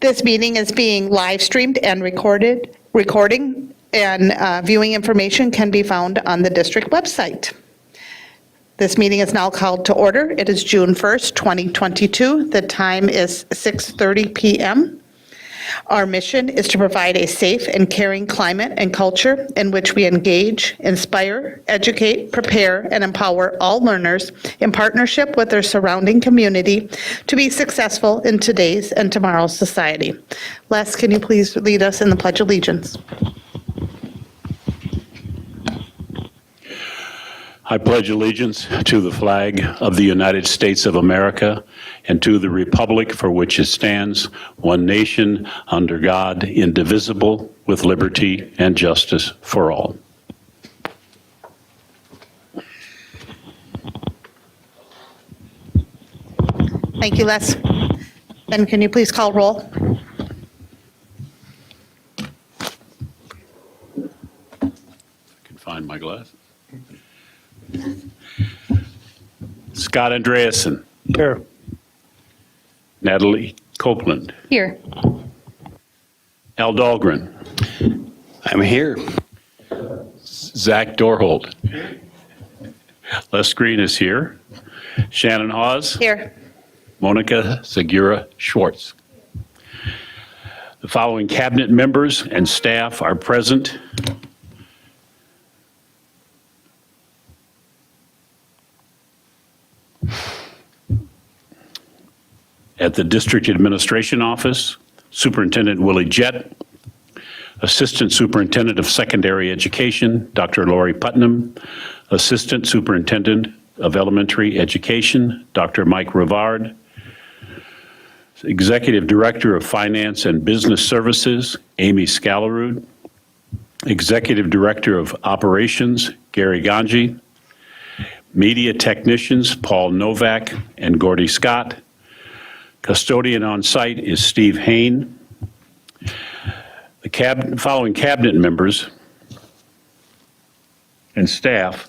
This meeting is being live streamed and recording and viewing information can be found on the district website. This meeting is now called to order. It is June 1st, 2022. The time is 6:30 p.m. Our mission is to provide a safe and caring climate and culture in which we engage, inspire, educate, prepare, and empower all learners in partnership with their surrounding community to be successful in today's and tomorrow's society. Les, can you please lead us in the Pledge of Allegiance? I pledge allegiance to the flag of the United States of America and to the republic for which it stands, one nation, under God, indivisible, with liberty and justice for all. Thank you, Les. Ben, can you please call roll? I can find my glasses. Scott Andreasen. Here. Natalie Copeland. Here. Al Dahlgren. I'm here. Zach Dorhold. Les Green is here. Shannon Hawes. Here. Monica Segura Schwartz. The following cabinet members and staff are present. At the District Administration Office, Superintendent Willie Jett, Assistant Superintendent of Secondary Education, Dr. Lori Putnam, Assistant Superintendent of Elementary Education, Dr. Mike Rivard, Executive Director of Finance and Business Services, Amy Scalarud, Executive Director of Operations, Gary Ganji, Media Technicians, Paul Novak and Gordy Scott. Custodian on site is Steve Hain. The following cabinet members and staff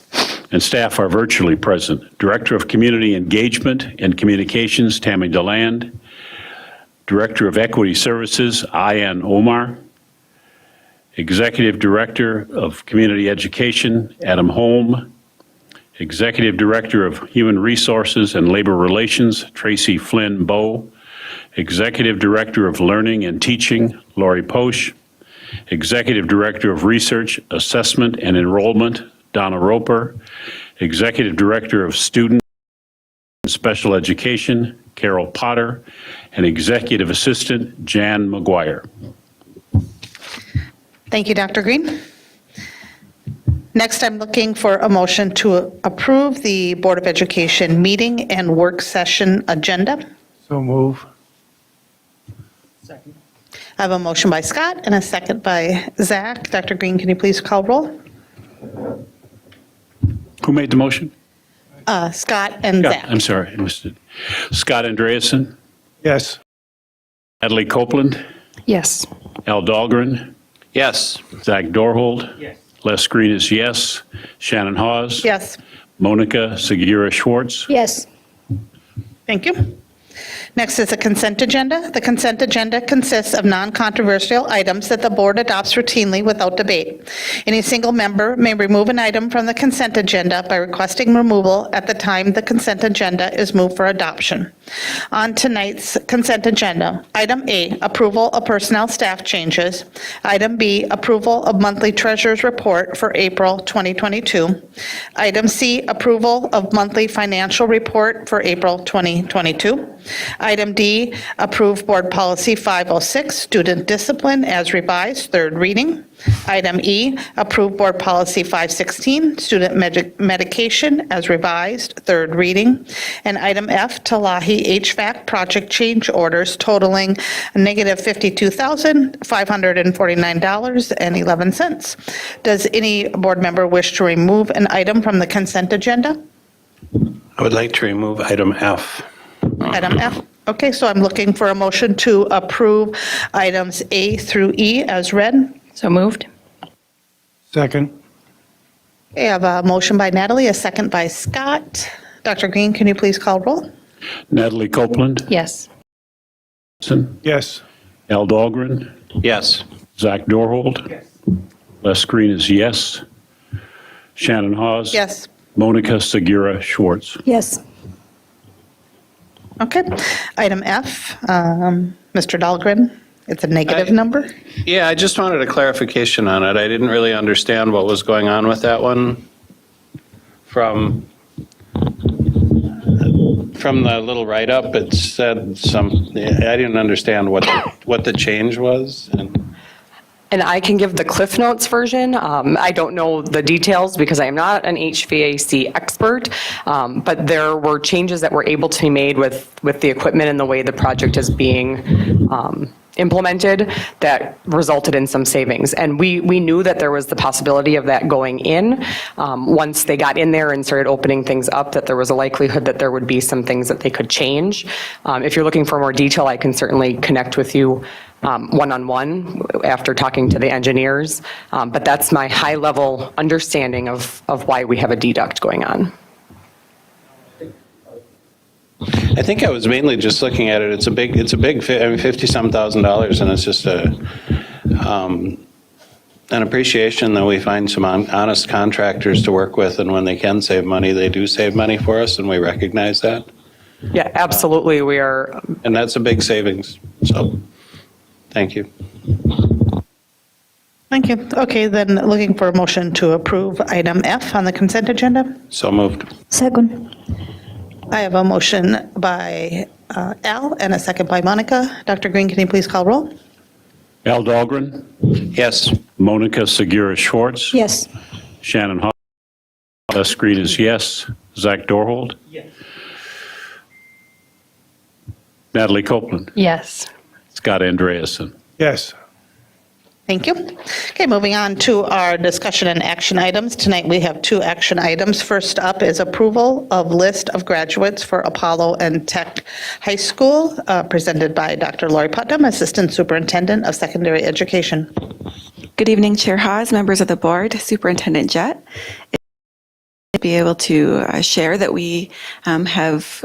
are virtually present. Director of Community Engagement and Communications, Tammy DeLand. Director of Equity Services, Ayan Omar. Executive Director of Community Education, Adam Holm. Executive Director of Human Resources and Labor Relations, Tracy Flynn Bowe. Executive Director of Learning and Teaching, Lori Posch. Executive Director of Research, Assessment and Enrollment, Donna Roper. Executive Director of Student and Special Education, Carol Potter. And Executive Assistant, Jan McGuire. Thank you, Dr. Green. Next, I'm looking for a motion to approve the Board of Education meeting and work session agenda. So move. Second. I have a motion by Scott and a second by Zach. Dr. Green, can you please call roll? Who made the motion? Scott and Zach. I'm sorry, I missed it. Scott Andreasen, Yes. Natalie Copeland, Yes. Al Dahlgren, Yes. Zach Dorhold. Yes. Les Green is yes. Shannon Hawes. Yes. Monica Segura Schwartz. Yes. Thank you. Next is the consent agenda. The consent agenda consists of non-controversial items that the board adopts routinely without debate. Any single member may remove an item from the consent agenda by requesting removal at the time the consent agenda is moved for adoption. On tonight's consent agenda, item A, approval of personnel staff changes. Item B, approval of monthly treasurer's report for April 2022. Item C, approval of monthly financial report for April 2022. Item D, approve Board Policy 506, Student Discipline as revised, third reading. Item E, approve Board Policy 516, Student Medication as revised, third reading. And item F, Talahi HVAC project change orders totaling negative $52,549.11. Does any board member wish to remove an item from the consent agenda? I would like to remove item F. Item F. Okay, so I'm looking for a motion to approve items A through E as read. So moved. Second. I have a motion by Natalie, a second by Scott. Dr. Green, can you please call roll? Natalie Copeland. Yes. Wilson, Yes. Al Dahlgren, Yes. Zach Dorhold. Les Green is yes. Shannon Hawes. Yes. Monica Segura Schwartz. Yes. Okay. Item F, Mr. Dahlgren, it's a negative number. Yeah, I just wanted a clarification on it. I didn't really understand what was going on with that one from the little write-up. It said I didn't understand what the change was. And I can give the Cliff Notes version. I don't know the details because I am not an HVAC expert, but there were changes that were able to be made with the equipment and the way the project is being implemented that resulted in some savings. And we knew that there was the possibility of that going in. Once they got in there and started opening things up, that there was a likelihood that there would be some things that they could change. If you're looking for more detail, I can certainly connect with you one-on-one after talking to the engineers. But that's my high-level understanding of why we have a deduct going on. I think I was mainly just looking at it. It's a big, I mean, $50-some thousand, and it's just an appreciation that we find some honest contractors to work with, and when they can save money, they do save money for us, and we recognize that. Yeah, absolutely. We are. And that's a big savings. So, thank you. Thank you. Okay, then looking for a motion to approve item F on the consent agenda. So moved. Second. I have a motion by Al and a second by Monica. Dr. Green, can you please call roll? Al Dahlgren, Yes. Monica Segura Schwartz. Yes. Shannon Hawes. Les Green is yes. Zach Dorhold. Yes. Natalie Copeland. Yes. Scott Andreasen. Yes. Thank you. Okay, moving on to our discussion and action items. Tonight we have 2 action items. First up is approval of list of graduates for Apollo and Tech High School, presented by Dr. Lori Putnam, Assistant Superintendent of Secondary Education. Good evening, Chair Hawes, members of the board, Superintendent Jett. Be able to share that we have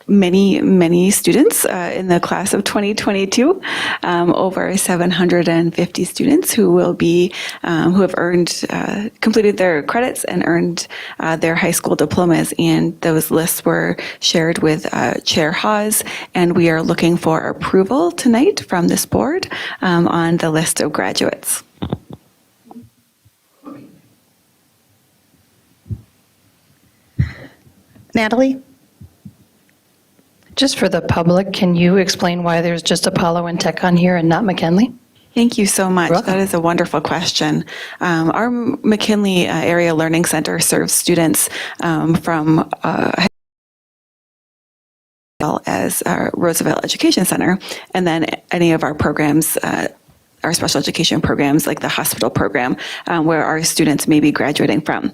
many students in the class of 2022, over 750 students who will be who have earned completed their credits and earned their high school diplomas, and those lists were shared with Chair Hawes, and we are looking for approval tonight from this board on the list of graduates. Natalie? Just for the public, can you explain why there's just Apollo and Tech on here and not McKinley? Thank you so much. You're welcome. That is a wonderful question. Our McKinley Area Learning Center serves students from as our Roosevelt Education Center, and then any of our programs, our special education programs like the hospital program, where our students may be graduating from.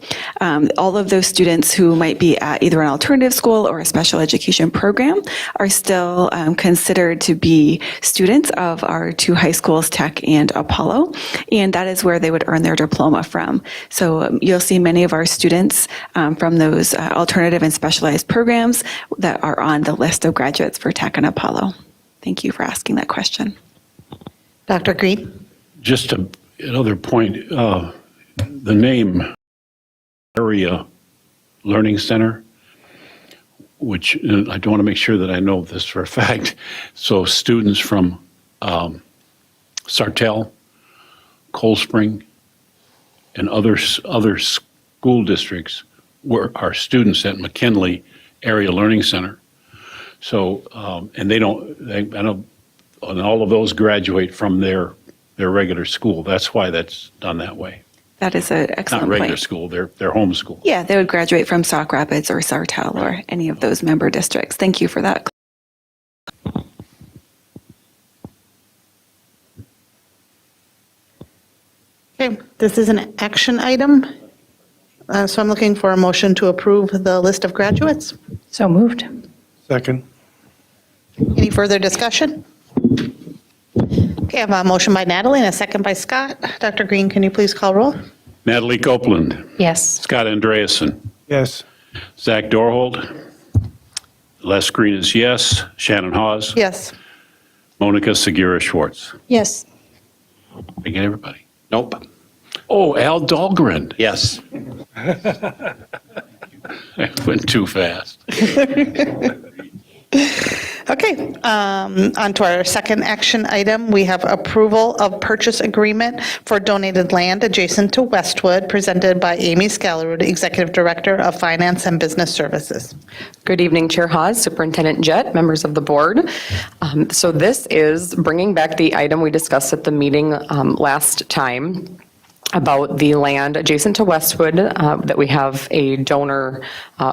All of those students who might be at either an alternative school or a special education program are still considered to be students of our 2 high schools, Tech and Apollo, and that is where they would earn their diploma from. So you'll see many of our students from those alternative and specialized programs that are on the list of graduates for Tech and Apollo. Thank you for asking that question. Dr. Green? Just another point, the name Area Learning Center, which I want to make sure that I know this for a fact. So students from Sartell, Cold Spring, and other school districts are students at McKinley Area Learning Center. So, and I know, and all of those graduate from their regular school. That's why that's done that way. That is an Not excellent regular point. school, their home school. Yeah, they would graduate from Sauk Rapids or Sartell or any of those member districts. Thank you for that. Okay, this is an action item, so I'm looking for a motion to approve the list of graduates. So moved. Second. Any further discussion? Okay, I have a motion by Natalie and a second by Scott. Dr. Green, can you please call roll? Natalie Copeland, Yes. Scott Andreasen, Yes. Zach Dorhold, Les Green is yes, Shannon Hawes, Yes. Monica Segura Schwartz. Yes. Did I get everybody? Nope. Oh, Al Dahlgren. Yes. I went too fast. Okay, on to our second action item. We have approval of purchase agreement for donated land adjacent to Westwood, presented by Amy Scalarud, Executive Director of Finance and Business Services. Good evening, Chair Hawes, Superintendent Jett, members of the board. So this is bringing back the item we discussed at the meeting last time about the land adjacent to Westwood that we have a donor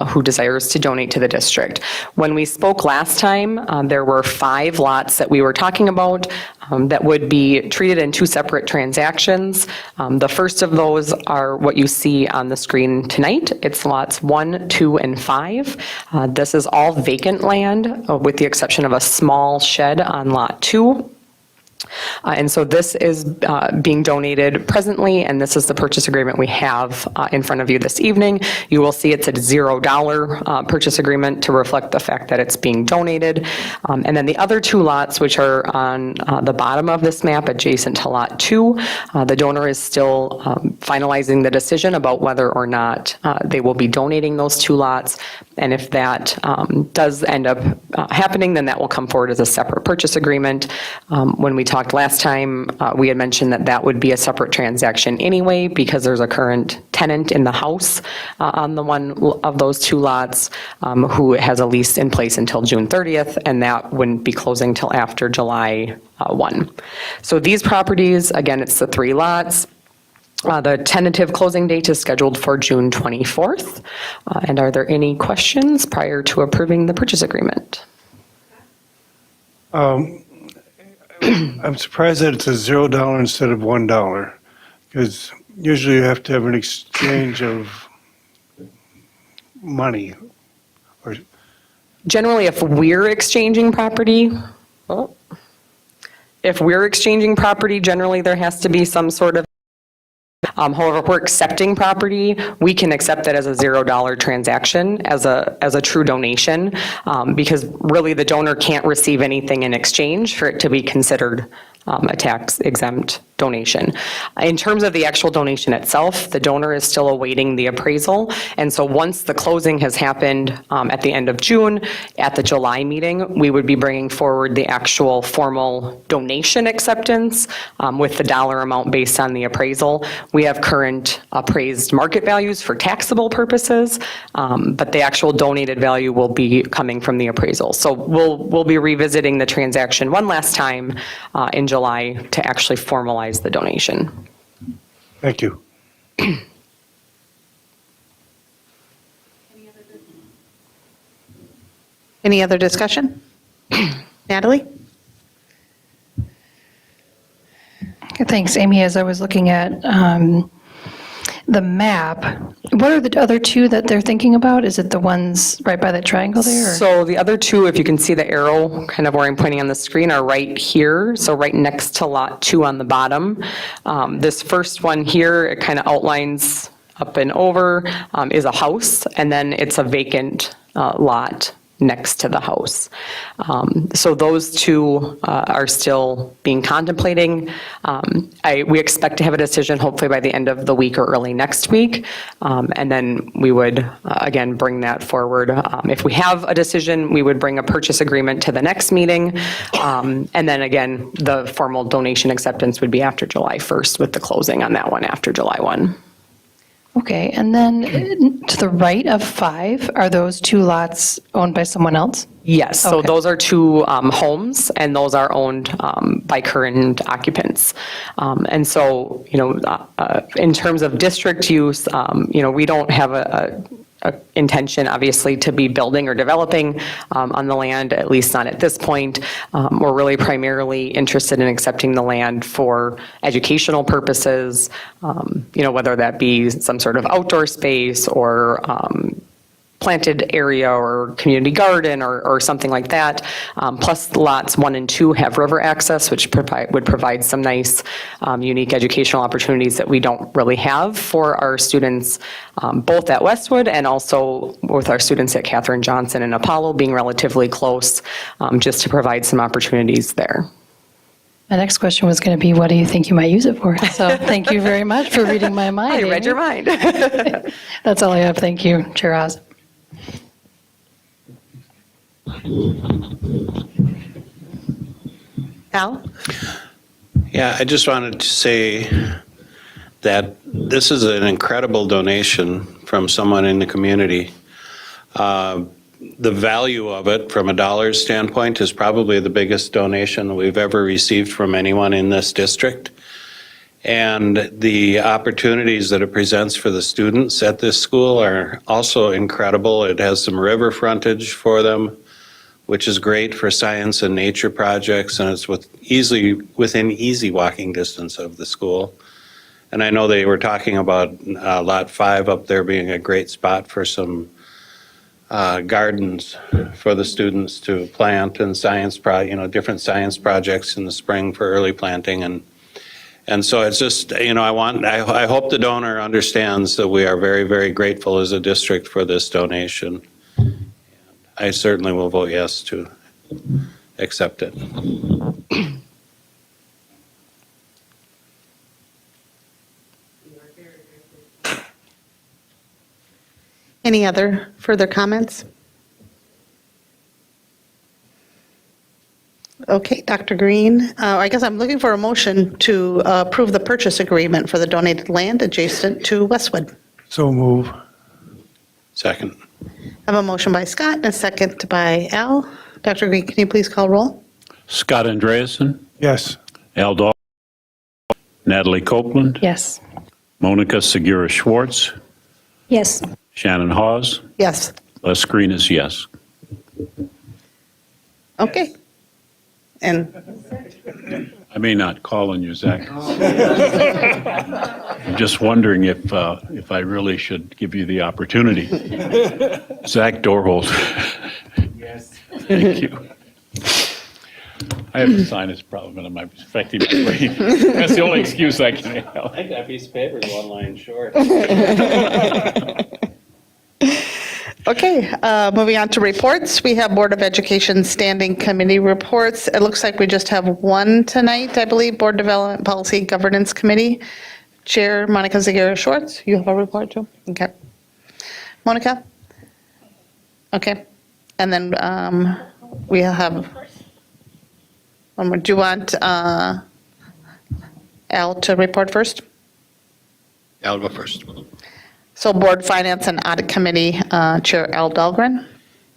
who desires to donate to the district. When we spoke last time, there were 5 lots that we were talking about that would be treated in 2 separate transactions. The first of those are what you see on the screen tonight. It's lots 1, 2, and 5. This is all vacant land with the exception of a small shed on lot 2. And so this is being donated presently, and this is the purchase agreement we have in front of you this evening. You will see it's a $0 purchase agreement to reflect the fact that it's being donated. And then the other 2 lots, which are on the bottom of this map adjacent to lot 2, the donor is still finalizing the decision about whether or not they will be donating those 2 lots. And if that does end up happening, then that will come forward as a separate purchase agreement. When we talked last time, we had mentioned that that would be a separate transaction anyway, because there's a current tenant in the house on the one of those 2 lots who has a lease in place until June 30th, and that wouldn't be closing till after July 1. So these properties, again, it's the 3 lots. The tentative closing date is scheduled for June 24th. And are there any questions prior to approving the purchase agreement? I'm surprised that it's a $0 instead of $1, because usually you have to have an exchange of money. Or Generally, if we're exchanging property, generally there has to be some sort of however, if we're accepting property, we can accept that as a $0 transaction, as a true donation, because really the donor can't receive anything in exchange for it to be considered a tax-exempt donation. In terms of the actual donation itself, the donor is still awaiting the appraisal, and so once the closing has happened at the end of June, at the July meeting, we would be bringing forward the actual formal donation acceptance with the dollar amount based on the appraisal. We have current appraised market values for taxable purposes, but the actual donated value will be coming from the appraisal. So we'll be revisiting the transaction one last time in July to actually formalize the donation. Thank you. Any other discussion? Natalie? Thanks, Amy. As I was looking at the map, what are the other 2 that they're thinking about? Is it the ones right by that triangle there? Or? So the other 2, if you can see the arrow kind of where I'm pointing on the screen, are right here. So right next to lot 2 on the bottom. This first one here, it kind of outlines up and over, is a house, and then it's a vacant lot next to the house. So those 2 are still being contemplating. We expect to have a decision hopefully by the end of the week or early next week. And then we would, again, bring that forward. If we have a decision, we would bring a purchase agreement to the next meeting. And then again, the formal donation acceptance would be after July 1st with the closing on that one after July 1. Okay, and then to the right of 5, are those 2 lots owned by someone else? Yes, so Okay. those are 2 homes, and those are owned by current occupants. And so, in terms of district use, we don't have a intention, obviously, to be building or developing on the land, at least not at this point. We're really primarily interested in accepting the land for educational purposes, whether that be some sort of outdoor space or planted area or community garden or something like that. Plus lots 1 and 2 have river access, which would provide some nice unique educational opportunities that we don't really have for our students, both at Westwood and also with our students at Catherine Johnson and Apollo being relatively close, just to provide some opportunities there. My next question was going to be, what do you think you might use it for? So thank you very much for reading my mind. I read Amy. your mind. That's all I have. Thank you, Chair Oz. Al? Yeah, I just wanted to say that this is an incredible donation from someone in the community. The value of it from a dollar standpoint is probably the biggest donation that we've ever received from anyone in this district. And the opportunities that it presents for the students at this school are also incredible. It has some river frontage for them, which is great for science and nature projects, and it's within easy walking distance of the school. And I know they were talking about Lot 5 up there being a great spot for some gardens for the students to plant and different science projects in the spring for early planting. And so it's just, I hope the donor understands that we are very, very grateful as a district for this donation. I certainly will vote yes to accept it. Any other further comments? Okay, Dr. Green, I guess I'm looking for a motion to approve the purchase agreement for the donated land adjacent to Westwood. So move. Second. I have a motion by Scott and a second by Al. Dr. Green, can you please call roll? Scott Andreasen, Yes. Al Dahl, Natalie Copeland, Yes. Monica Segura Schwartz, Yes. Shannon Hawes, Yes. Les Green is yes. Okay. And I may not call on you, Zach. I'm just wondering if I really should give you the opportunity. Zach Dorholt. Yes. Thank you. I have a sinus problem and I'm affecting my brain. That's the only excuse I can have. I think that piece of paper is one line short. okay, moving on to reports. We have Board of Education Standing Committee reports. It looks like we just have one tonight, I believe, Board Development Policy Governance Committee. Chair Monica Zagara Schwartz, you have a report too? Okay. Monica? Okay. And then we have one more. Do you want Al to report first? I'll go first. So Board Finance and Audit Committee, Chair Al Dahlgren.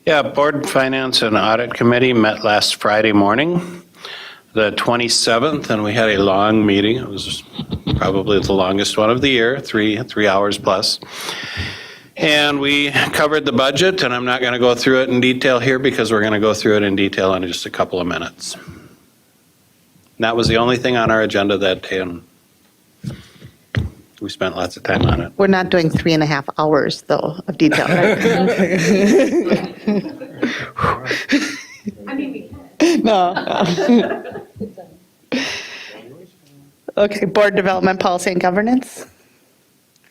Yeah, Board Finance and Audit Committee met last Friday morning, the 27th, and we had a long meeting. It was probably the longest one of the year, three hours plus. And we covered the budget, and I'm not going to go through it in detail here because we're going to go through it in detail in just a couple of minutes. And that was the only thing on our agenda that day, and we spent lots of time on it. We're not doing 3.5 hours, though, of detail, right? No. Okay, Board Development Policy and Governance.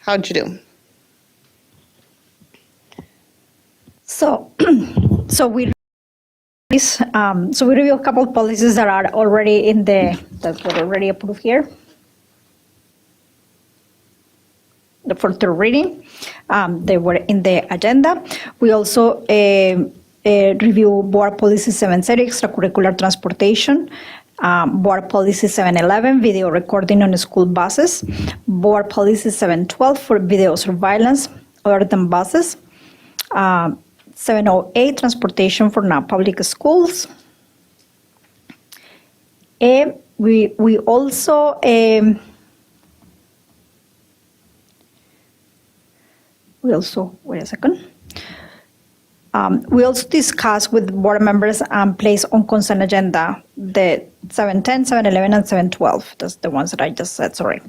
How'd you do? So we review a couple of policies that are already that were already approved here for third reading. They were in the agenda. We also review Board Policy 730, extracurricular transportation. Board Policy 711, video recording on school buses. Board Policy 712 for video surveillance other than buses. 708, transportation for non-public schools. We also wait a second. We also discussed with board members and place on consent agenda the 710, 711, and 712. That's the ones that I just said, sorry.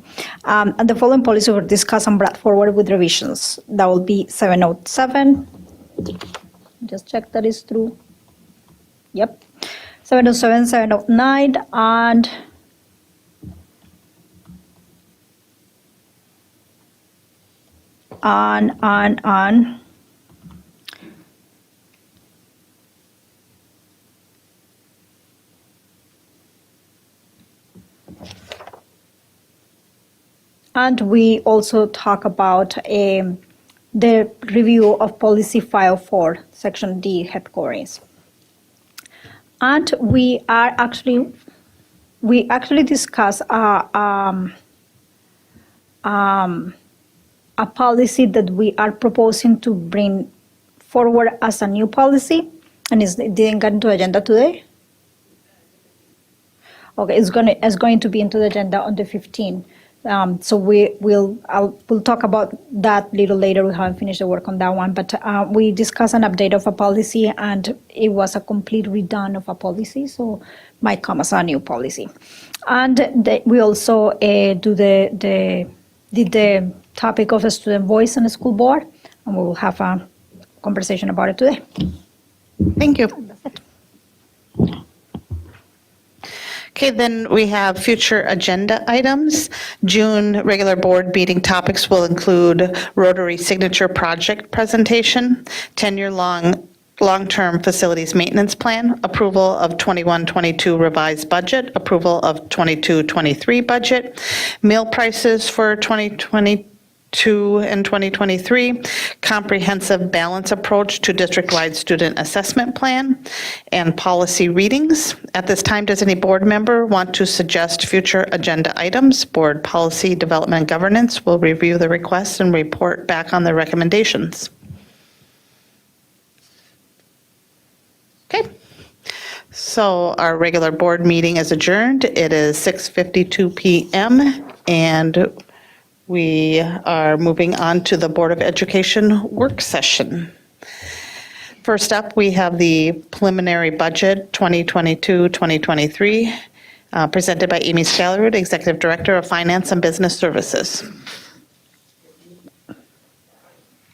And the following policies were discussed and brought forward with revisions. That will be 707. Just check that is true. Yep. 707, 709, and on. And we also talk about the review of Policy File 4, Section D, headquarters. And we actually discuss a policy that we are proposing to bring forward as a new policy, and it didn't get into agenda today. Okay, it's going to be into the agenda on the 15th. So we'll talk about that a little later. We haven't finished the work on that one, but we discussed an update of a policy, and it was a complete redone of a policy, so might come as a new policy. And we also did the topic of a student voice on the school board, and we will have a conversation about it today. Thank you. Okay, then we have future agenda items. June regular board meeting topics will include Rotary Signature Project presentation, 10-year long-term facilities maintenance plan, approval of 21-22 revised budget, approval of 22-23 budget, meal prices for 2022 and 2023, comprehensive balance approach to district-wide student assessment plan, and policy readings. At this time, does any board member want to suggest future agenda items? Board Policy Development and Governance will review the requests and report back on the recommendations. Okay. So our regular board meeting is adjourned. It is 6:52 p.m. and we are moving on to the Board of Education work session. First up, we have the preliminary budget 2022-2023 presented by Amy Scalarud, Executive Director of Finance and Business Services.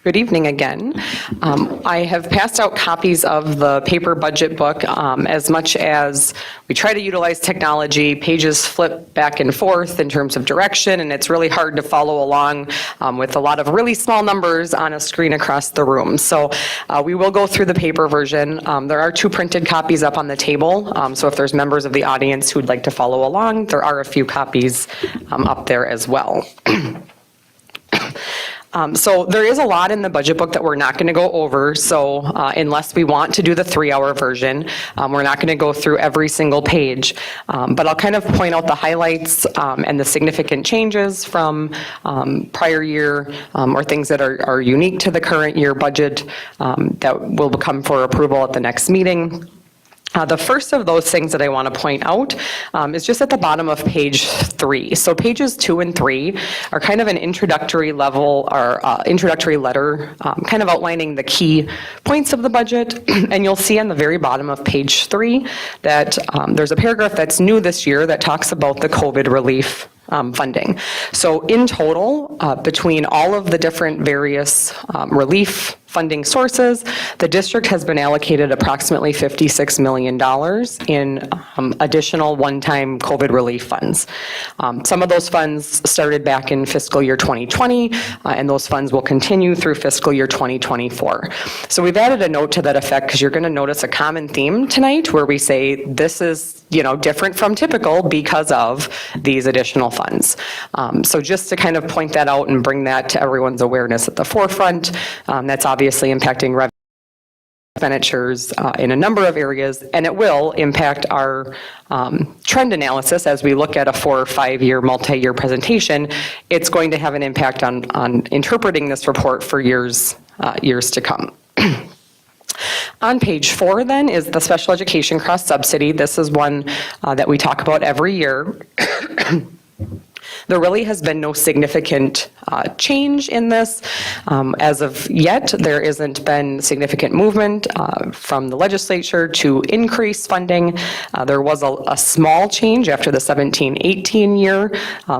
Good evening again. I have passed out copies of the paper budget book. As much as we try to utilize technology, pages flip back and forth in terms of direction, and it's really hard to follow along with a lot of really small numbers on a screen across the room. So we will go through the paper version. There are 2 printed copies up on the table, so if there's members of the audience who'd like to follow along, there are a few copies up there as well. So there is a lot in the budget book that we're not going to go over, so unless we want to do the 3-hour version, we're not going to go through every single page, but I'll kind of point out the highlights and the significant changes from prior year or things that are unique to the current year budget that will come for approval at the next meeting. The first of those things that I want to point out is just at the bottom of page 3. So pages 2 and 3 are kind of an introductory level or introductory letter, kind of outlining the key points of the budget. And you'll see on the very bottom of page 3 that there's a paragraph that's new this year that talks about the COVID relief funding. So in total, between all of the different various relief funding sources, the district has been allocated approximately $56 million in additional one-time COVID relief funds. Some of those funds started back in fiscal year 2020, and those funds will continue through fiscal year 2024. So we've added a note to that effect because you're going to notice a common theme tonight where we say this is, different from typical because of these additional funds. So just to kind of point that out and bring that to everyone's awareness at the forefront, that's obviously impacting revenue expenditures in a number of areas, and it will impact our trend analysis as we look at a 4 or 5 year multi-year presentation. It's going to have an impact on interpreting this report for years to come. On page 4 then is the special education cross subsidy. This is one that we talk about every year. There really has been no significant change in this. As of yet, there isn't been significant movement from the legislature to increase funding. There was a small change after the 17-18 year.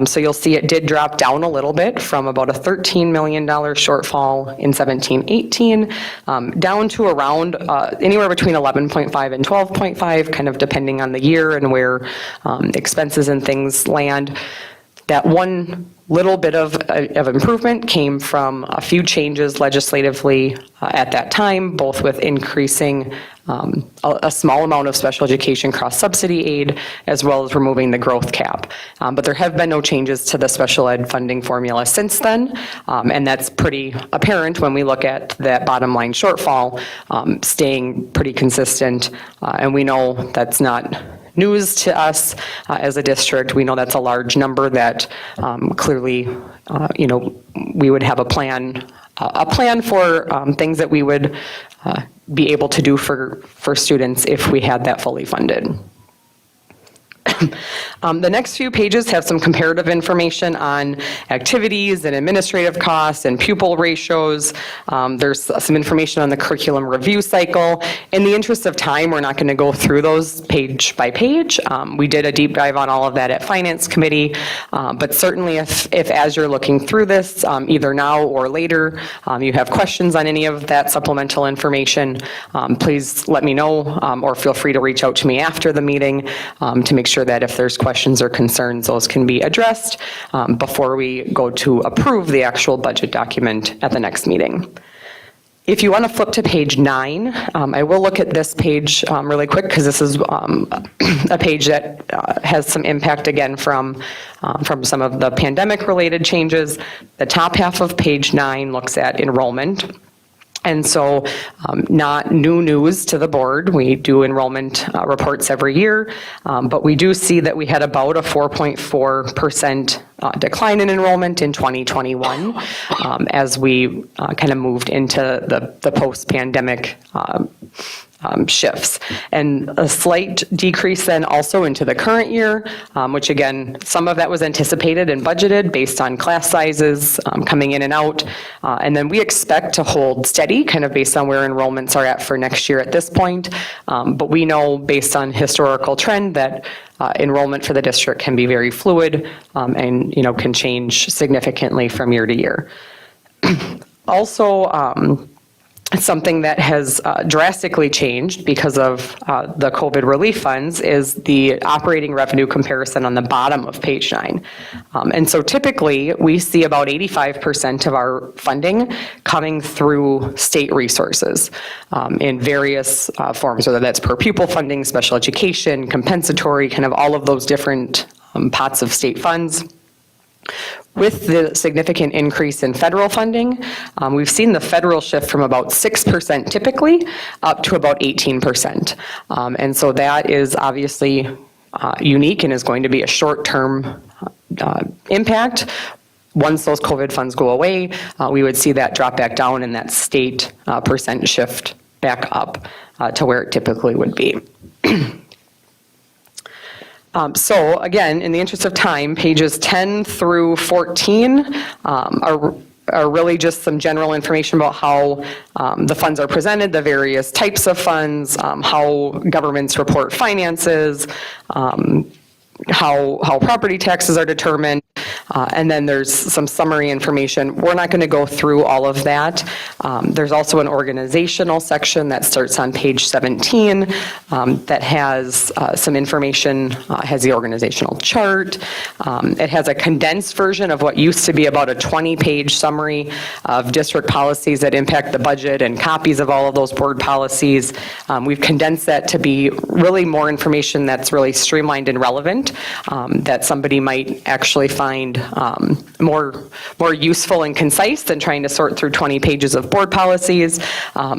So you'll see it did drop down a little bit from about a $13 million shortfall in 17-18 down to around anywhere between 11.5 and 12.5, kind of depending on the year and where expenses and things land. That one little bit of improvement came from a few changes legislatively at that time, both with increasing a small amount of special education cross-subsidy aid, as well as removing the growth cap. But there have been no changes to the special ed funding formula since then, and that's pretty apparent when we look at that bottom line shortfall staying pretty consistent, and we know that's not news to us as a district. We know that's a large number that clearly, we would have a plan for things that we would be able to do for students if we had that fully funded. The next few pages have some comparative information on activities and administrative costs and pupil ratios. There's some information on the curriculum review cycle. In the interest of time, we're not going to go through those page by page. We did a deep dive on all of that at Finance Committee, but certainly if as you're looking through this, either now or later, you have questions on any of that supplemental information, please let me know, or feel free to reach out to me after the meeting to make sure that if there's questions or concerns, those can be addressed before we go to approve the actual budget document at the next meeting. If you want to flip to page 9, I will look at this page really quick because this is a page that has some impact again from some of the pandemic-related changes. The top half of page 9 looks at enrollment. And so not new news to the board. We do enrollment reports every year, but we do see that we had about a 4.4% decline in enrollment in 2021 as we kind of moved into the post-pandemic shifts, and a slight decrease then also into the current year, which again, some of that was anticipated and budgeted based on class sizes coming in and out. And then we expect to hold steady kind of based on where enrollments are at for next year at this point. But we know based on historical trend that enrollment for the district can be very fluid and can change significantly from year to year. Also, something that has drastically changed because of the COVID relief funds is the operating revenue comparison on the bottom of page 9. And so typically we see about 85% of our funding coming through state resources in various forms, whether that's per pupil funding, special education, compensatory, kind of all of those different pots of state funds. With the significant increase in federal funding, we've seen the federal shift from about 6% typically up to about 18%. And so that is obviously unique and is going to be a short-term impact. Once those COVID funds go away, we would see that drop back down and that state percent shift back up to where it typically would be. So again, in the interest of time, pages 10 through 14 are really just some general information about how the funds are presented, the various types of funds, how governments report finances, how property taxes are determined, and then there's some summary information. We're not going to go through all of that. There's also an organizational section that starts on page 17 that has some information, has the organizational chart. It has a condensed version of what used to be about a 20-page summary of district policies that impact the budget and copies of all of those board policies. We've condensed that to be really more information that's really streamlined and relevant, that somebody might actually find more useful and concise than trying to sort through 20 pages of board policies.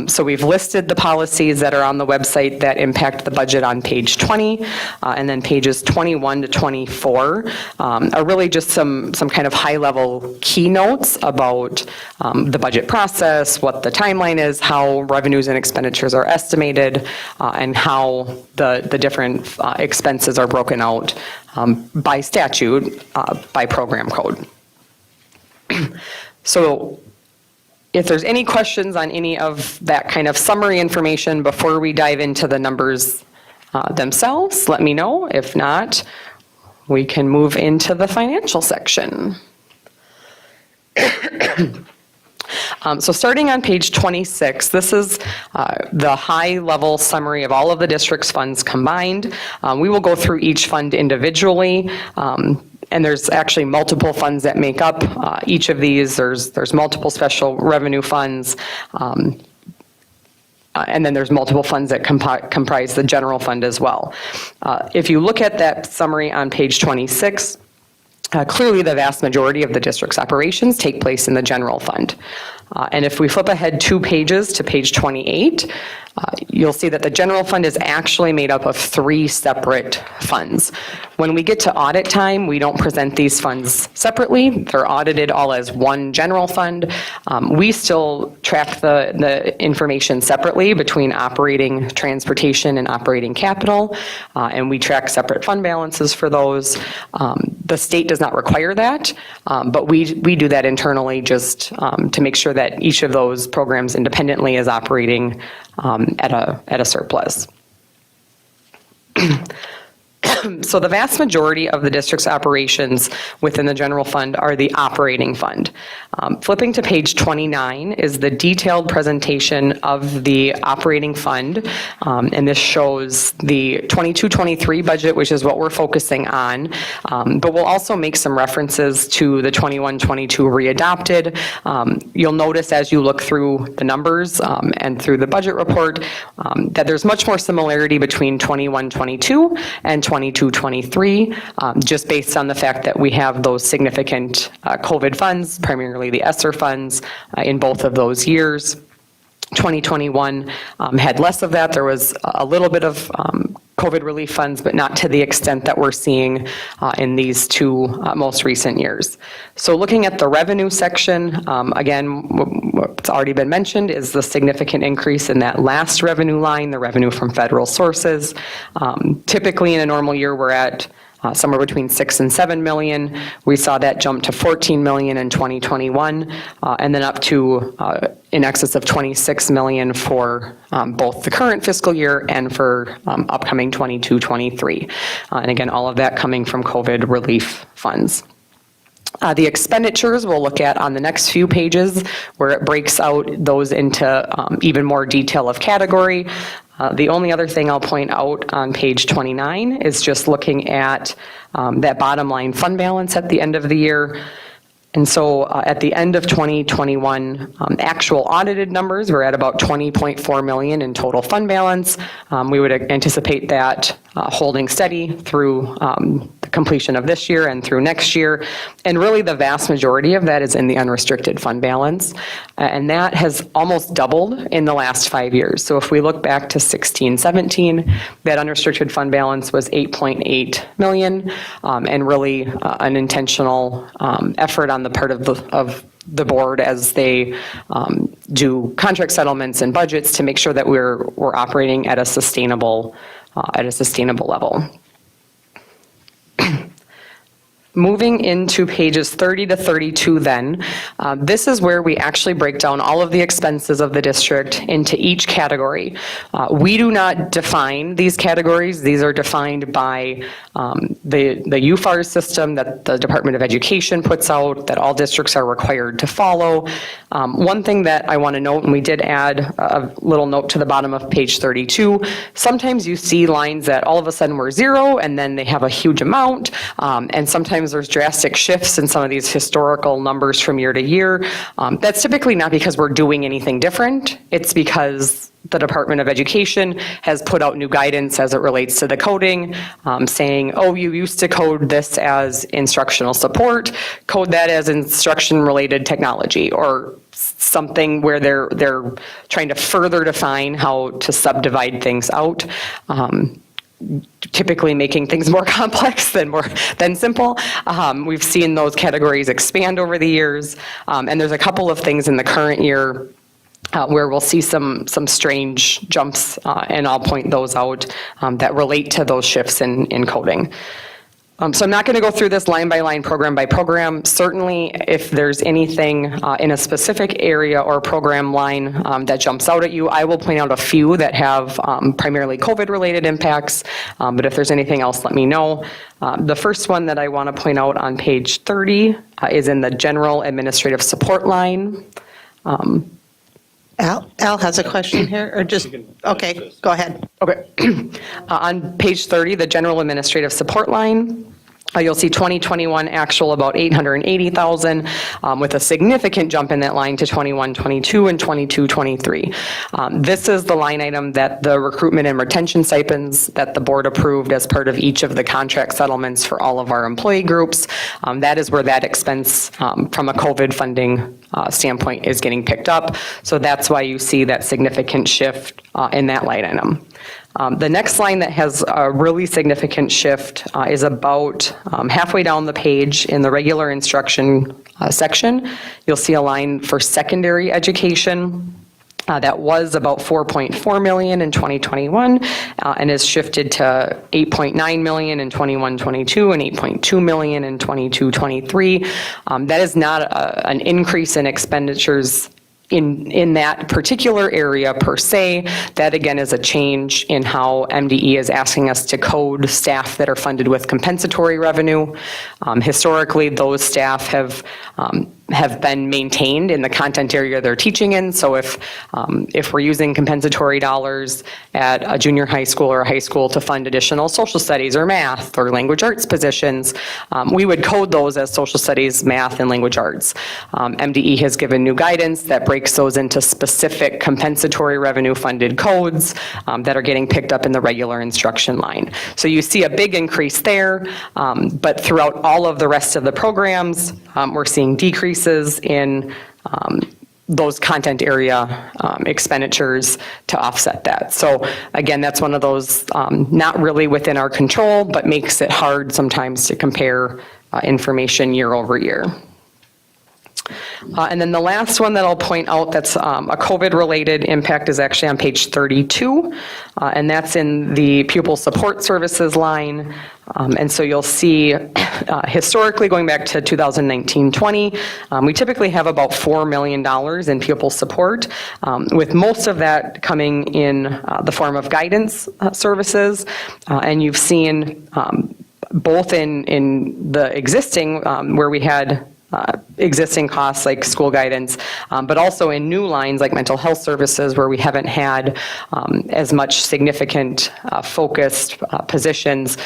So we've listed the policies that are on the website that impact the budget on page 20, and then pages 21 to 24 are really just some kind of high-level keynotes about the budget process, what the timeline is, how revenues and expenditures are estimated, and how the different expenses are broken out by statute, by program code. So if there's any questions on any of that kind of summary information before we dive into the numbers themselves, let me know. If not, we can move into the financial section. So starting on page 26, this is the high-level summary of all of the district's funds combined. We will go through each fund individually, and there's actually multiple funds that make up each of these. There's multiple special revenue funds. And then there's multiple funds that comprise the general fund as well. If you look at that summary on page 26, clearly the vast majority of the district's operations take place in the general fund. And if we flip ahead 2 pages to page 28, you'll see that the general fund is actually made up of 3 separate funds. When we get to audit time, we don't present these funds separately. They're audited all as one general fund. We still track the information separately between operating transportation and operating capital, and we track separate fund balances for those. The state does not require that, but we do that internally just to make sure that each of those programs independently is operating at a surplus. So the vast majority of the district's operations within the general fund are the operating fund. Flipping to page 29 is the detailed presentation of the operating fund, and this shows the 22-23 budget, which is what we're focusing on, but we'll also make some references to the 21-22 readopted. You'll notice as you look through the numbers and through the budget report that there's much more similarity between 21-22 and 22-23, just based on the fact that we have those significant COVID funds, primarily the ESSER funds, in both of those years. 2021 had less of that. There was a little bit of COVID relief funds, but not to the extent that we're seeing in these 2 most recent years. So looking at the revenue section, again, what's already been mentioned is the significant increase in that last revenue line, the revenue from federal sources. Typically in a normal year, we're at somewhere between 6 and 7 million. We saw that jump to 14 million in 2021, and then up to in excess of 26 million for both the current fiscal year and for upcoming 22-23. And again, all of that coming from COVID relief funds. The expenditures we'll look at on the next few pages, where it breaks out those into even more detail of category. The only other thing I'll point out on page 29 is just looking at that bottom line fund balance at the end of the year. And so at the end of 2021, actual audited numbers were at about 20.4 million in total fund balance. We would anticipate that holding steady through the completion of this year and through next year. And really the vast majority of that is in the unrestricted fund balance. And that has almost doubled in the last 5 years. So if we look back to 16-17, that unrestricted fund balance was 8.8 million, and really an intentional effort on the part of the board as they do contract settlements and budgets to make sure that we're operating at a sustainable level. Moving into pages 30 to 32 then, this is where we actually break down all of the expenses of the district into each category. We do not define these categories. These are defined by the UFARS system that the Department of Education puts out, that all districts are required to follow. One thing that I want to note, and we did add a little note to the bottom of page 32, sometimes you see lines that all of a sudden were 0 and then they have a huge amount, and sometimes there's drastic shifts in some of these historical numbers from year to year. That's typically not because we're doing anything different. It's because the Department of Education has put out new guidance as it relates to the coding, saying, oh, you used to code this as instructional support, code that as instruction-related technology, or something where they're trying to further define how to subdivide things out. Typically making things more complex than simple. We've seen those categories expand over the years, and there's a couple of things in the current year where we'll see some strange jumps, and I'll point those out that relate to those shifts in coding. So I'm not going to go through this line by line, program by program. Certainly, if there's anything in a specific area or program line that jumps out at you, I will point out a few that have primarily COVID-related impacts, but if there's anything else, let me know. The first one that I want to point out on page 30 is in the general administrative support line. Al has a question here, or just, okay, go ahead. Okay. On page 30, the general administrative support line, You'll see 2021 actual about 880,000, with a significant jump in that line to 21-22 and 22-23. This is the line item that the recruitment and retention stipends that the board approved as part of each of the contract settlements for all of our employee groups. That is where that expense from a COVID funding standpoint is getting picked up. So that's why you see that significant shift in that line item. The next line that has a really significant shift is about halfway down the page in the regular instruction section. You'll see a line for secondary education. That was about 4.4 million in 2021 and has shifted to 8.9 million in 21-22 and 8.2 million in 22-23. That is not an increase in expenditures in that particular area per se. That again is a change in how MDE is asking us to code staff that are funded with compensatory revenue. Historically, those staff have been maintained in the content area they're teaching in. So if we're using compensatory dollars at a junior high school or a high school to fund additional social studies or math or language arts positions, we would code those as social studies, math, and language arts. MDE has given new guidance that breaks those into specific compensatory revenue funded codes that are getting picked up in the regular instruction line. So you see a big increase there, but throughout all of the rest of the programs, we're seeing decreases in those content area expenditures to offset that. So again, that's one of those not really within our control, but makes it hard sometimes to compare information year over year. And then the last one that I'll point out that's a COVID-related impact is actually on page 32, and that's in the pupil support services line. And so you'll see historically going back to 2019-20, we typically have about $4 million in pupil support, with most of that coming in the form of guidance services. And you've seen both in the existing where we had existing costs like school guidance, but also in new lines like mental health services where we haven't had as much significant focused positions.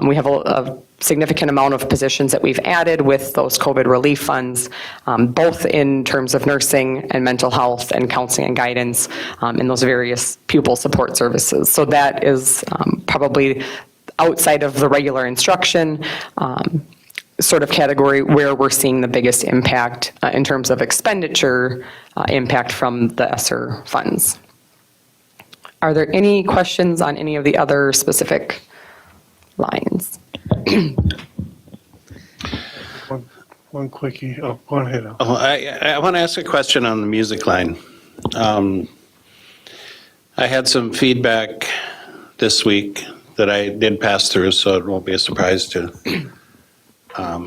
We have a significant amount of positions that we've added with those COVID relief funds, both in terms of nursing and mental health and counseling and guidance in those various pupil support services. So that is probably outside of the regular instruction sort of category where we're seeing the biggest impact in terms of expenditure impact from the ESSER funds. Are there any questions on any of the other specific lines? One quickie. Oh, go ahead. Al. Oh, I want to ask a question on the music line. I had some feedback this week that I did pass through, so it won't be a surprise to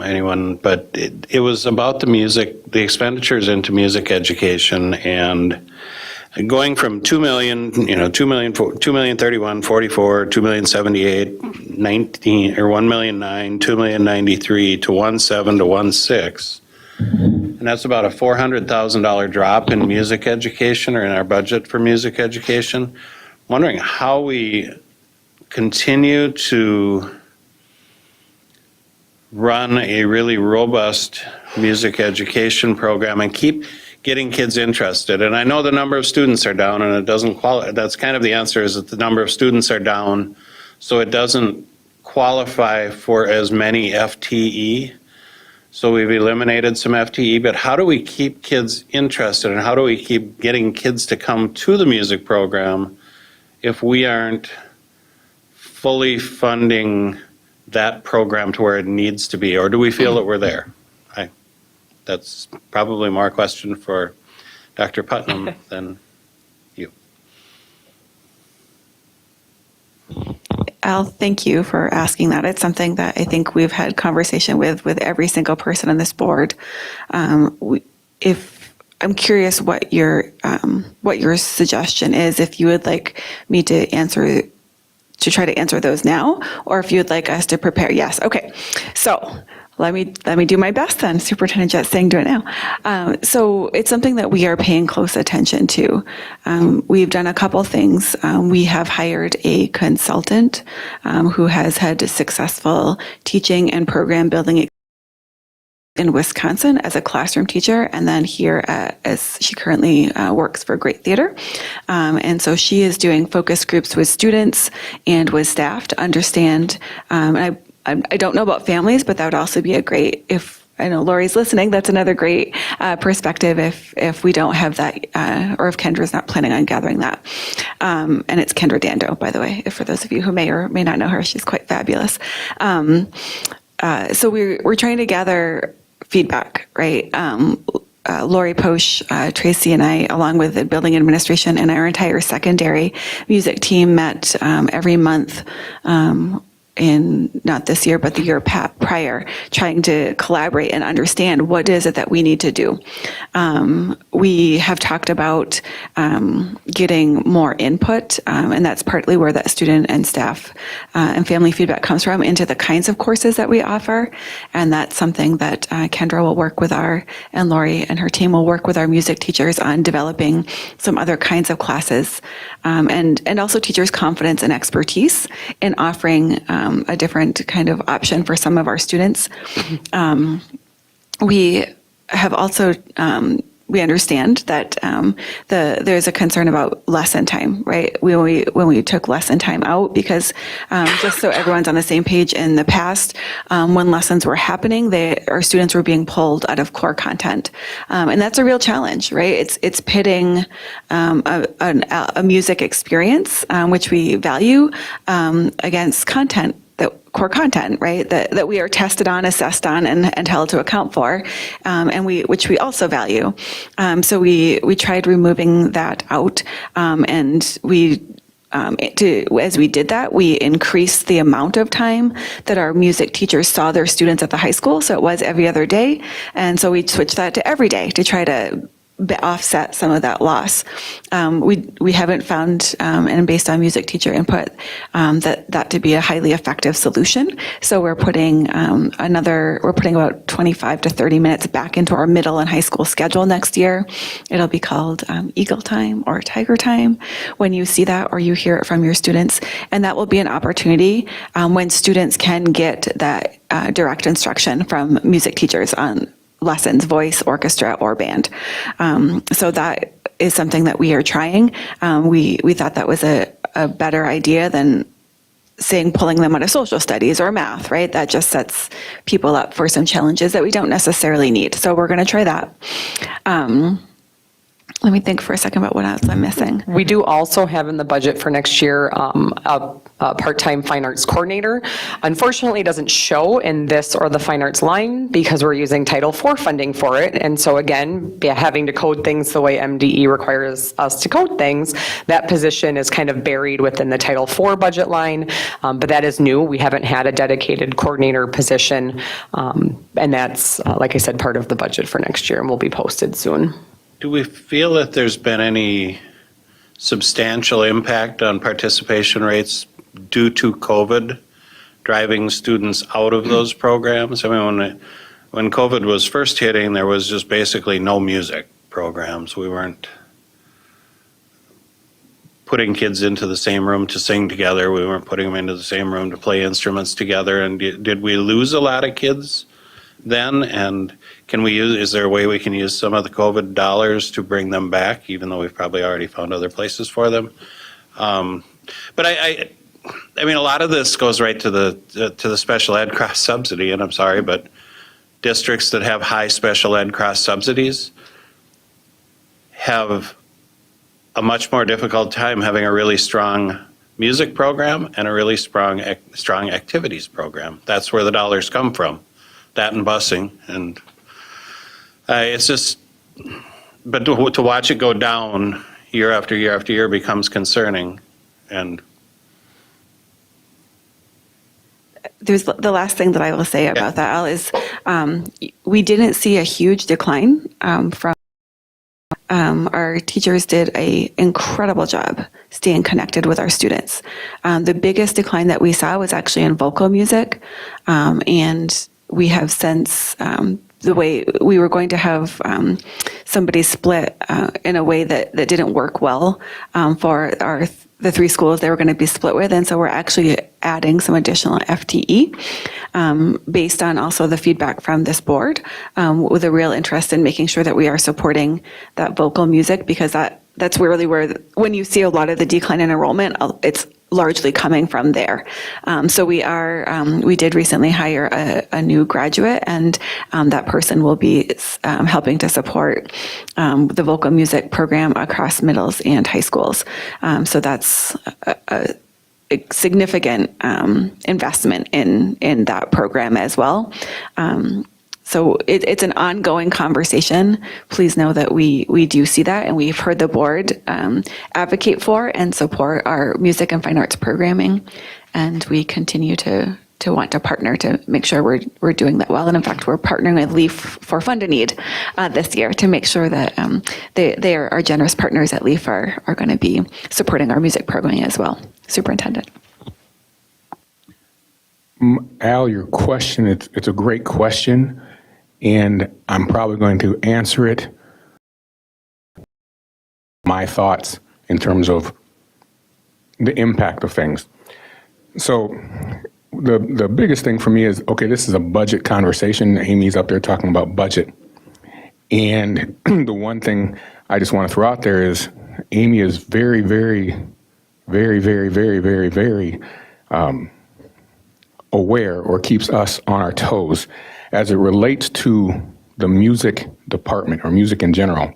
anyone, but it was about the expenditures into music education, and going from 2 million, 2,031,044, 2,078,019, 1,009,000, 2,093,000 to 1,7 to 1,6, and that's about a $400,000 drop in music education or in our budget for music education. Wondering how we continue to run a really robust music education program and keep getting kids interested. And I know the number of students are down, and it doesn't qualify. That's kind of the answer, is that the number of students are down, so it doesn't qualify for as many FTE. So we've eliminated some FTE, but how do we keep kids interested, and how do we keep getting kids to come to the music program if we aren't fully funding that program to where it needs to be, or do we feel that we're there? That's probably more a question for Dr. Putnam than you. Al, thank you for asking that. It's something that I think we've had conversation with every single person on this board. If I'm curious what your suggestion is, if you would like me to answer to try to answer those now, or if you'd like us to prepare. Yes, okay. So let me do my best then. Superintendent Jett saying do it now. So it's something that we are paying close attention to. We've done a couple things. We have hired a consultant who has had successful teaching and program building in Wisconsin as a classroom teacher, and then here as she currently works for Great Theater. And so she is doing focus groups with students and with staff to understand, and I don't know about families, but that would also be a great, if I know Lori's listening, that's another great perspective if we don't have that, or if Kendra's not planning on gathering that. And it's Kendra Dando, by the way, for those of you who may or may not know her, she's quite fabulous. So we're trying to gather feedback, right? Lori Posh, Tracy, and I, along with the building administration and our entire secondary music team, met every month in not this year, but the year prior, trying to collaborate and understand what is it that we need to do. We have talked about getting more input, and that's partly where that student and staff and family feedback comes from, into the kinds of courses that we offer. And that's something that Kendra will work with and Lori and her team will work with our music teachers on developing some other kinds of classes, and also teachers' confidence and expertise in offering a different kind of option for some of our students. We have also, we understand that there's a concern about lesson time, right? When we took lesson time out, because just so everyone's on the same page, in the past, when lessons were happening, our students were being pulled out of core content. And that's a real challenge, right? It's pitting a music experience, which we value, against content, core content, right, that we are tested on, assessed on, and held to account for, and which we also value. So we tried removing that out, and as we did that, we increased the amount of time that our music teachers saw their students at the high school. So it was every other day, and so we switched that to every day to try to offset some of that loss. We haven't found, and based on music teacher input, that to be a highly effective solution. So we're putting about 25 to 30 minutes back into our middle and high school schedule next year. It'll be called Eagle Time or Tiger Time when you see that or you hear it from your students. And that will be an opportunity when students can get that direct instruction from music teachers on lessons, voice, orchestra, or band. So that is something that we are trying. We thought that was a better idea than pulling them out of social studies or math, right? That just sets people up for some challenges that we don't necessarily need. So we're going to try that. Let me think for a second about what else I'm missing. We do also have in the budget for next year a part-time fine arts coordinator. Unfortunately, it doesn't show in this or the fine arts line because we're using Title IV funding for it. And so again, having to code things the way MDE requires us to code things, that position is kind of buried within the Title IV budget line. But that is new. We haven't had a dedicated coordinator position. And that's, like I said, part of the budget for next year and will be posted soon. Do we feel that there's been any substantial impact on participation rates due to COVID, driving students out of those programs? I mean, when COVID was first hitting, there was just basically no music programs. We weren't putting kids into the same room to sing together. We weren't putting them into the same room to play instruments together. And did we lose a lot of kids then? And is there a way we can use some of the COVID dollars to bring them back, even though we've probably already found other places for them? But I mean, a lot of this goes right to the special ed cross subsidy, and I'm sorry, but districts that have high special ed cross subsidies have a much more difficult time having a really strong music program and a really strong activities program. That's where the dollars come from, that and busing, and it's just, but to watch it go down year after year after year becomes concerning. And there's the last thing that I will say about that, Al, is we didn't see a huge decline from our teachers did an incredible job staying connected with our students. The biggest decline that we saw was actually in vocal music, and we have since, the way we were going to have somebody split in a way that didn't work well for the three schools they were going to be split with, and so we're actually adding some additional FTE based on also the feedback from this board, with a real interest in making sure that we are supporting that vocal music, because that's really where, when you see a lot of the decline in enrollment, it's largely coming from there. So we did recently hire a new graduate, and that person will be helping to support the vocal music program across middles and high schools. So that's a significant investment in that program as well. So it's an ongoing conversation. Please know that we do see that, and we've heard the board advocate for and support our music and fine arts programming, and we continue to want to partner to make sure we're doing that well. And in fact, we're partnering with LEAF for Fund a Need this year to make sure that they are our generous partners at LEAF are going to be supporting our music programming as well. Superintendent. Al, your question, it's a great question, and I'm probably going to answer it. My thoughts in terms of the impact of things. So the biggest thing for me is, okay, this is a budget conversation. Amy's up there talking about budget. And the one thing I just want to throw out there is Amy is very, very, very, very, very, very, very aware, or keeps us on our toes as it relates to the music department or music in general.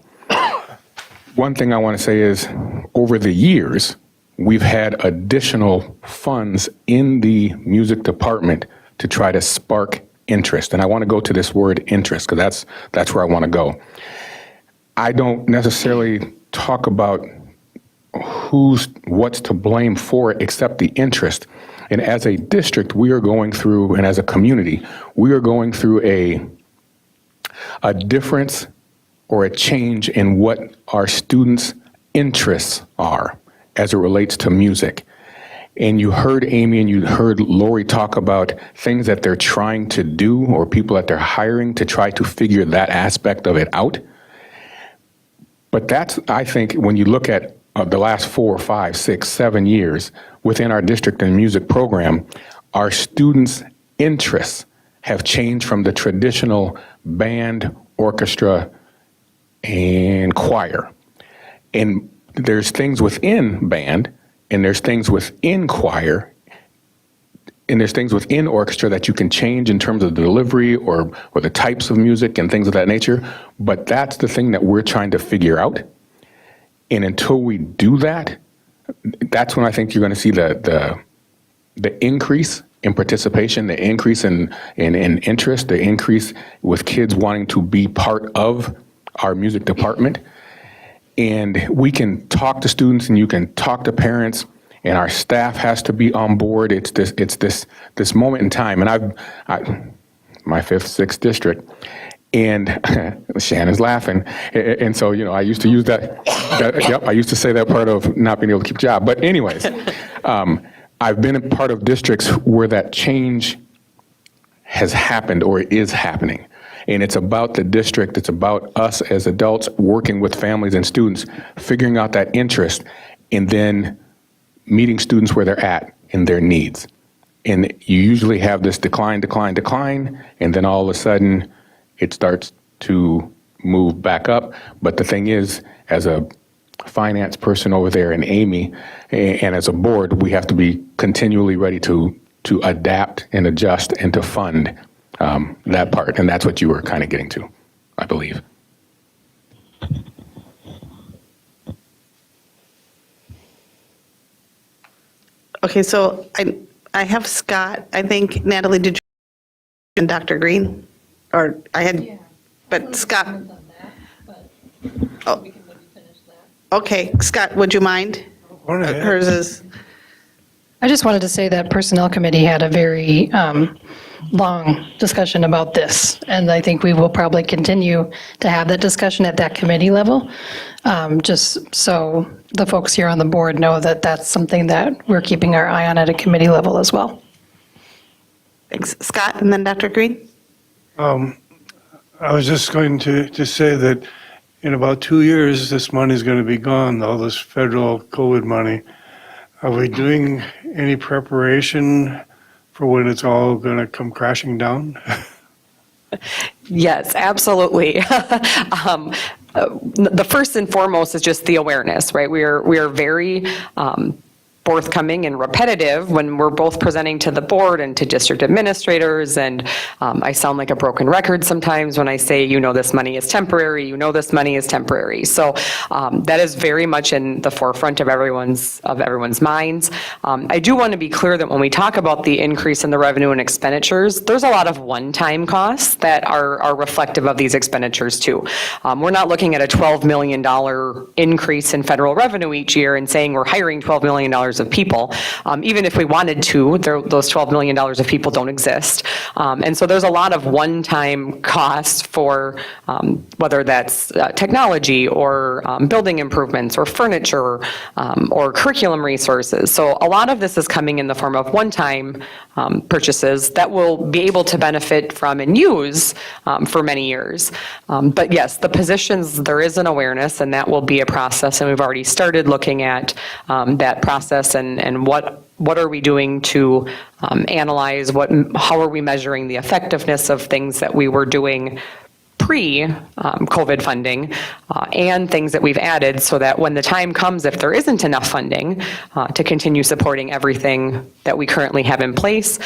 One thing I want to say is, over the years, we've had additional funds in the music department to try to spark interest. And I want to go to this word interest, because that's where I want to go. I don't necessarily talk about what's to blame for it except the interest. And as a district, we are going through, and as a community, we are going through a difference or a change in what our students' interests are as it relates to music. And you heard Amy and you heard Lori talk about things that they're trying to do, or people that they're hiring to try to figure that aspect of it out. But that's, I think, when you look at the last 4, 5, 6, 7 years within our district and music program, our students' interests have changed from the traditional band, orchestra, and choir. And there's things within band, and there's things within choir, and there's things within orchestra that you can change in terms of the delivery or the types of music and things of that nature. But that's the thing that we're trying to figure out. And until we do that, that's when I think you're going to see the increase in participation, the increase in interest, the increase with kids wanting to be part of our music department. And we can talk to students, and you can talk to parents, and our staff has to be on board. It's this moment in time. And my 5th, 6th district, and Shannon's laughing. And so, I used to use that yep, I used to say that part of not being able to keep a job. But anyways, I've been a part of districts where that change has happened or is happening. And it's about the district, it's about us as adults working with families and students, figuring out that interest, and then meeting students where they're at in their needs. And you usually have this decline, and then all of a sudden it starts to move back up. But the thing is, as a finance person over there and Amy, and as a board, we have to be continually ready to adapt and adjust and to fund that part. And that's what you were kind of getting to, I believe. Okay, so I have Scott. I think, Natalie, did you and Dr. Green? Or I had, but Scott. Oh. Okay, Scott, would you mind? Hers is. I just wanted to say that Personnel Committee had a very long discussion about this, and I think we will probably continue to have that discussion at that committee level, just so the folks here on the board know that that's something that we're keeping our eye on at a committee level as well. Thanks. Scott, and then Dr. Green? I was just going to say that in about 2 years, this money is going to be gone, all this federal COVID money. Are we doing any preparation for when it's all going to come crashing down? Yes, absolutely. The first and foremost is just the awareness, right? We are very forthcoming and repetitive when we're both presenting to the board and to district administrators, and I sound like a broken record sometimes when I say, this money is temporary, this money is temporary. So that is very much in the forefront of everyone's minds. I do want to be clear that when we talk about the increase in the revenue and expenditures, there's a lot of one-time costs that are reflective of these expenditures too. We're not looking at a $12 million increase in federal revenue each year and saying we're hiring $12 million of people. Even if we wanted to, those $12 million of people don't exist. And so there's a lot of one-time costs for whether that's technology or building improvements or furniture or curriculum resources. So a lot of this is coming in the form of one-time purchases that we'll be able to benefit from and use for many years. But yes, the positions, there is an awareness, and that will be a process, and we've already started looking at that process and what are we doing to analyze, how are we measuring the effectiveness of things that we were doing pre-COVID funding and things that we've added, so that when the time comes, if there isn't enough funding to continue supporting everything that we currently have in place,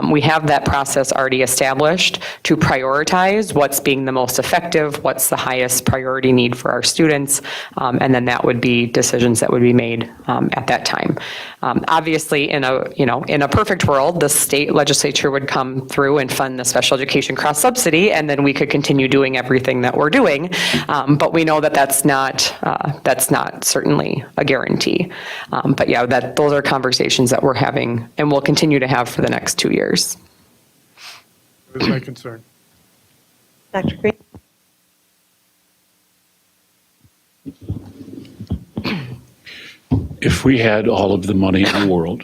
we have that process already established to prioritize what's being the most effective, what's the highest priority need for our students, and then that would be decisions that would be made at that time. Obviously, in a perfect world, the state legislature would come through and fund the special education cross subsidy, and then we could continue doing everything that we're doing. But we know that that's not certainly a guarantee. But yeah, those are conversations that we're having and will continue to have for the next 2 years. That's my concern. Dr. Green? If we had all of the money in the world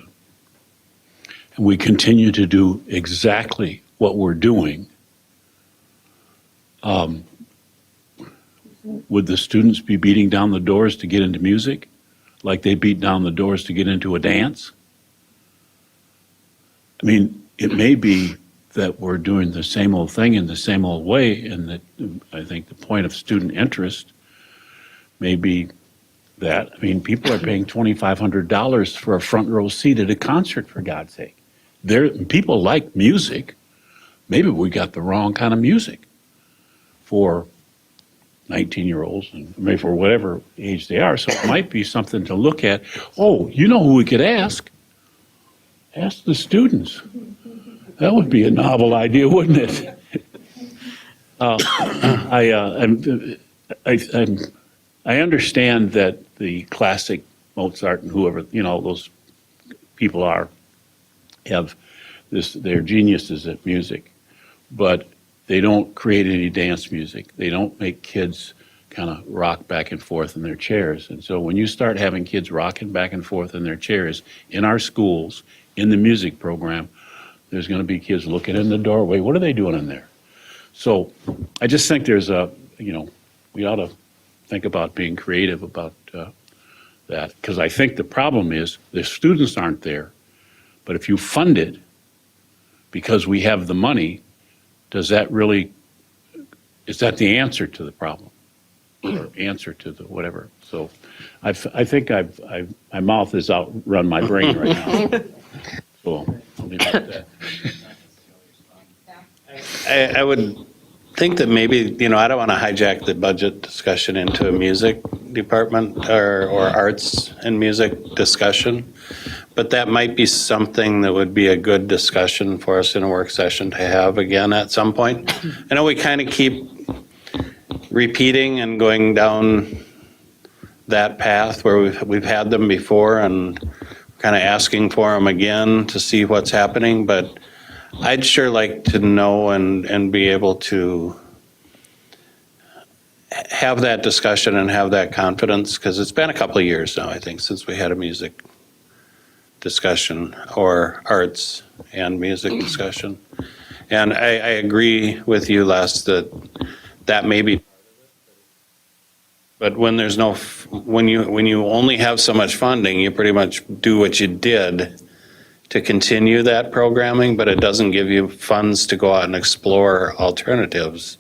and we continue to do exactly what we're doing, would the students be beating down the doors to get into music like they beat down the doors to get into a dance? I mean, it may be that we're doing the same old thing in the same old way, and that I think the point of student interest may be that, I mean, people are paying $2,500 for a front row seat at a concert, for God's sake. People like music. Maybe we got the wrong kind of music for 19-year-olds, and maybe for whatever age they are. So it might be something to look at. Oh, you know who we could ask? Ask the students. That would be a novel idea, wouldn't it? I understand that the classic Mozart and whoever, those people have they're geniuses at music, but they don't create any dance music. They don't make kids kind of rock back and forth in their chairs. And so when you start having kids rocking back and forth in their chairs in our schools, in the music program, there's going to be kids looking in the doorway. What are they doing in there? So I just think we ought to think about being creative about that, because I think the problem is the students aren't there. But if you fund it because we have the money, is that the answer to the problem, or answer to the whatever? So I think my mouth has outrun my brain right now. So I'll leave it at that. I would think that maybe, I don't want to hijack the budget discussion into a music department or arts and music discussion, but that might be something that would be a good discussion for us in a work session to have again at some point. I know we kind of keep repeating and going down that path where we've had them before and kind of asking for them again to see what's happening, but I'd sure like to know and be able to have that discussion and have that confidence, because it's been a couple of years now, I think, since we had a music discussion or arts and music discussion. And I agree with you, Les, that may be. But when there's no, when you only have so much funding, you pretty much do what you did to continue that programming, but it doesn't give you funds to go out and explore alternatives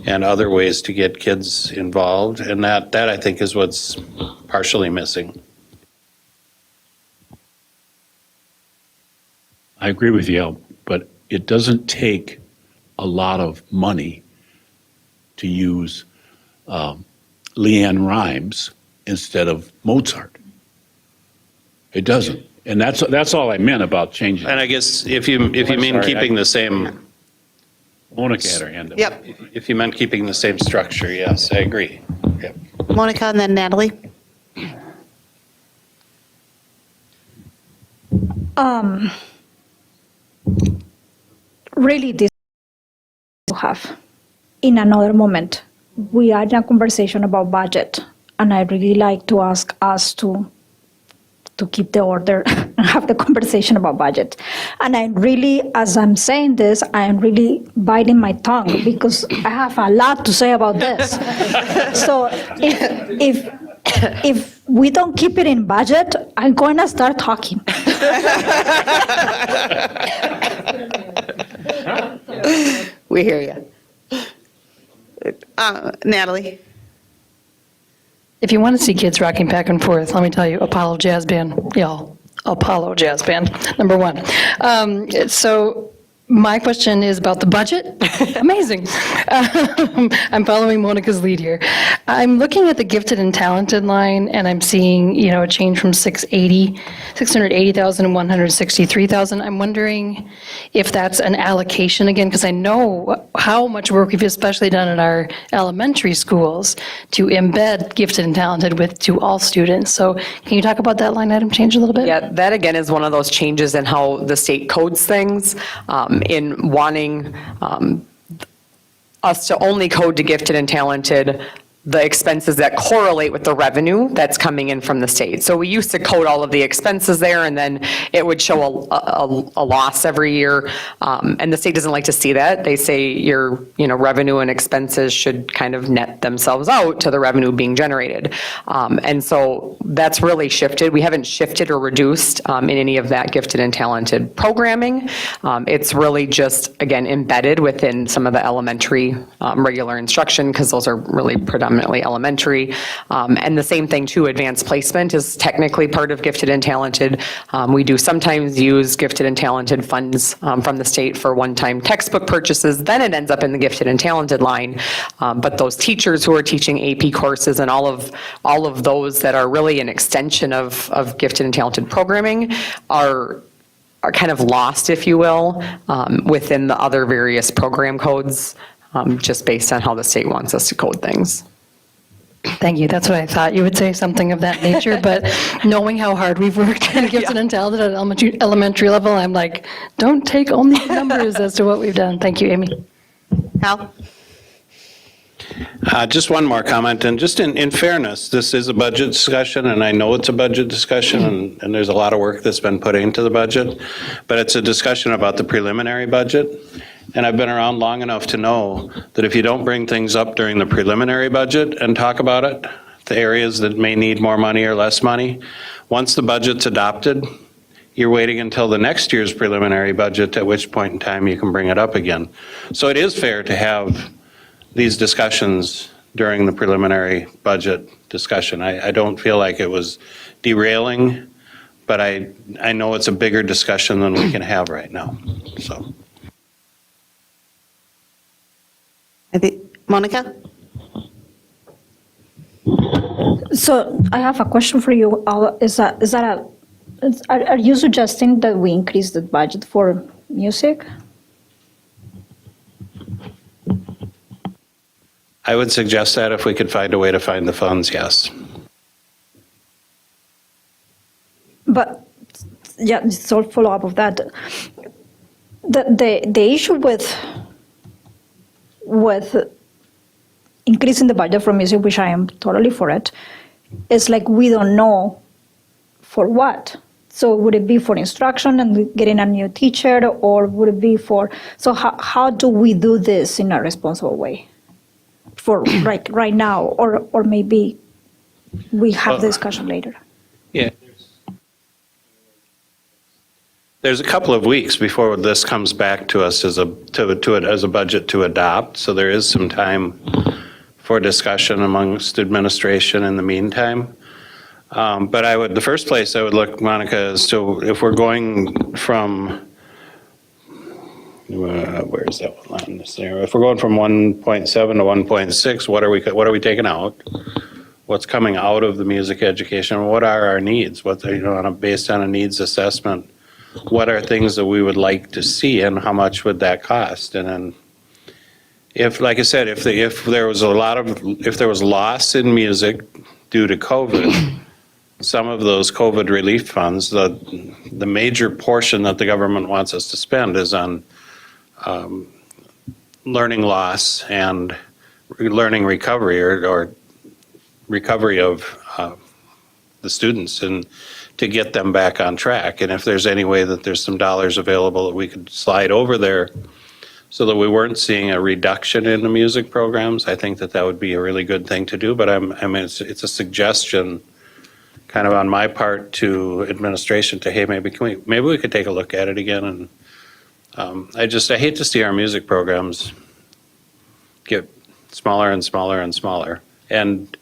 and other ways to get kids involved. And that I think is what's partially missing. I agree with you, Al, but it doesn't take a lot of money to use Leanne Rhymes instead of Mozart. It doesn't. And that's all I meant about changing. And I guess if you mean sorry, keeping the same, Monica had her hand up. Yep. if you meant keeping the same structure, yes, I agree. Yep. Monica and then Natalie. Really, this to have in another moment. We are in a conversation about budget, and I really like to ask us to keep the order and have the conversation about budget. And I really, as I'm saying this, I am really biting my tongue because I have a lot to say about this. So if we don't keep it in budget, I'm going to start talking. We hear you. Natalie? If you want to see kids rocking back and forth, let me tell you, Apollo Jazz Band, y'all, Apollo Jazz Band, number one. So my question is about the budget. Amazing. I'm following Monica's lead here. I'm looking at the gifted and talented line, and I'm seeing, a change from 680,000 and 163,000. I'm wondering if that's an allocation again, because I know how much work we've especially done in our elementary schools to embed gifted and talented to all students. So can you talk about that line item change a little bit? Yeah, that again is one of those changes in how the state codes things, in wanting us to only code to gifted and talented the expenses that correlate with the revenue that's coming in from the state. So we used to code all of the expenses there, and then it would show a loss every year. And the state doesn't like to see that. They say your revenue and expenses should kind of net themselves out to the revenue being generated. And so that's really shifted. We haven't shifted or reduced in any of that gifted and talented programming. It's really just, again, embedded within some of the elementary regular instruction, because those are really predominantly elementary. And the same thing too, advanced placement is technically part of gifted and talented. We do sometimes use gifted and talented funds from the state for one-time textbook purchases, then it ends up in the gifted and talented line. But those teachers who are teaching AP courses and all of those that are really an extension of gifted and talented programming are kind of lost, if you will, within the other various program codes, just based on how the state wants us to code things. Thank you. That's what I thought you would say, something of that nature. But knowing how hard we've worked in gifted and talented at elementary level, I'm like, don't take only the numbers as to what we've done. Thank you, Amy. Al? Just one more comment, and just in fairness, this is a budget discussion, and I know it's a budget discussion, and there's a lot of work that's been put into the budget, but it's a discussion about the preliminary budget. And I've been around long enough to know that if you don't bring things up during the preliminary budget and talk about it, the areas that may need more money or less money, once the budget's adopted, you're waiting until the next year's preliminary budget, at which point in time you can bring it up again. So it is fair to have these discussions during the preliminary budget discussion. I don't feel like it was derailing, but I know it's a bigger discussion than we can have right now, so. Monica? So I have a question for you. Are you suggesting that we increase the budget for music? I would suggest that if we could find a way to find the funds, yes. But, yeah, just sort of follow up of that. the issue with increasing the budget for music, which I am totally for it, is like we don't know for what. So would it be for instruction and getting a new teacher, or would it be for, so how do we do this in a responsible way for right now, or maybe we have the discussion later? Yeah. There's a couple of weeks before this comes back to us as a budget to adopt, so there is some time for discussion amongst administration in the meantime. But the first place I would look, Monica, is to, if we're going from, where is that one on this there? If we're going from 1.7 to 1.6, what are we taking out? What's coming out of the music education? What are our needs? Based on a needs assessment, what are things that we would like to see, and how much would that cost? And then, if, like I said, if there was loss in music due to COVID, some of those COVID relief funds, the major portion that the government wants us to spend is on learning loss and learning recovery, or recovery of the students, and to get them back on track. And if there's any way that there's some dollars available that we could slide over there so that we weren't seeing a reduction in the music programs, I think that would be a really good thing to do. But it's a suggestion kind of on my part to administration to, hey, maybe we could take a look at it again. And I hate to see our music programs get smaller and smaller and smaller. And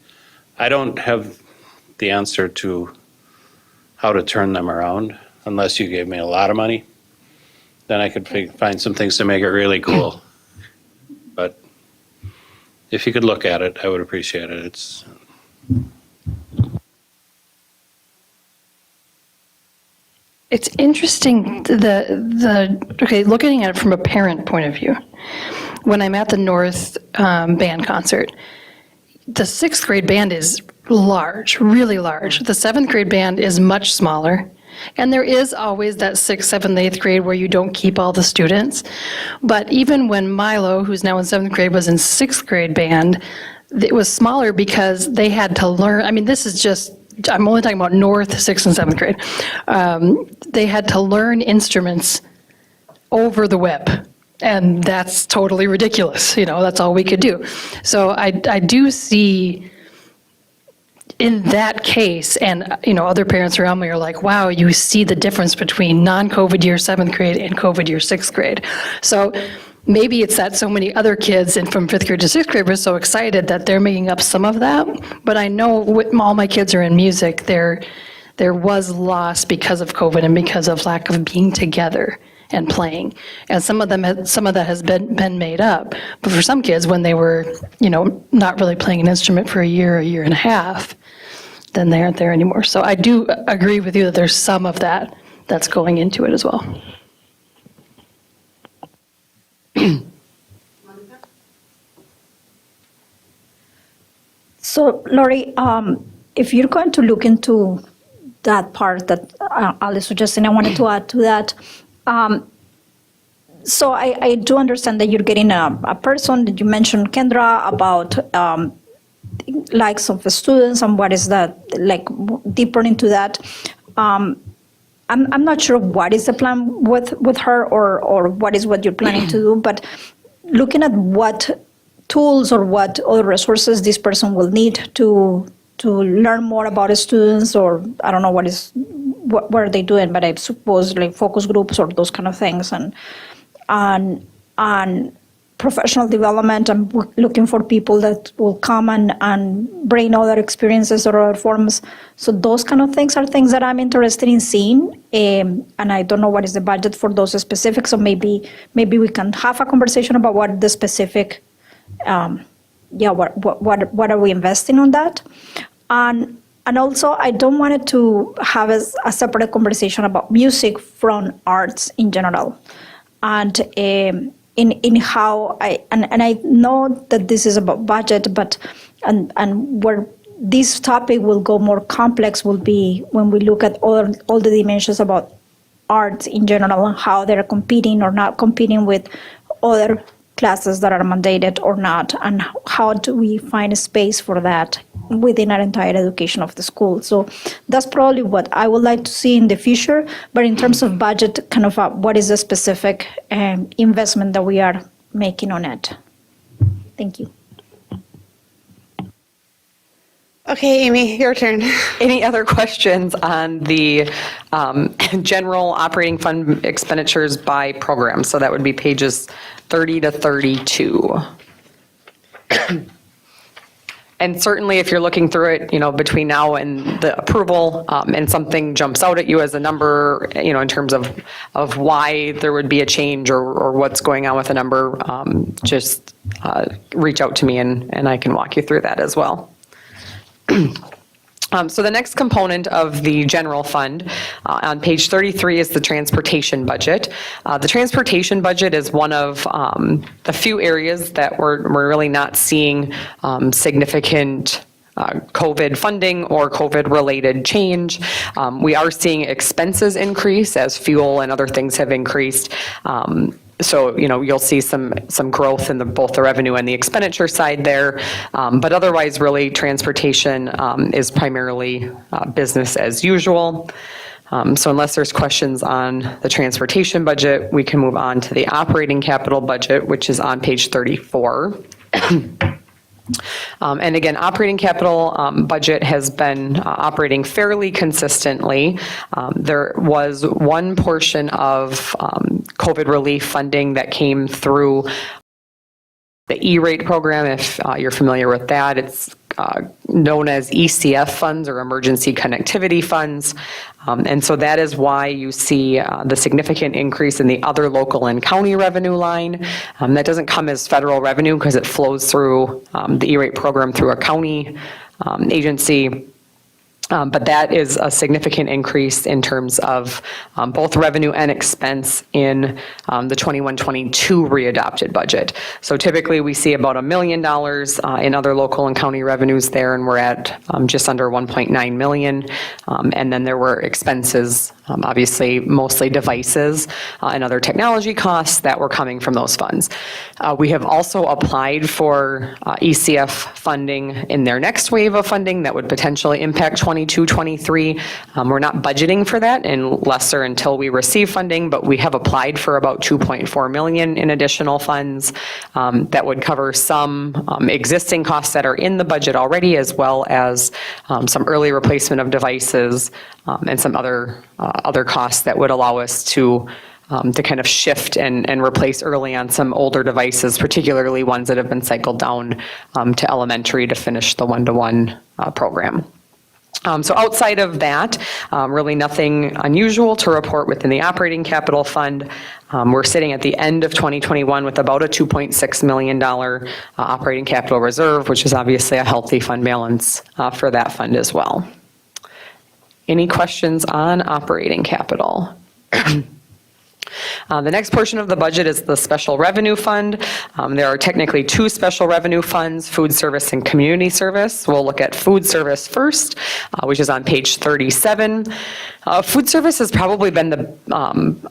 I don't have the answer to how to turn them around unless you gave me a lot of money. Then I could find some things to make it really cool. But if you could look at it, I would appreciate it. It's interesting, looking at it from a parent point of view. When I'm at the North band concert, the 6th grade band is large, really large. The 7th grade band is much smaller. And there is always that 6th, 7th, 8th grade where you don't keep all the students. But even when Milo, who's now in 7th grade, was in 6th grade band, it was smaller because they had to learn. I mean, this is just, I'm only talking about North, 6th and 7th grade. They had to learn instruments over the web. And that's totally ridiculous. That's all we could do. So I do see in that case, and other parents around me are like, wow, you see the difference between non-COVID year 7th grade and COVID year 6th grade. So maybe it's that so many other kids and from 5th grade to 6th grade were so excited that they're making up some of that. But I know all my kids are in music, there was loss because of COVID and because of lack of being together and playing. And some of that has been made up. But for some kids, when they were, not really playing an instrument for a year and a half, then they aren't there anymore. So I do agree with you that there's some of that that's going into it as well. So, Lori, if you're going to look into that part that Ali suggested, I wanted to add to that. So I do understand that you're getting a person that you mentioned, Kendra, about likes of the students and what is that, like deeper into that. I'm not sure what is the plan with her or what you're planning to do, but looking at what tools or what other resources this person will need to learn more about the students, or I don't know what are they doing, but I suppose like focus groups or those kind of things, and professional development. I'm looking for people that will come and bring other experiences or other forms. So those kind of things are things that I'm interested in seeing, and I don't know what is the budget for those specifics. So maybe we can have a conversation about what the specific, what are we investing on that, and also I don't want it to have a separate conversation about music from arts in general, and in how I know that this is about budget, but and where this topic will go more complex will be when we look at all the dimensions about arts in general, how they're competing or not competing with other classes that are mandated or not, and how do we find a space for that within our entire education of the school. So that's probably what I would like to see in the future. But in terms of budget, kind of what is the specific investment that we are making on it? Thank you. Okay, Amy, your turn. Any other questions on the general operating fund expenditures by program? So that would be pages 30 to 32. And certainly, if you're looking through it, between now and the approval, and something jumps out at you as a number, in terms of why there would be a change or what's going on with a number, just reach out to me and I can walk you through that as well. So the next component of the general fund on page 33 is the transportation budget. The transportation budget is one of the few areas that we're really not seeing significant COVID funding or COVID-related change. We are seeing expenses increase as fuel and other things have increased. So, you'll see some growth in both the revenue and the expenditure side there. But otherwise, really, transportation is primarily business as usual. So unless there's questions on the transportation budget, we can move on to the operating capital budget, which is on page 34. And again, operating capital budget has been operating fairly consistently. There was one portion of COVID relief funding that came through the E-rate program. If you're familiar with that, it's known as Ecf Funds or Emergency Connectivity Funds. And so that is why you see the significant increase in the other local and county revenue line. That doesn't come as federal revenue because it flows through the E-rate program through a county agency. But that is a significant increase in terms of both revenue and expense in the 21-22 readopted budget. So typically we see about $1 million in other local and county revenues there, and we're at just under 1.9 million. And then there were expenses, obviously mostly devices and other technology costs that were coming from those funds. We have also applied for ECF funding in their next wave of funding that would potentially impact 22-23. We're not budgeting for that unless or until we receive funding, but we have applied for about 2.4 million in additional funds that would cover some existing costs that are in the budget already, as well as some early replacement of devices and some other costs that would allow us to kind of shift and replace early on some older devices, particularly ones that have been cycled down to elementary to finish the one-to-one program. So outside of that, really nothing unusual to report within the operating capital fund. We're sitting at the end of 2021 with about a $2.6 million operating capital reserve, which is obviously a healthy fund balance for that fund as well. Any questions on operating capital? The next portion of the budget is the special revenue fund. There are technically two special revenue funds, food service and community service. We'll look at food service first, which is on page 37. Food service has probably been the,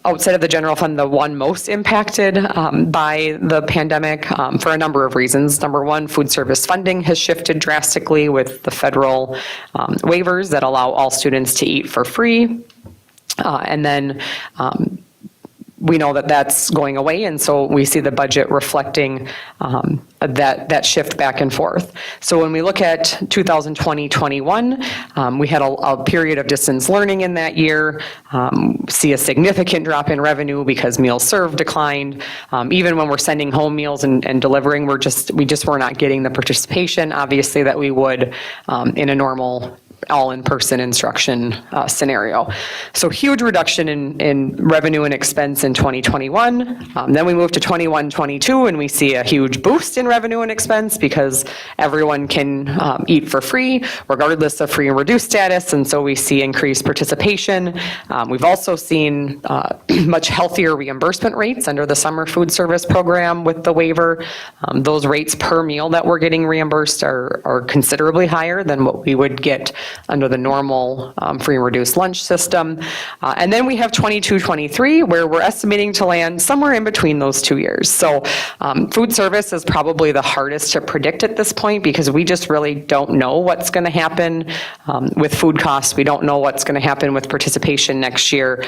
outside of the general fund, the one most impacted by the pandemic for a number of reasons. Number one, food service funding has shifted drastically with the federal waivers that allow all students to eat for free. And then we know that that's going away, and so we see the budget reflecting that shift back and forth. So when we look at 2020-21, we had a period of distance learning in that year, see a significant drop in revenue because meals served declined. Even when we're sending home meals and delivering, we just were not getting the participation, obviously, that we would in a normal all in-person instruction scenario. So huge reduction in revenue and expense in 2021. Then we move to 21-22 and we see a huge boost in revenue and expense because everyone can eat for free regardless of free and reduced status, and so we see increased participation. We've also seen much healthier reimbursement rates under the summer food service program with the waiver. Those rates per meal that we're getting reimbursed are considerably higher than what we would get under the normal free and reduced lunch system. And then we have 22-23, where we're estimating to land somewhere in between those 2 years. So food service is probably the hardest to predict at this point because we just really don't know what's going to happen with food costs. We don't know what's going to happen with participation next year,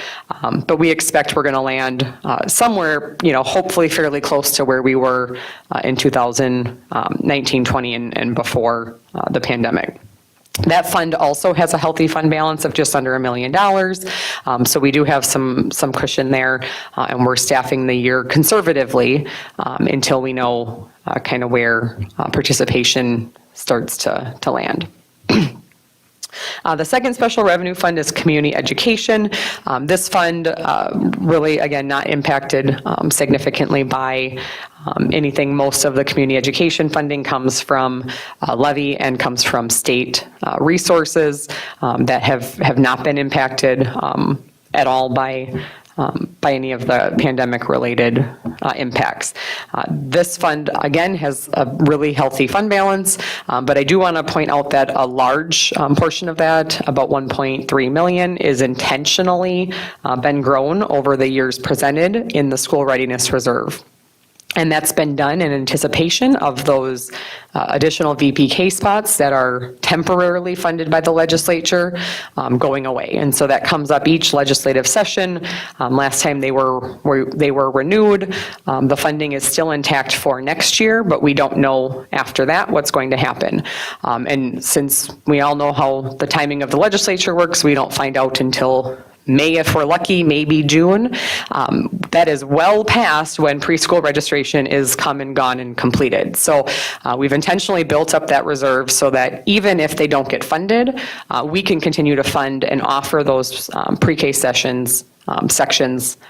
but we expect we're going to land somewhere, hopefully fairly close to where we were in 2019-20 and before the pandemic. That fund also has a healthy fund balance of just under $1 million. So we do have some cushion there, and we're staffing the year conservatively until we know kind of where participation starts to land. The second special revenue fund is community education. This fund really, again, not impacted significantly by anything. Most of the community education funding comes from levy and comes from state resources that have not been impacted at all by any of the pandemic-related impacts. This fund, again, has a really healthy fund balance, but I do want to point out that a large portion of that, about $1.3 million, is intentionally been grown over the years presented in the school readiness reserve. And that's been done in anticipation of those additional VPK spots that are temporarily funded by the legislature going away. And so that comes up each legislative session. Last time they were renewed. The funding is still intact for next year, but we don't know after that what's going to happen. And since we all know how the timing of the legislature works, we don't find out until May, if we're lucky, maybe June. That is well past when preschool registration is come and gone and completed. So we've intentionally built up that reserve so that even if they don't get funded, we can continue to fund and offer those pre-K sections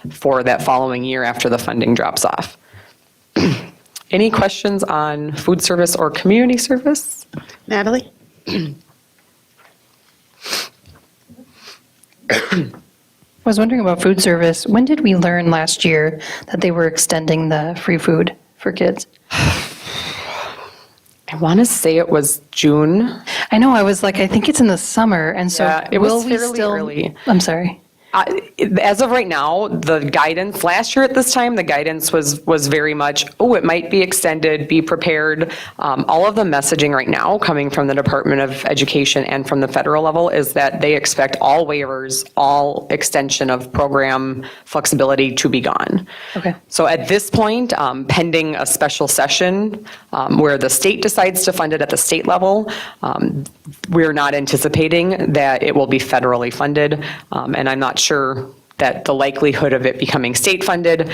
for that following year after the funding drops off. Any questions on food service or community service? Natalie? I was wondering about food service. When did we learn last year that they were extending the free food for kids? I want to say it was June. I know, I was like, I think it's in the summer, and so Yeah, it was will we fairly still? early. I'm sorry. As of right now, the guidance, last year at this time, the guidance was very much, it might be extended, be prepared. All of the messaging right now coming from the Department of Education and from the federal level is that they expect all waivers, all extension of program flexibility to be gone. Okay. So at this point, pending a special session where the state decides to fund it at the state level, we're not anticipating that it will be federally funded, and I'm not sure that the likelihood of it becoming state funded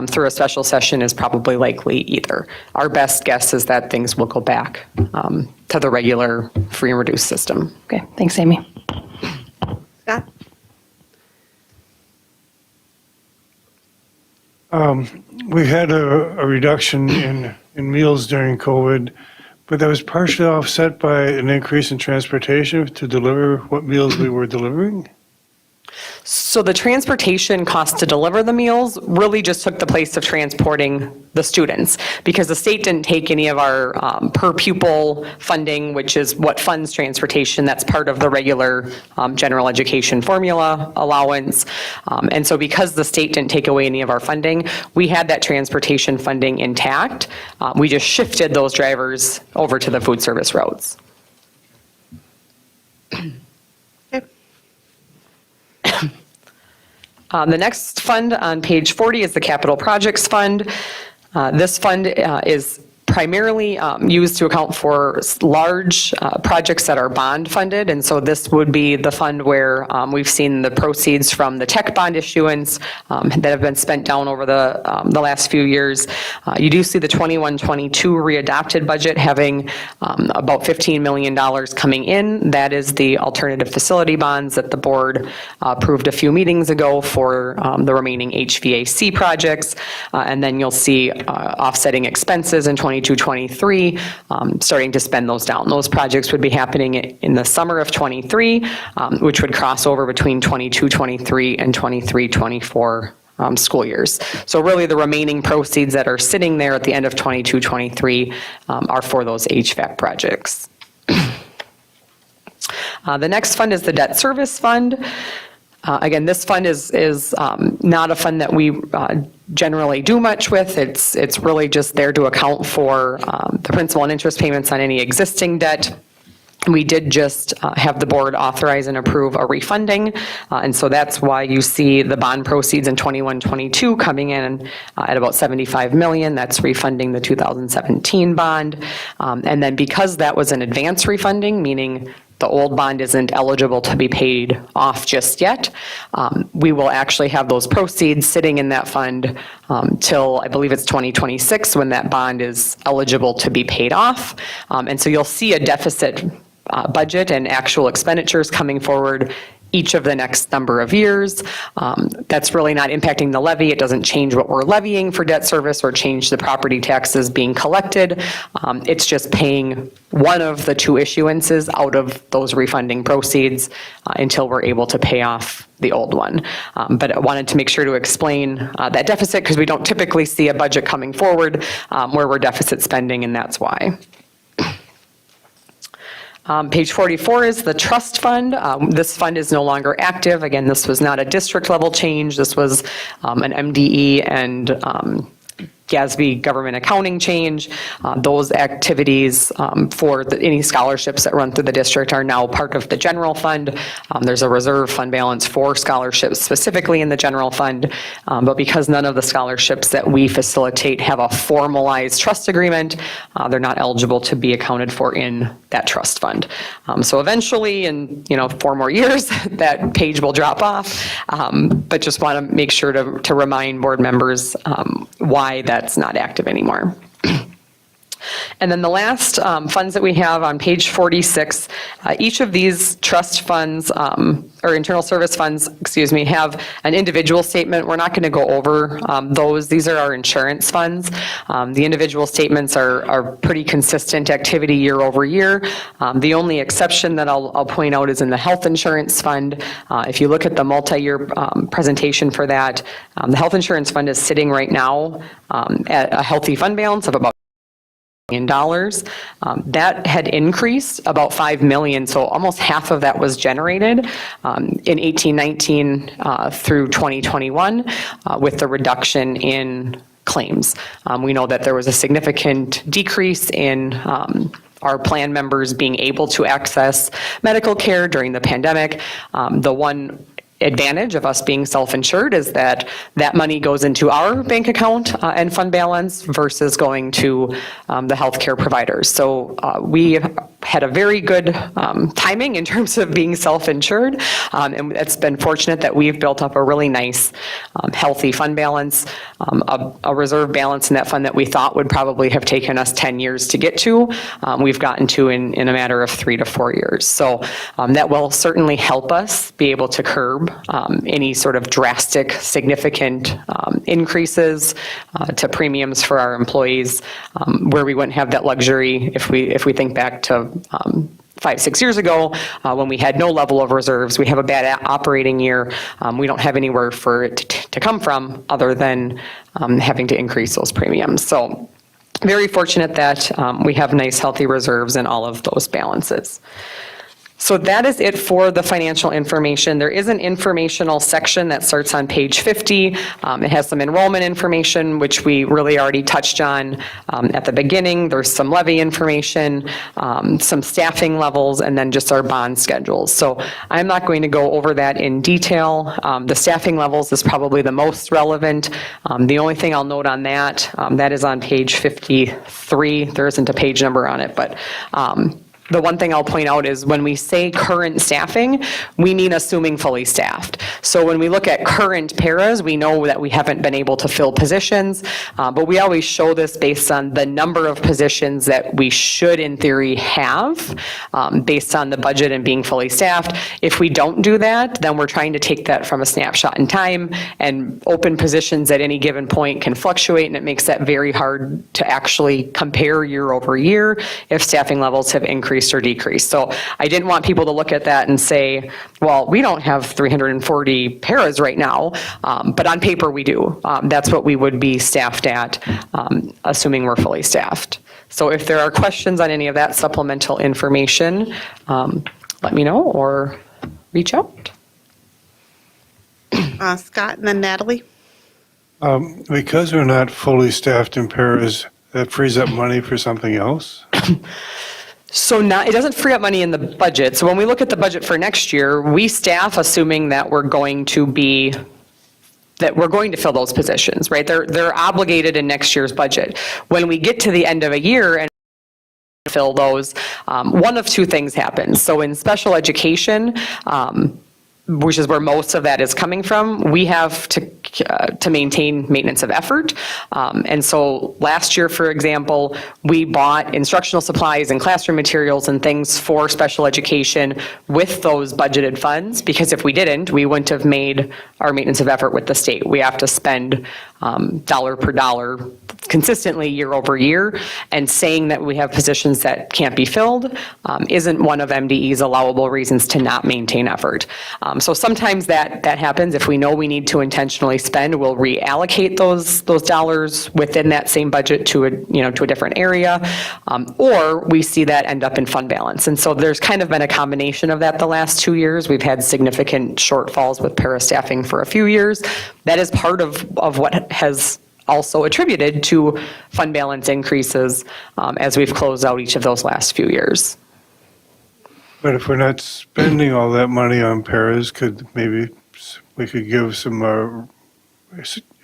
through a special session is probably likely either. Our best guess is that things will go back to the regular free and reduced system. Okay, thanks, Amy. Scott? We had a reduction in meals during COVID, but that was partially offset by an increase in transportation to deliver what meals we were delivering? So the transportation cost to deliver the meals really just took the place of transporting the students because the state didn't take any of our per pupil funding, which is what funds transportation. That's part of the regular general education formula allowance. And so because the state didn't take away any of our funding, we had that transportation funding intact. We just shifted those drivers over to the food service routes. The next fund on page 40 is the Capital Projects Fund. This fund is primarily used to account for large projects that are bond funded. And so this would be the fund where we've seen the proceeds from the tech bond issuance that have been spent down over the last few years. You do see the 21-22 readopted budget having about $15 million coming in. That is the alternative facility bonds that the board approved a few meetings ago for the remaining HVAC projects. And then you'll see offsetting expenses in 22-23, starting to spend those down. Those projects would be happening in the summer of 23, which would cross over between 22-23 and 23-24 school years. So really the remaining proceeds that are sitting there at the end of 22-23 are for those HVAC projects. The next fund is the debt service fund. Again, this fund is not a fund that we generally do much with. It's really just there to account for the principal and interest payments on any existing debt. We did just have the board authorize and approve a refunding, and so that's why you see the bond proceeds in 21-22 coming in at about 75 million. That's refunding the 2017 bond. And then because that was an advance refunding, meaning the old bond isn't eligible to be paid off just yet, we will actually have those proceeds sitting in that fund till I believe it's 2026 when that bond is eligible to be paid off. And so you'll see a deficit budget and actual expenditures coming forward each of the next number of years. That's really not impacting the levy. It doesn't change what we're levying for debt service or change the property taxes being collected. It's just paying one of the two issuances out of those refunding proceeds until we're able to pay off the old one. But I wanted to make sure to explain that deficit because we don't typically see a budget coming forward where we're deficit spending, and that's why. Page 44 is the trust fund. This fund is no longer active. Again, this was not a district level change. This was an MDE and GASB government accounting change. Those activities for any scholarships that run through the district are now part of the general fund. There's a reserve fund balance for scholarships specifically in the general fund, but because none of the scholarships that we facilitate have a formalized trust agreement, they're not eligible to be accounted for in that trust fund. So eventually, in 4 more years, that page will drop off, but just want to make sure to remind board members why that's not active anymore. And then the last funds that we have on page 46, each of these trust funds, or internal service funds, have an individual statement. We're not going to go over those. These are our insurance funds. The individual statements are pretty consistent activity year over year. The only exception that I'll point out is in the health insurance fund. If you look at the multi-year presentation for that, the health insurance fund is sitting right now at a healthy fund balance of about $1 million. That had increased about $5 million, so almost half of that was generated in 18-19 through 2021 with the reduction in claims. We know that there was a significant decrease in our plan members being able to access medical care during the pandemic. The one advantage of us being self-insured is that that money goes into our bank account and fund balance versus going to the healthcare providers. So we had a very good timing in terms of being self-insured, and it's been fortunate that we've built up a really nice, healthy fund balance, a reserve balance in that fund that we thought would probably have taken us 10 years to get to. We've gotten to in a matter of 3 to 4 years. So that will certainly help us be able to curb any sort of drastic, significant increases to premiums for our employees, where we wouldn't have that luxury if we think back to 5-6 years ago when we had no level of reserves. We have a bad operating year. We don't have anywhere for it to come from other than having to increase those premiums. So very fortunate that we have nice, healthy reserves in all of those balances. So that is it for the financial information. There is an informational section that starts on page 50. It has some enrollment information, which we really already touched on at the beginning. There's some levy information, some staffing levels, and then just our bond schedules. So I'm not going to go over that in detail. The staffing levels is probably the most relevant. The only thing I'll note on that, that is on page 53. There isn't a page number on it, but the one thing I'll point out is when we say current staffing, we mean assuming fully staffed. So when we look at current paras, we know that we haven't been able to fill positions, but we always show this based on the number of positions that we should in theory have based on the budget and being fully staffed. If we don't do that, then we're trying to take that from a snapshot in time, and open positions at any given point can fluctuate, and it makes that very hard to actually compare year over year if staffing levels have increased or decreased. So I didn't want people to look at that and say, well, we don't have 340 paras right now, but on paper we do. That's what we would be staffed at, assuming we're fully staffed. So if there are questions on any of that supplemental information, let me know or reach out. Scott and then Natalie. Because we're not fully staffed in paras, that frees up money for something else? So it doesn't free up money in the budget. So when we look at the budget for next year, we staff assuming that we're going to fill those positions, right? They're obligated in next year's budget. When we get to the end of a year and fill those, one of two things happens. So in special education, which is where most of that is coming from, we have to maintain maintenance of effort. And so last year, for example, we bought instructional supplies and classroom materials and things for special education with those budgeted funds, because if we didn't, we wouldn't have made our maintenance of effort with the state. We have to spend dollar per dollar consistently year over year, and saying that we have positions that can't be filled isn't one of MDE's allowable reasons to not maintain effort. So sometimes that happens. If we know we need to intentionally spend, we'll reallocate those dollars within that same budget to a different area, or we see that end up in fund balance. And so there's kind of been a combination of that the last 2 years. We've had significant shortfalls with parastaffing for a few years. That is part of what has also attributed to fund balance increases as we've closed out each of those last few years. But if we're not spending all that money on paras, we could give some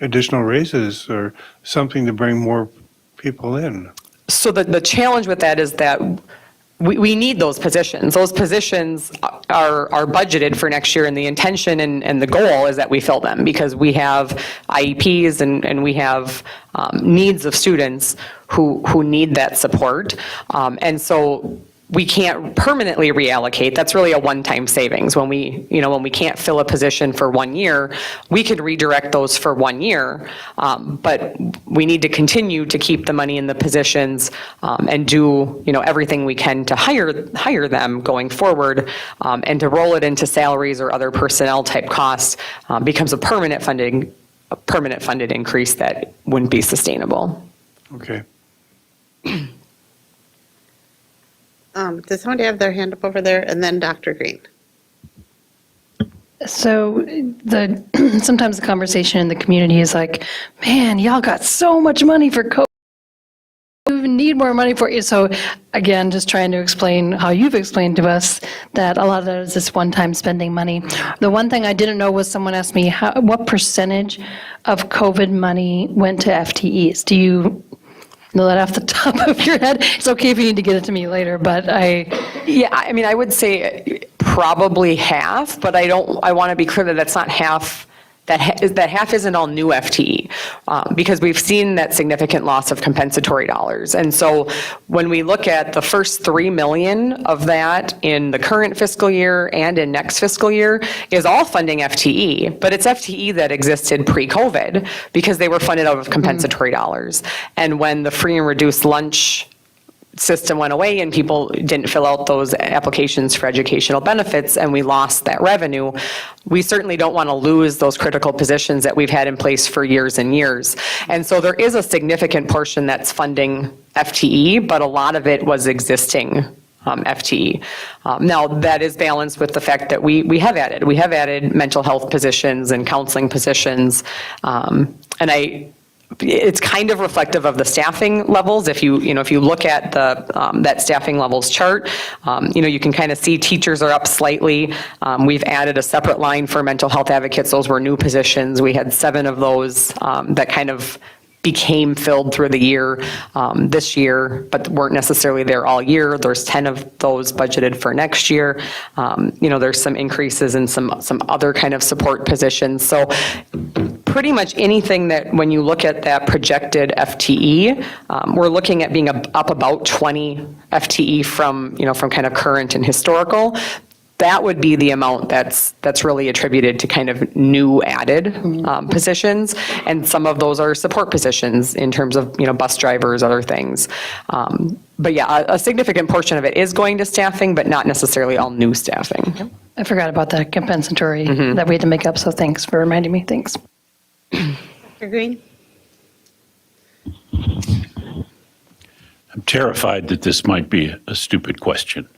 additional raises or something to bring more people in. So the challenge with that is that we need those positions. Those positions are budgeted for next year, and the intention and the goal is that we fill them because we have IEPs and we have needs of students who need that support. And so we can't permanently reallocate. That's really a one-time savings. When we can't fill a position for 1 year, we could redirect those for 1 year, but we need to continue to keep the money in the positions and do everything we can to hire them going forward, and to roll it into salaries or other personnel type costs becomes a permanent funded increase that wouldn't be sustainable. Okay. Does somebody have their hand up over there? And then Dr. Green. So sometimes the conversation in the community is like, man, y'all got so much money for COVID. We even need more money for you. So again, just trying to explain how you've explained to us that a lot of that is this one-time spending money. The one thing I didn't know was someone asked me what percentage of COVID money went to FTEs. Do you know that off the top of your head? It's okay if you need to get it to me later, but Yeah, I mean, I would say probably half, but I want to be clear that that's not half. That half isn't all new FTE, because we've seen that significant loss of compensatory dollars. And so when we look at the first $3 million of that in the current fiscal year and in next fiscal year is all funding FTE, but it's FTE that existed pre-COVID because they were funded out of compensatory dollars. And when the free and reduced lunch system went away and people didn't fill out those applications for educational benefits and we lost that revenue, we certainly don't want to lose those critical positions that we've had in place for years and years. And so there is a significant portion that's funding FTE, but a lot of it was existing FTE. Now that is balanced with the fact that we have added mental health positions and counseling positions, it's kind of reflective of the staffing levels. If you look at that staffing levels chart, you can kind of see teachers are up slightly. We've added a separate line for mental health advocates. Those were new positions. We had 7 of those that kind of became filled through the year this year, but weren't necessarily there all year. There's 10 of those budgeted for next year. There's some increases in some other kind of support positions. So pretty much anything that, when you look at that projected FTE, we're looking at being up about 20 FTE from kind of current and historical. That would be the amount that's really attributed to kind of new added positions, and some of those are support positions in terms of bus drivers, other things. But yeah, a significant portion of it is going to staffing, but not necessarily all new staffing. I forgot about that compensatory that we had to make up, so thanks for reminding me. Thanks. Dr. Green? I'm terrified that this might be a stupid question.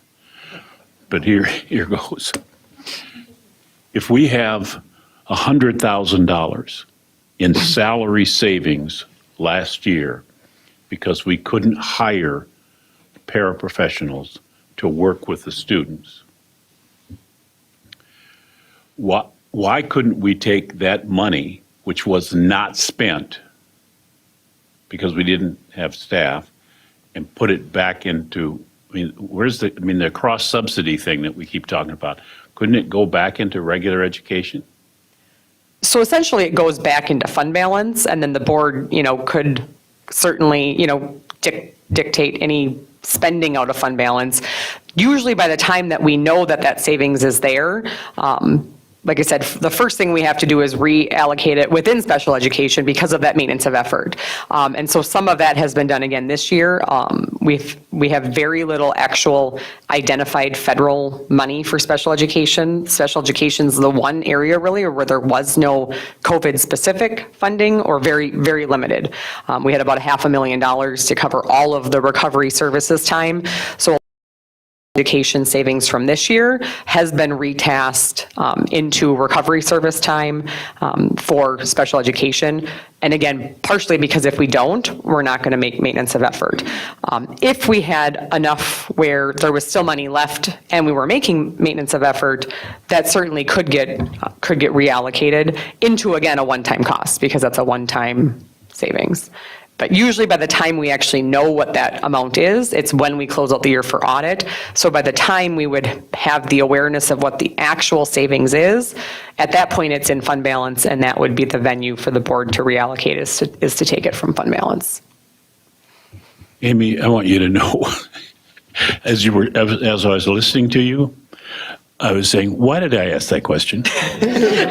but here goes. If we have $100,000 in salary savings last year because we couldn't hire paraprofessionals to work with the students, why couldn't we take that money, which was not spent because we didn't have staff, and put it back into, the cross subsidy thing that we keep talking about, couldn't it go back into regular education? So essentially, it goes back into fund balance, and then the board, could certainly, dictate any spending out of fund balance. Usually by the time that we know that that savings is there, like I said, the first thing we have to do is reallocate it within special education because of that maintenance of effort. And so some of that has been done again this year. We have very little actual identified federal money for special education. Special education is the one area really where there was no COVID-specific funding or very, very limited. We had about $500,000 to cover all of the recovery services time. So education savings from this year has been retasked into recovery service time for special education. And again, partially because if we don't, we're not going to make maintenance of effort. If we had enough where there was still money left and we were making maintenance of effort, that certainly could get reallocated into, again, a one-time cost, because that's a one-time savings. But usually by the time we actually know what that amount is, it's when we close out the year for audit. So by the time we would have the awareness of what the actual savings is, at that point it's in fund balance, and that would be the venue for the board to reallocate is to take it from fund balance. Amy, I want you to know, as I was listening to you, I was saying, why did I ask that question?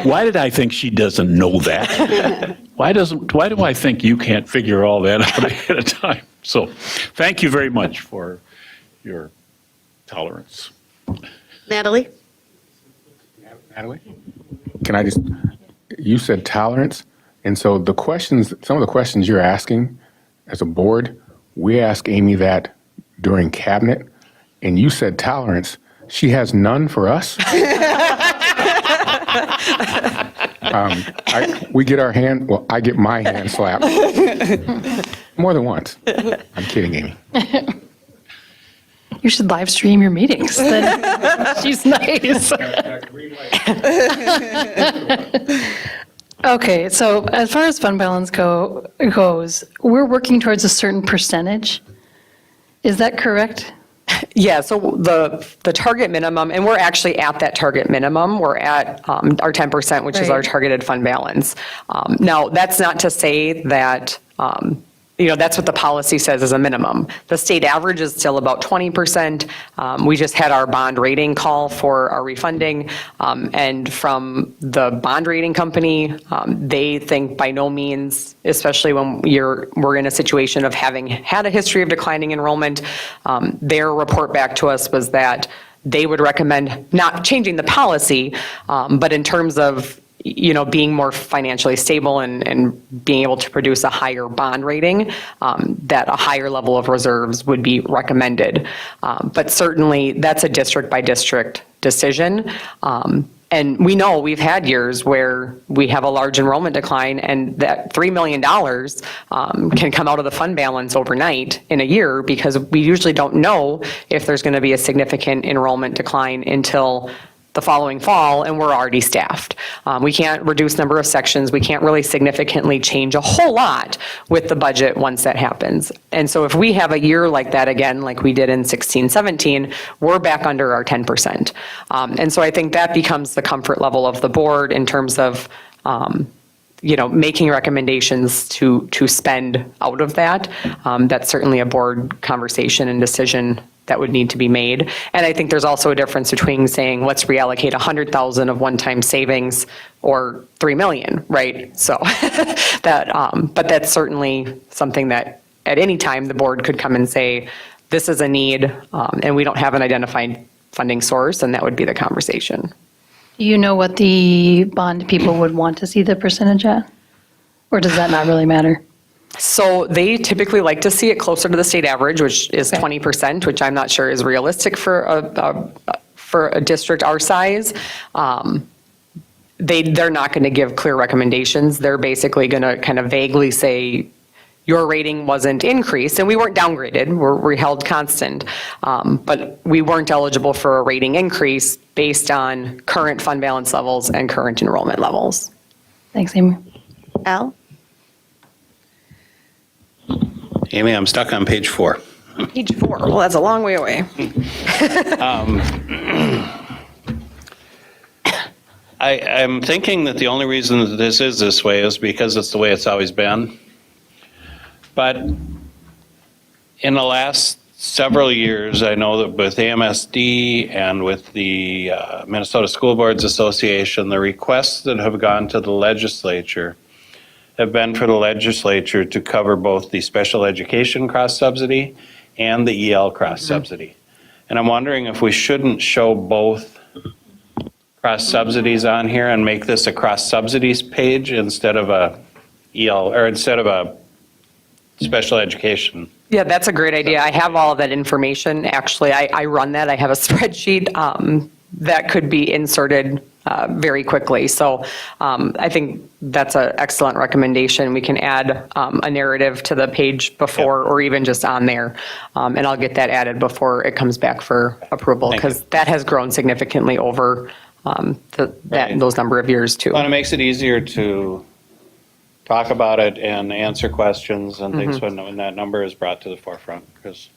Why did I think she doesn't know that? Why do I think you can't figure all that out ahead of time? So thank you very much for your tolerance. Natalie? Natalie? You said tolerance, and so some of the questions you're asking as a board, we asked Amy that during cabinet, and you said tolerance. She has none for us. We get our hand, well, I get my hand slapped more than once. I'm kidding, Amy. You should live stream your meetings. Then she's nice. Okay, so as far as fund balance goes, we're working towards a certain percentage. Is that correct? Yeah, so the target minimum, and we're actually at that target minimum, we're at our 10%, which is our Right. targeted fund balance. Now, that's not to say that, that's what the policy says is a minimum. The state average is still about 20%. We just had our bond rating call for our refunding, and from the bond rating company, they think by no means, especially when we're in a situation of having had a history of declining enrollment, their report back to us was that they would recommend not changing the policy, but in terms of being more financially stable and being able to produce a higher bond rating, that a higher level of reserves would be recommended. But certainly that's a district by district decision. And we know we've had years where we have a large enrollment decline, and that $3 million can come out of the fund balance overnight in a year, because we usually don't know if there's going to be a significant enrollment decline until the following fall, and we're already staffed. We can't reduce number of sections. We can't really significantly change a whole lot with the budget once that happens. And so if we have a year like that again, like we did in 16, 17, we're back under our 10%. And so I think that becomes the comfort level of the board in terms of making recommendations to spend out of that. That's certainly a board conversation and decision that would need to be made. And I think there's also a difference between saying, let's reallocate 100,000 of one-time savings or 3 million, right? So but that's certainly something that at any time the board could come and say, this is a need, and we don't have an identified funding source, and that would be the conversation. Do you know what the bond people would want to see the percentage at? Or does that not really matter? So they typically like to see it closer to the state average, which is Okay. 20%, which I'm not sure is realistic for for a district our size, they're not going to give clear recommendations. They're basically going to kind of vaguely say, your rating wasn't increased, and we weren't downgraded, we held constant, but we weren't eligible for a rating increase based on current fund balance levels and current enrollment levels. Thanks, Amy. Al? Amy, I'm stuck on page 4. Page 4, well, that's a long way away. I'm thinking that the only reason that this is this way is because it's the way it's always been. But in the last several years, I know that with AMSD and with the Minnesota School Boards Association, the requests that have gone to the legislature have been for the legislature to cover both the special education cross-subsidy and the EL cross-subsidy. And I'm wondering if we shouldn't show both cross-subsidies on here and make this a cross-subsidies page instead of a EL, or instead of a special education. Yeah, that's a great idea. I have all of that information. Actually, I run that. I have a spreadsheet that could be inserted very quickly. So I think that's an excellent recommendation. We can add a narrative to the page before or even just on there. And I'll get that added before it comes back for approval because that has grown significantly over those number of years too. Well, it makes it easier to talk about it and answer questions and things when that number is brought to the forefront. Because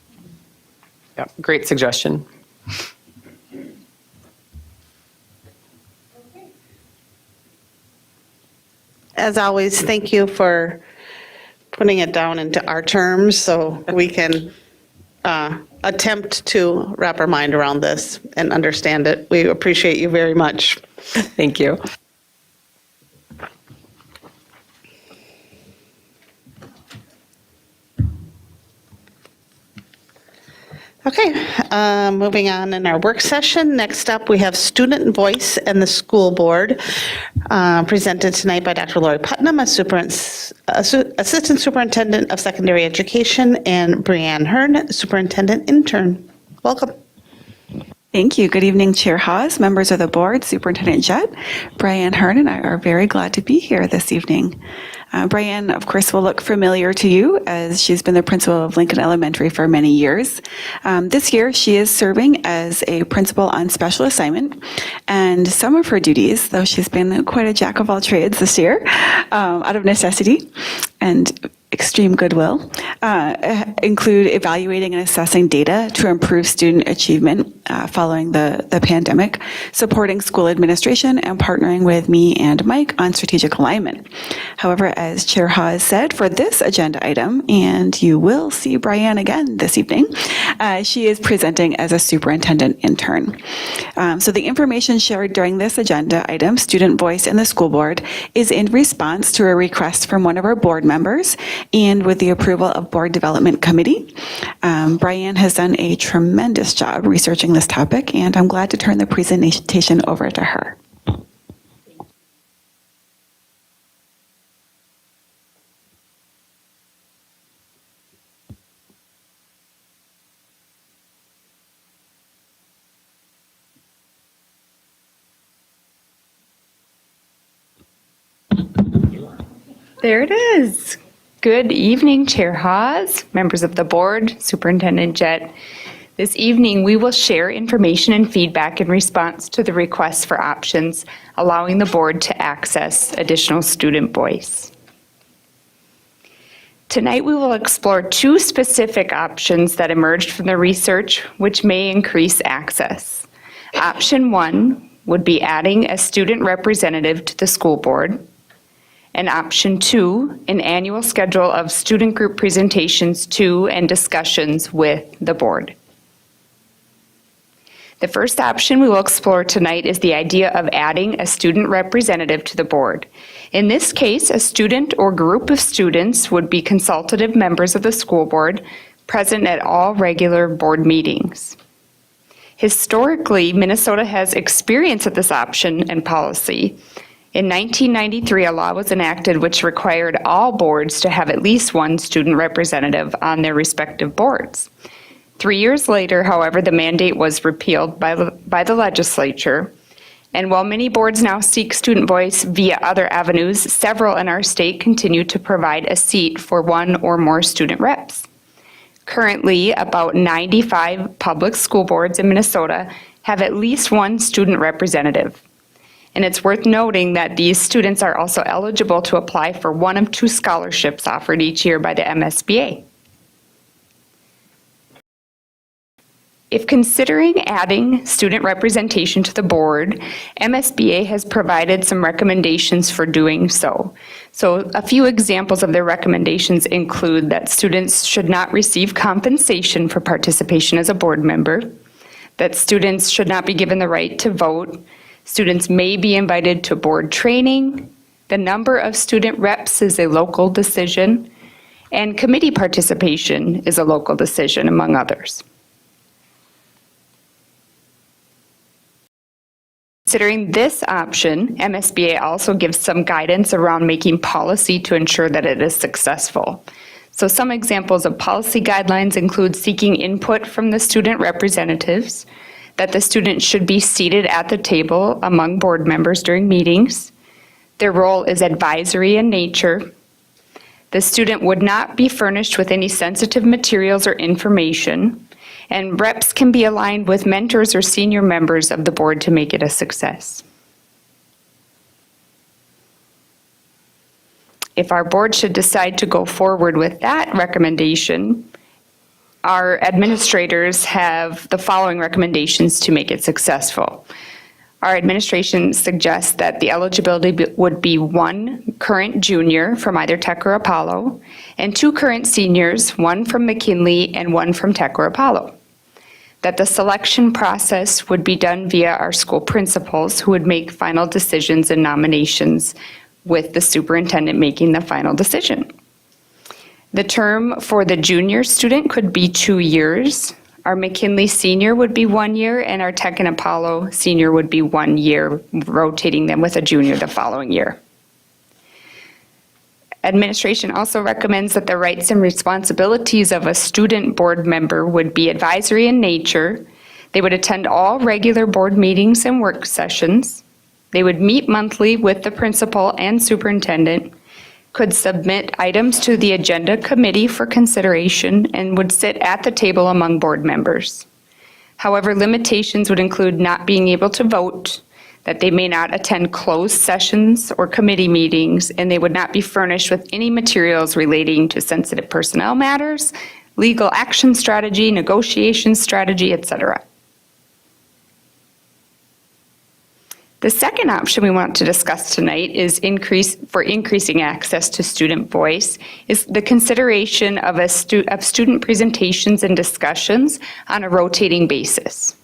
Yeah, great suggestion. As always, thank you for putting it down into our terms so we can attempt to wrap our mind around this and understand it. We appreciate you very much. Thank you. Okay, moving on in our work session. Next up, we have Student Voice and the School Board, presented tonight by Dr. Lori Putnam, Assistant Superintendent of Secondary Education, and Brianne Hearn, Superintendent Intern. Welcome. Thank you. Good evening, Chair Hawes, members of the board, Superintendent Jett. Brianne Hearn and I are very glad to be here this evening. Brianne, of course, will look familiar to you as she's been the principal of Lincoln Elementary for many years. This year, she is serving as a principal on special assignment, and some of her duties, though she's been quite a jack of all trades this year, out of necessity and extreme goodwill, include evaluating and assessing data to improve student achievement following the pandemic, supporting school administration, and partnering with me and Mike on strategic alignment. However, as Chair Hawes said, for this agenda item, and you will see Brianne again this evening, she is presenting as a superintendent intern. So the information shared during this agenda item, Student Voice in the School Board, is in response to a request from one of our board members and with the approval of Board Development Committee. Brianne has done a tremendous job researching this topic, and I'm glad to turn the presentation over to her. There it is. Good evening, Chair Hawes, members of the board, Superintendent Jett. This evening, we will share information and feedback in response to the request for options, allowing the board to access additional student voice. Tonight, we will explore two specific options that emerged from the research, which may increase access. Option 1 would be adding a student representative to the school board. And option 2, an annual schedule of student group presentations to and discussions with the board. The first option we will explore tonight is the idea of adding a student representative to the board. In this case, a student or group of students would be consultative members of the school board, present at all regular board meetings. Historically, Minnesota has experience with this option and policy. In 1993, a law was enacted which required all boards to have at least one student representative on their respective boards. 3 years later, however, the mandate was repealed by the legislature. And while many boards now seek student voice via other avenues, several in our state continue to provide a seat for one or more student reps. Currently, about 95 public school boards in Minnesota have at least one student representative. And it's worth noting that these students are also eligible to apply for one of 2 scholarships offered each year by the MSBA. If considering adding student representation to the board, MSBA has provided some recommendations for doing so. So a few examples of their recommendations include that students should not receive compensation for participation as a board member, that students should not be given the right to vote, students may be invited to board training, the number of student reps is a local decision, and committee participation is a local decision, among others. Considering this option, MSBA also gives some guidance around making policy to ensure that it is successful. So some examples of policy guidelines include seeking input from the student representatives, that the student should be seated at the table among board members during meetings. Their role is advisory in nature. The student would not be furnished with any sensitive materials or information. And reps can be aligned with mentors or senior members of the board to make it a success. If our board should decide to go forward with that recommendation, our administrators have the following recommendations to make it successful. Our administration suggests that the eligibility would be 1 current junior from either Tech or Apollo, and 2 current seniors, 1 from McKinley and 1 from Tech or Apollo. That the selection process would be done via our school principals, who would make final decisions and nominations with the superintendent making the final decision. The term for the junior student could be 2 years. Our McKinley senior would be 1 year, and our Tech and Apollo senior would be 1 year, rotating them with a junior the following year. Administration also recommends that the rights and responsibilities of a student board member would be advisory in nature. They would attend all regular board meetings and work sessions. They would meet monthly with the principal and superintendent, could submit items to the agenda committee for consideration, and would sit at the table among board members. However, limitations would include not being able to vote, that they may not attend closed sessions or committee meetings, and they would not be furnished with any materials relating to sensitive personnel matters, legal action strategy, negotiation strategy, etc. The second option we want to discuss tonight is increasing access to student voice, is the consideration of student presentations and discussions on a rotating basis.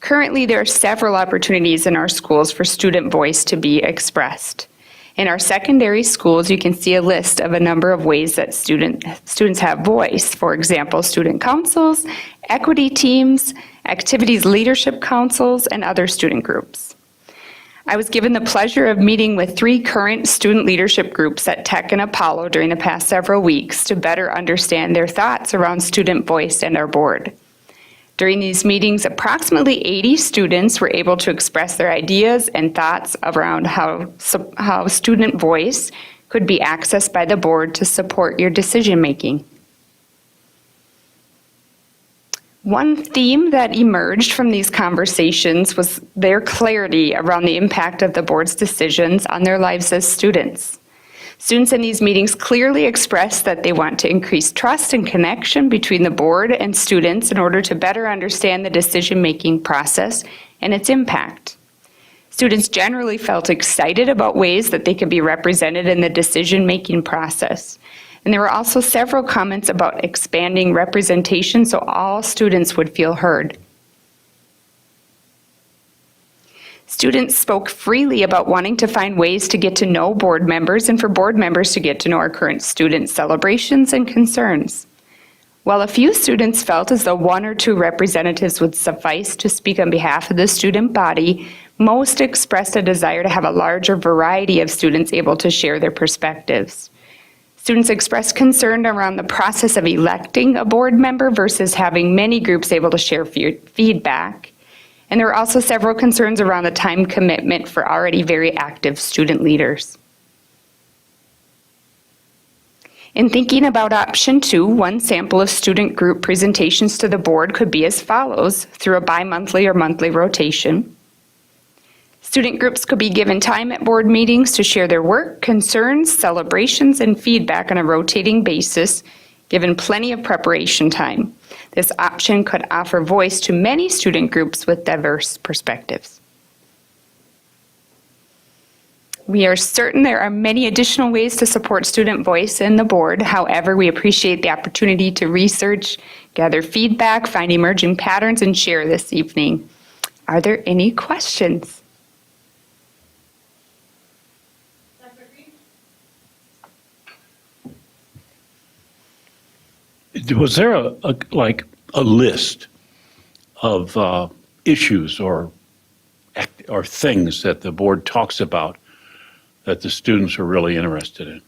Currently, there are several opportunities in our schools for student voice to be expressed. In our secondary schools, you can see a list of a number of ways that students have voice. For example, student councils, equity teams, activities leadership councils, and other student groups. I was given the pleasure of meeting with 3 current student leadership groups at Tech and Apollo during the past several weeks to better understand their thoughts around student voice and our board. During these meetings, approximately 80 students were able to express their ideas and thoughts around how student voice could be accessed by the board to support your decision-making. One theme that emerged from these conversations was their clarity around the impact of the board's decisions on their lives as students. Students in these meetings clearly expressed that they want to increase trust and connection between the board and students in order to better understand the decision-making process and its impact. Students generally felt excited about ways that they could be represented in the decision-making process. And there were also several comments about expanding representation so all students would feel heard. Students spoke freely about wanting to find ways to get to know board members and for board members to get to know our current student celebrations and concerns. While a few students felt as though 1 or 2 representatives would suffice to speak on behalf of the student body, most expressed a desire to have a larger variety of students able to share their perspectives. Students expressed concern around the process of electing a board member versus having many groups able to share feedback. And there were also several concerns around the time commitment for already very active student leaders. In thinking about option 2, one sample of student group presentations to the board could be as follows through a bi-monthly or monthly rotation. Student groups could be given time at board meetings to share their work, concerns, celebrations, and feedback on a rotating basis, given plenty of preparation time. This option could offer voice to many student groups with diverse perspectives. We are certain there are many additional ways to support student voice in the board. However, we appreciate the opportunity to research, gather feedback, find emerging patterns, and share this evening. Are there any questions? Was there a list of issues or things that the board talks about that the students are really interested in?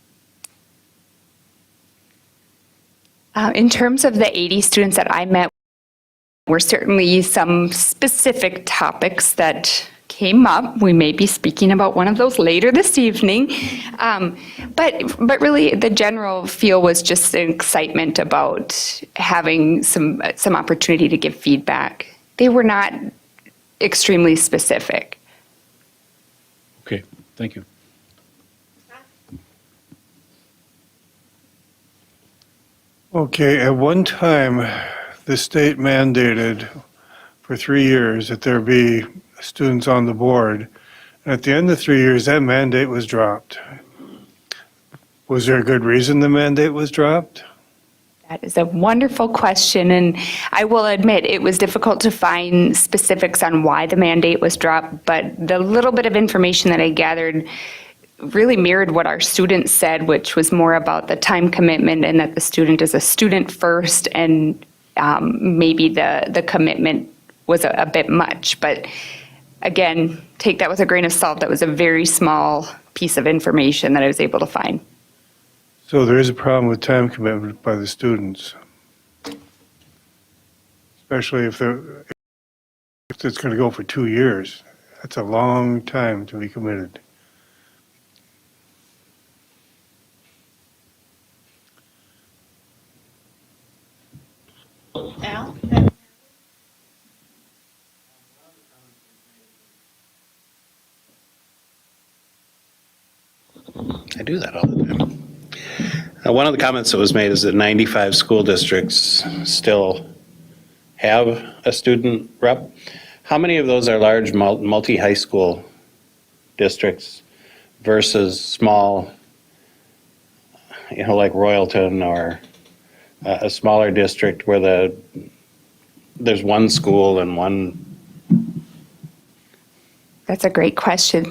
In terms of the 80 students that I met, were certainly some specific topics that came up. We may be speaking about one of those later this evening. But really the general feel was just an excitement about having some opportunity to give feedback. They were not extremely specific. Okay, thank you. Okay, at one time, the state mandated for 3 years that there be students on the board. And at the end of 3 years, that mandate was dropped. Was there a good reason the mandate was dropped? That is a wonderful question, and I will admit it was difficult to find specifics on why the mandate was dropped, but the little bit of information that I gathered really mirrored what our students said, which was more about the time commitment and that the student is a student first, and maybe the commitment was a bit much. But again, take that with a grain of salt. That was a very small piece of information that I was able to find. So there is a problem with time commitment by the students, especially if it's going to go for 2 years. That's a long time to be committed. Al? I do that all the time. One of the comments that was made is that 95 school districts still have a student rep. How many of those are large multi-high school districts versus small, like Royalton or a smaller district where there's one school and one? That's a great question.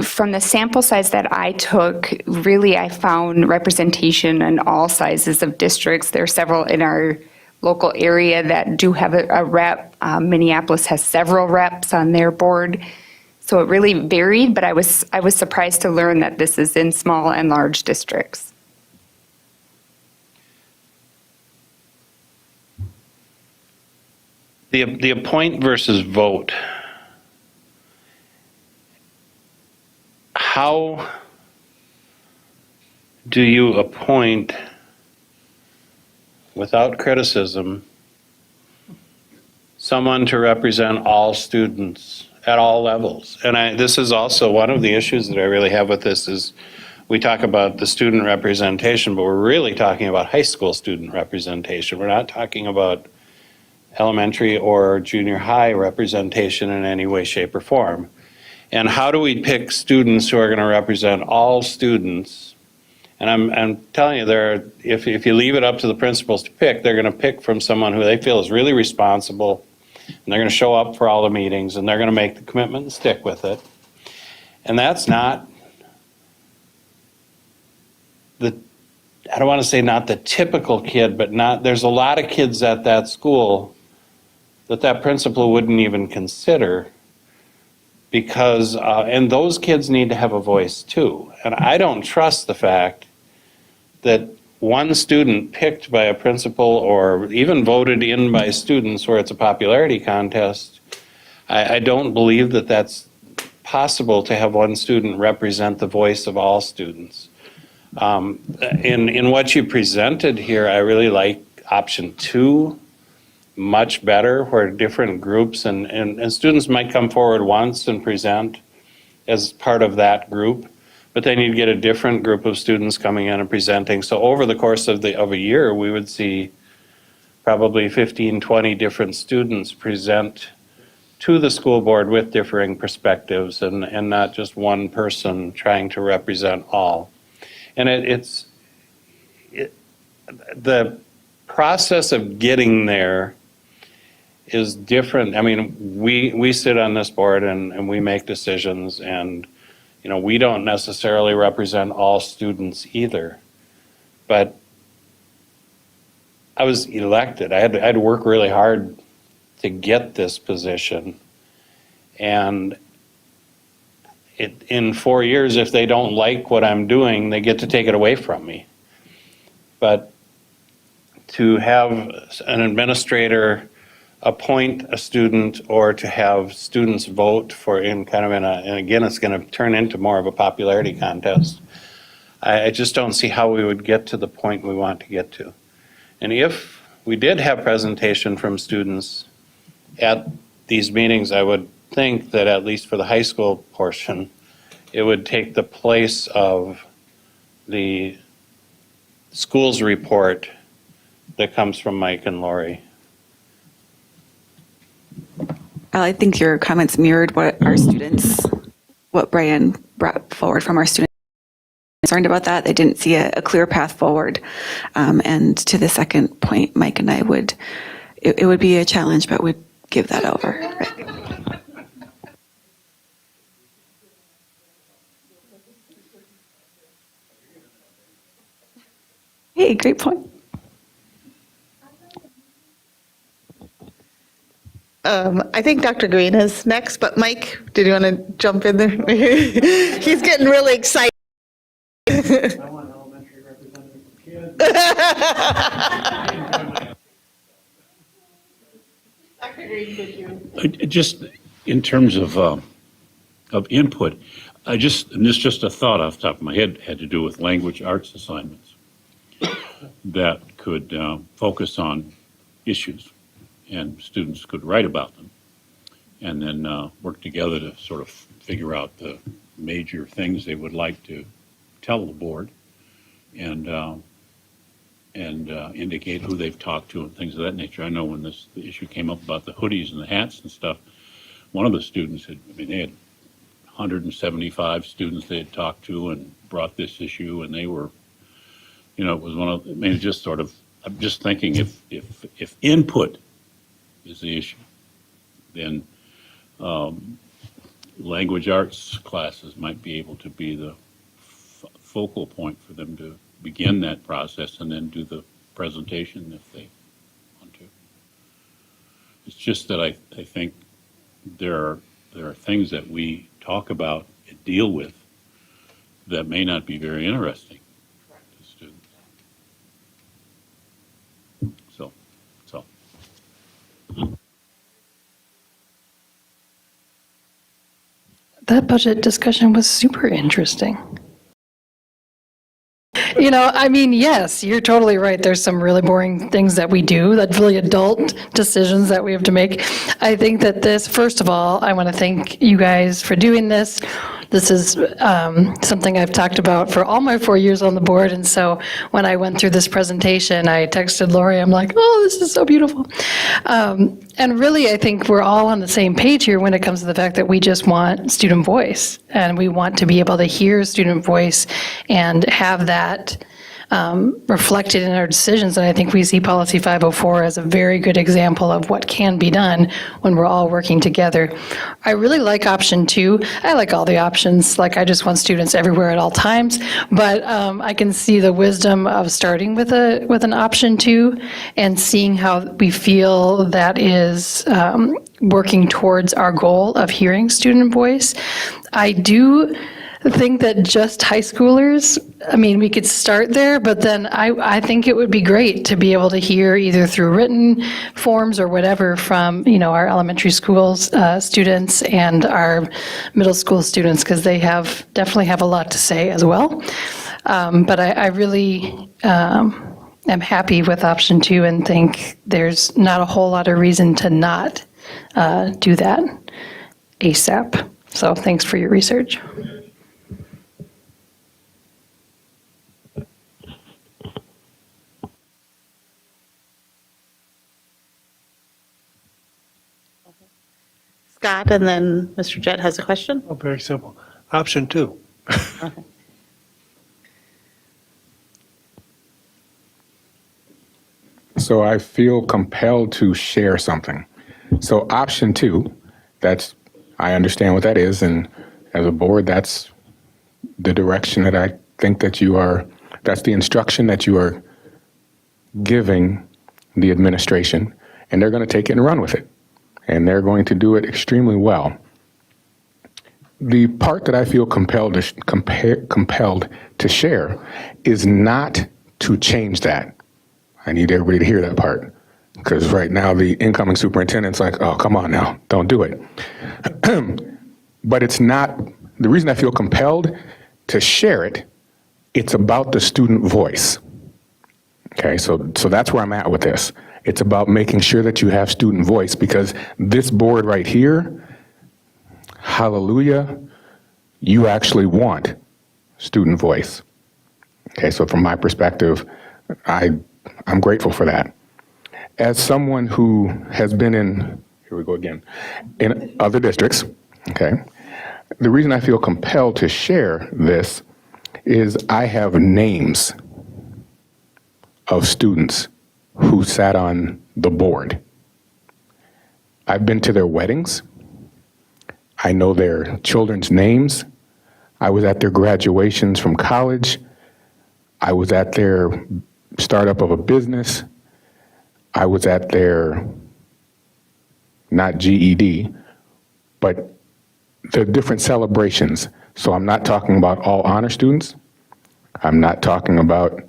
From the sample size that I took, really I found representation in all sizes of districts. There are several in our local area that do have a rep. Minneapolis has several reps on their board. So it really varied, but I was surprised to learn that this is in small and large districts. The appoint versus vote. How do you appoint, without criticism, someone to represent all students at all levels? And this is also one of the issues that I really have with this is we talk about the student representation, but we're really talking about high school student representation. We're not talking about elementary or junior high representation in any way, shape, or form. And how do we pick students who are going to represent all students? And I'm telling you, if you leave it up to the principals to pick, they're going to pick from someone who they feel is really responsible, and they're going to show up for all the meetings, and they're going to make the commitment and stick with it. And that's not I don't want to say not the typical kid, but there's a lot of kids at that school that principal wouldn't even consider. Because, and those kids need to have a voice too. And I don't trust the fact that one student picked by a principal or even voted in by students where it's a popularity contest, I don't believe that that's possible to have one student represent the voice of all students. In what you presented here, I really like option 2 much better, where different groups and students might come forward once and present as part of that group, but then you'd get a different group of students coming in and presenting. So over the course of a year, we would see probably 15, 20 different students present to the school board with differing perspectives and not just one person trying to represent all. And the process of getting there is different. I mean, we sit on this board and we make decisions, and we don't necessarily represent all students either. But I was elected. I had to work really hard to get this position. And in 4 years, if they don't like what I'm doing, they get to take it away from me. But to have an administrator appoint a student or to have students vote and again, it's going to turn into more of a popularity contest. I just don't see how we would get to the point we want to get to. And if we did have presentation from students at these meetings, I would think that at least for the high school portion, it would take the place of the school's report that comes from Mike and Lori. I think your comments mirrored what Brian brought forward from our students. Concerned about that. They didn't see a clear path forward. And to the second point, Mike and I it would be a challenge, but we'd give that over. Hey, great point. I think Dr. Green is next, but Mike, did you want to jump in there? He's getting really excited. I want an elementary representative for kids. Dr. Green, could you? Just in terms of input, and this is just a thought off the top of my head, had to do with language arts assignments that could focus on issues, and students could write about them, and then work together to sort of figure out the major things they would like to tell the board, and indicate who they've talked to and things of that nature. I know when the issue came up about the hoodies and the hats and stuff, one of the students they had 175 students they had talked to and brought this issue, and they were, it was just sort of, I'm just thinking if input is the issue, then language arts classes might be able to be the focal point for them to begin that process and then do the presentation if they want to. It's just that I think there are things that we talk about and deal with that may not be very interesting to students. So. That budget discussion was super interesting. Yes, you're totally right. There's some really boring things that we do, that really adult decisions that we have to make. I think that first of all, I want to thank you guys for doing this. This is something I've talked about for all my 4 years on the board. And so when I went through this presentation, I texted Lori, I'm like, oh, this is so beautiful. And really, I think we're all on the same page here when it comes to the fact that we just want student voice. And we want to be able to hear student voice and have that reflected in our decisions. And I think we see Policy 504 as a very good example of what can be done when we're all working together. I really like option 2. I like all the options. I just want students everywhere at all times. But I can see the wisdom of starting with an option 2 and seeing how we feel that is working towards our goal of hearing student voice. I do think that just high schoolers, I mean, we could start there, but then I think it would be great to be able to hear either through written forms or whatever from, our elementary schools students and our middle school students, because they definitely have a lot to say as well. But I really am happy with option 2 and think there's not a whole lot of reason to not do that ASAP. So thanks for your research. Scott, and then Mr. Jett has a question. Oh, very simple. Option 2. So I feel compelled to share something. So option 2, I understand what that is, and as a board, that's the direction that I think that that's the instruction that you are giving the administration, and they're going to take it and run with it, and they're going to do it extremely well. The part that I feel compelled to share is not to change that. I need everybody to hear that part, because right now the incoming superintendent's like, oh, come on now, don't do it. But it's not, the reason I feel compelled to share it, it's about the student voice. Okay, so that's where I'm at with this. It's about making sure that you have student voice, because this board right here, hallelujah, you actually want student voice. Okay, so from my perspective, I'm grateful for that. As someone who has been in other districts, okay, the reason I feel compelled to share this is I have names of students who sat on the board. I've been to their weddings. I know their children's names. I was at their graduations from college. I was at their startup of a business. I was at their, not GED, but the different celebrations. So I'm not talking about all honor students. I'm not talking about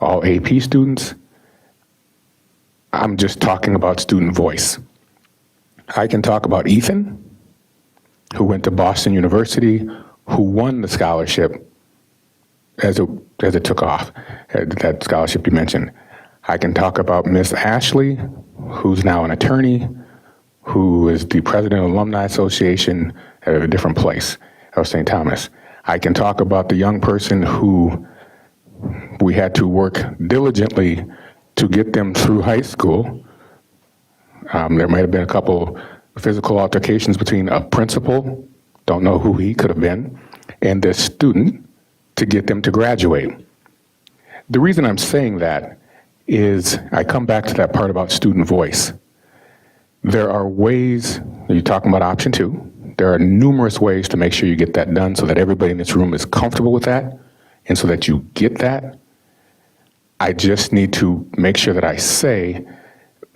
all AP students. I'm just talking about student voice. I can talk about Ethan, who went to Boston University, who won the scholarship as it took off, that scholarship you mentioned. I can talk about Miss Ashley, who's now an attorney, who is the president of Alumni Association at a different place, of St. Thomas. I can talk about the young person who we had to work diligently to get them through high school. There might have been a couple physical altercations between a principal, don't know who he could have been, and this student to get them to graduate. The reason I'm saying that is I come back to that part about student voice. There are ways, you're talking about option 2, there are numerous ways to make sure you get that done so that everybody in this room is comfortable with that and so that you get that. I just need to make sure that I say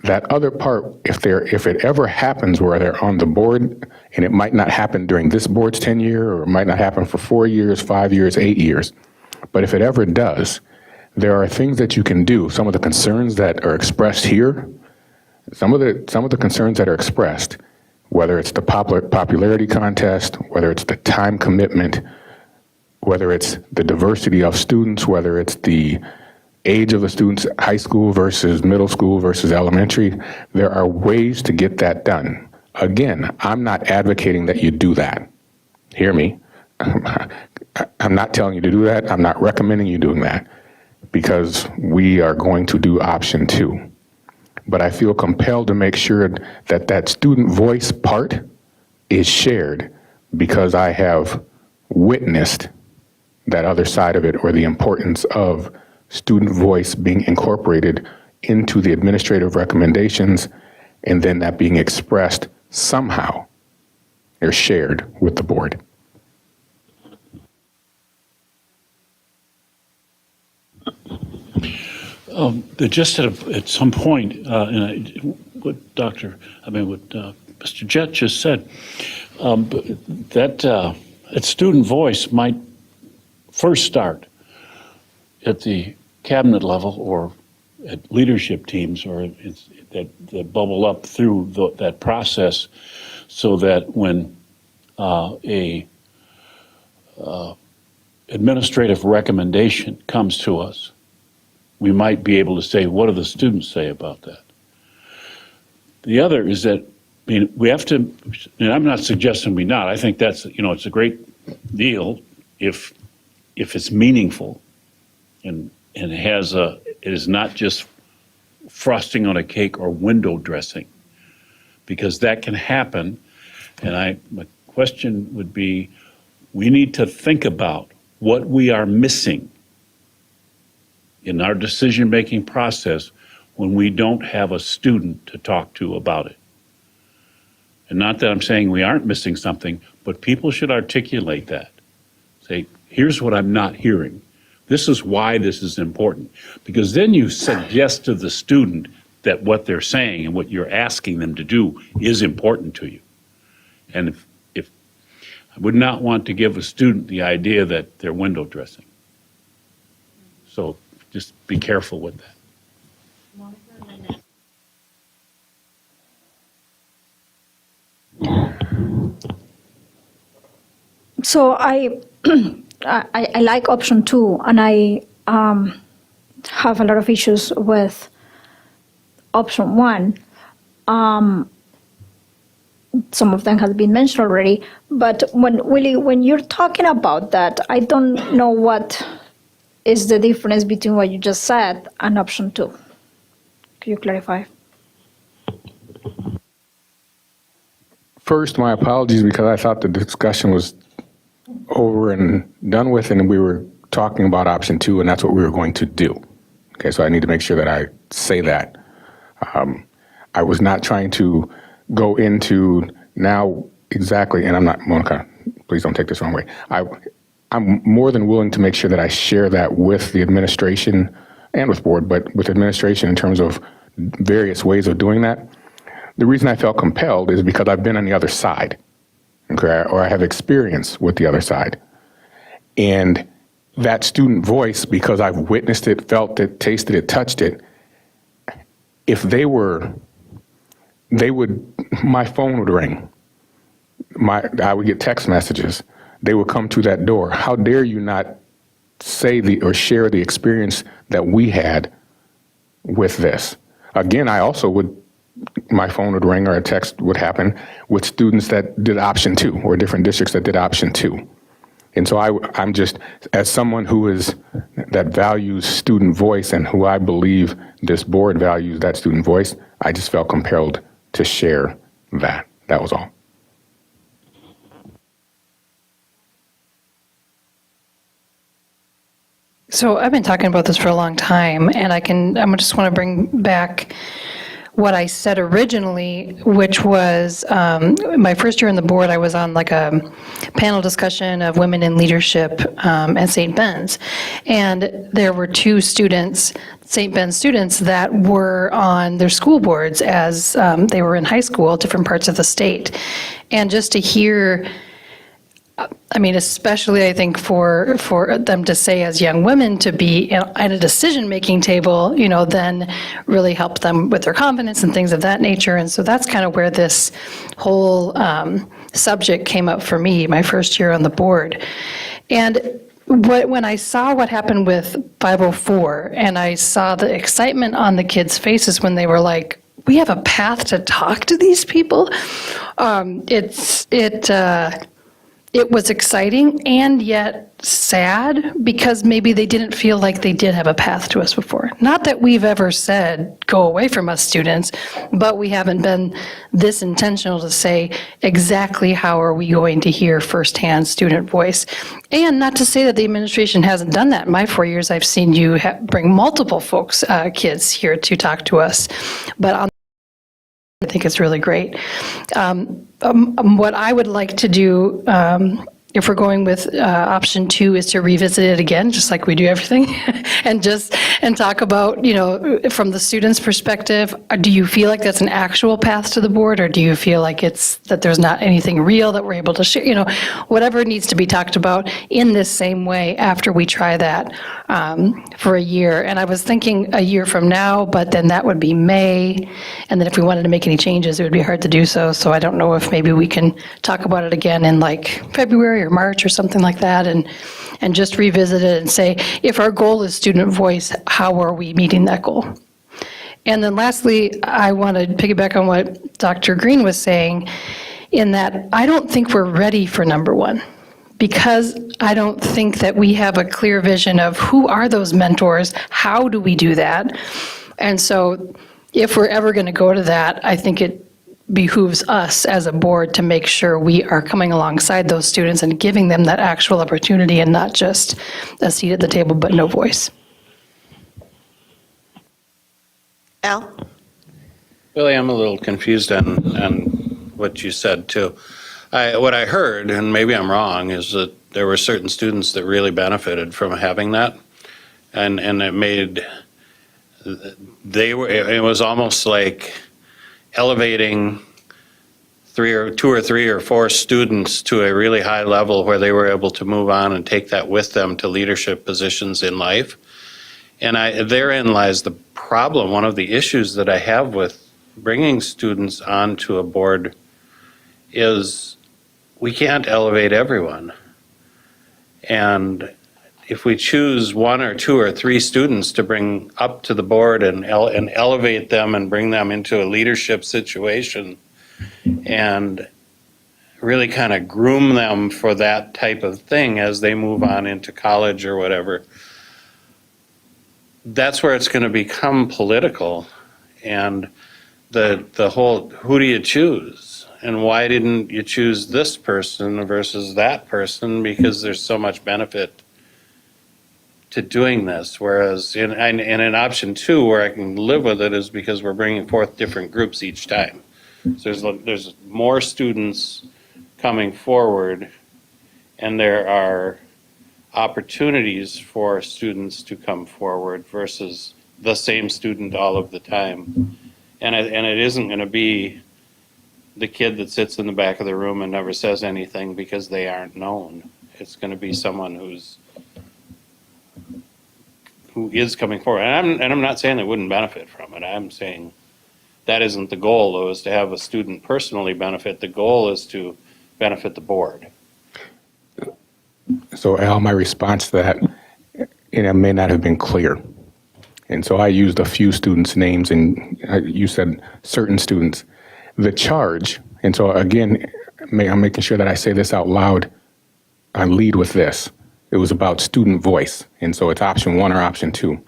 that other part, if it ever happens where they're on the board, and it might not happen during this board's tenure, or it might not happen for 4 years, 5 years, 8 years, but if it ever does, there are things that you can do. Some of the concerns that are expressed here, some of the concerns that are expressed, whether it's the popularity contest, whether it's the time commitment, whether it's the diversity of students, whether it's the age of the students, high school versus middle school versus elementary, there are ways to get that done. Again, I'm not advocating that you do that. Hear me. I'm not telling you to do that. I'm not recommending you doing that, because we are going to do option 2. But I feel compelled to make sure that that student voice part is shared, because I have witnessed that other side of it, or the importance of student voice being incorporated into the administrative recommendations, and then that being expressed somehow or shared with the board. Just at some point, what Mr. Jett just said, that student voice might first start at the cabinet level or at leadership teams or that bubble up through that process so that when a administrative recommendation comes to us, we might be able to say, what do the students say about that? The other is that, I mean, we have to, and I'm not suggesting we not, I think that's, it's a great deal if it's meaningful and it is not just frosting on a cake or window dressing, because that can happen. And my question would be, we need to think about what we are missing in our decision-making process when we don't have a student to talk to about it. And not that I'm saying we aren't missing something, but people should articulate that. Say, here's what I'm not hearing. This is why this is important. Because then you suggest to the student that what they're saying and what you're asking them to do is important to you. And if I would not want to give a student the idea that they're window dressing. So just be careful with that. So I like option 2, and I have a lot of issues with option 1. Some of them have been mentioned already, but when you're talking about that, I don't know what is the difference between what you just said and option 2. Can you clarify? First, my apologies because I thought the discussion was over and done with, and we were talking about option 2, and that's what we were going to do. Okay, so I need to make sure that I say that. I was not trying to go into now exactly, and I'm not, Monica, please don't take this the wrong way. I'm more than willing to make sure that I share that with the administration and with board, but with administration in terms of various ways of doing that. The reason I felt compelled is because I've been on the other side, okay, or I have experience with the other side. And that student voice, because I've witnessed it, felt it, tasted it, touched it, if my phone would ring. I would get text messages. They would come to that door. How dare you not say or share the experience that we had with this? Again, my phone would ring or a text would happen with students that did option 2 or different districts that did option 2. And so I'm just, as someone that values student voice and who I believe this board values that student voice, I just felt compelled to share that. That was all. So I've been talking about this for a long time, and I just want to bring back what I said originally, which was my first year on the board, I was on like a panel discussion of women in leadership at St. Ben's. And there were 2 students, St. Ben's students, that were on their school boards as they were in high school, different parts of the state. And just to hear, I mean, especially I think for them to say as young women to be at a decision-making table, then really help them with their confidence and things of that nature. And so that's kind of where this whole subject came up for me, my first year on the board. And when I saw what happened with 504, and I saw the excitement on the kids' faces when they were like, we have a path to talk to these people, it was exciting and yet sad because maybe they didn't feel like they did have a path to us before. Not that we've ever said, go away from us, students, but we haven't been this intentional to say exactly how are we going to hear firsthand student voice. And not to say that the administration hasn't done that. In my 4 years, I've seen you bring multiple folks, kids here to talk to us. But I think it's really great. What I would like to do if we're going with option 2 is to revisit it again, just like we do everything, and talk about, from the student's perspective, do you feel like that's an actual path to the board, or do you feel like it's that there's not anything real that we're able to share, whatever needs to be talked about in this same way after we try that for a year. And I was thinking a year from now, but then that would be May, and then if we wanted to make any changes, it would be hard to do so. So I don't know if maybe we can talk about it again in like February or March or something like that, and just revisit it and say, if our goal is student voice, how are we meeting that goal? And then lastly, I want to piggyback on what Dr. Green was saying, in that I don't think we're ready for number 1, because I don't think that we have a clear vision of who are those mentors, how do we do that? And so if we're ever going to go to that, I think it behooves us as a board to make sure we are coming alongside those students and giving them that actual opportunity, and not just a seat at the table but no voice. Al? Billy, I'm a little confused on what you said, too. What I heard, and maybe I'm wrong, is that there were certain students that really benefited from having that, and it was almost like elevating 2 or 3 or 4 students to a really high level where they were able to move on and take that with them to leadership positions in life. And therein lies the problem. One of the issues that I have with bringing students onto a board is we can't elevate everyone. And if we choose 1 or 2 or 3 students to bring up to the board and elevate them and bring them into a leadership situation and really kind of groom them for that type of thing as they move on into college or whatever, that's where it's going to become political. And the whole, who do you choose? And why didn't you choose this person versus that person? Because there's so much benefit to doing this, whereas in option 2, where I can live with it, is because we're bringing forth different groups each time. So there's more students coming forward, and there are opportunities for students to come forward versus the same student all of the time. And it isn't going to be the kid that sits in the back of the room and never says anything because they aren't known. It's going to be someone who is coming forward. And I'm not saying they wouldn't benefit from it. I'm saying that isn't the goal, though, is to have a student personally benefit. The goal is to benefit the board. So Al, my response to that, it may not have been clear. And so I used a few students' names, and you said certain students. The charge, and so again, I'm making sure that I say this out loud. I lead with this. It was about student voice, and so it's option 1 or option 2.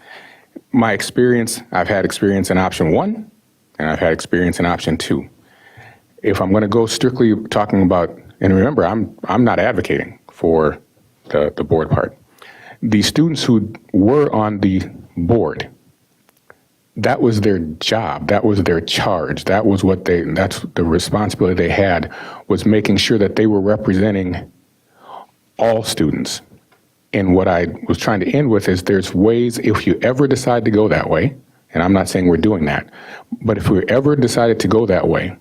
My experience, I've had experience in option 1, and I've had experience in option 2. If I'm going to go strictly talking about, and remember, I'm not advocating for the board part. The students who were on the board, that was their job, that was their charge, that's the responsibility they had, was making sure that they were representing all students. And what I was trying to end with is there's ways, if you ever decide to go that way, and I'm not saying we're doing that, but if we ever decided to go that way,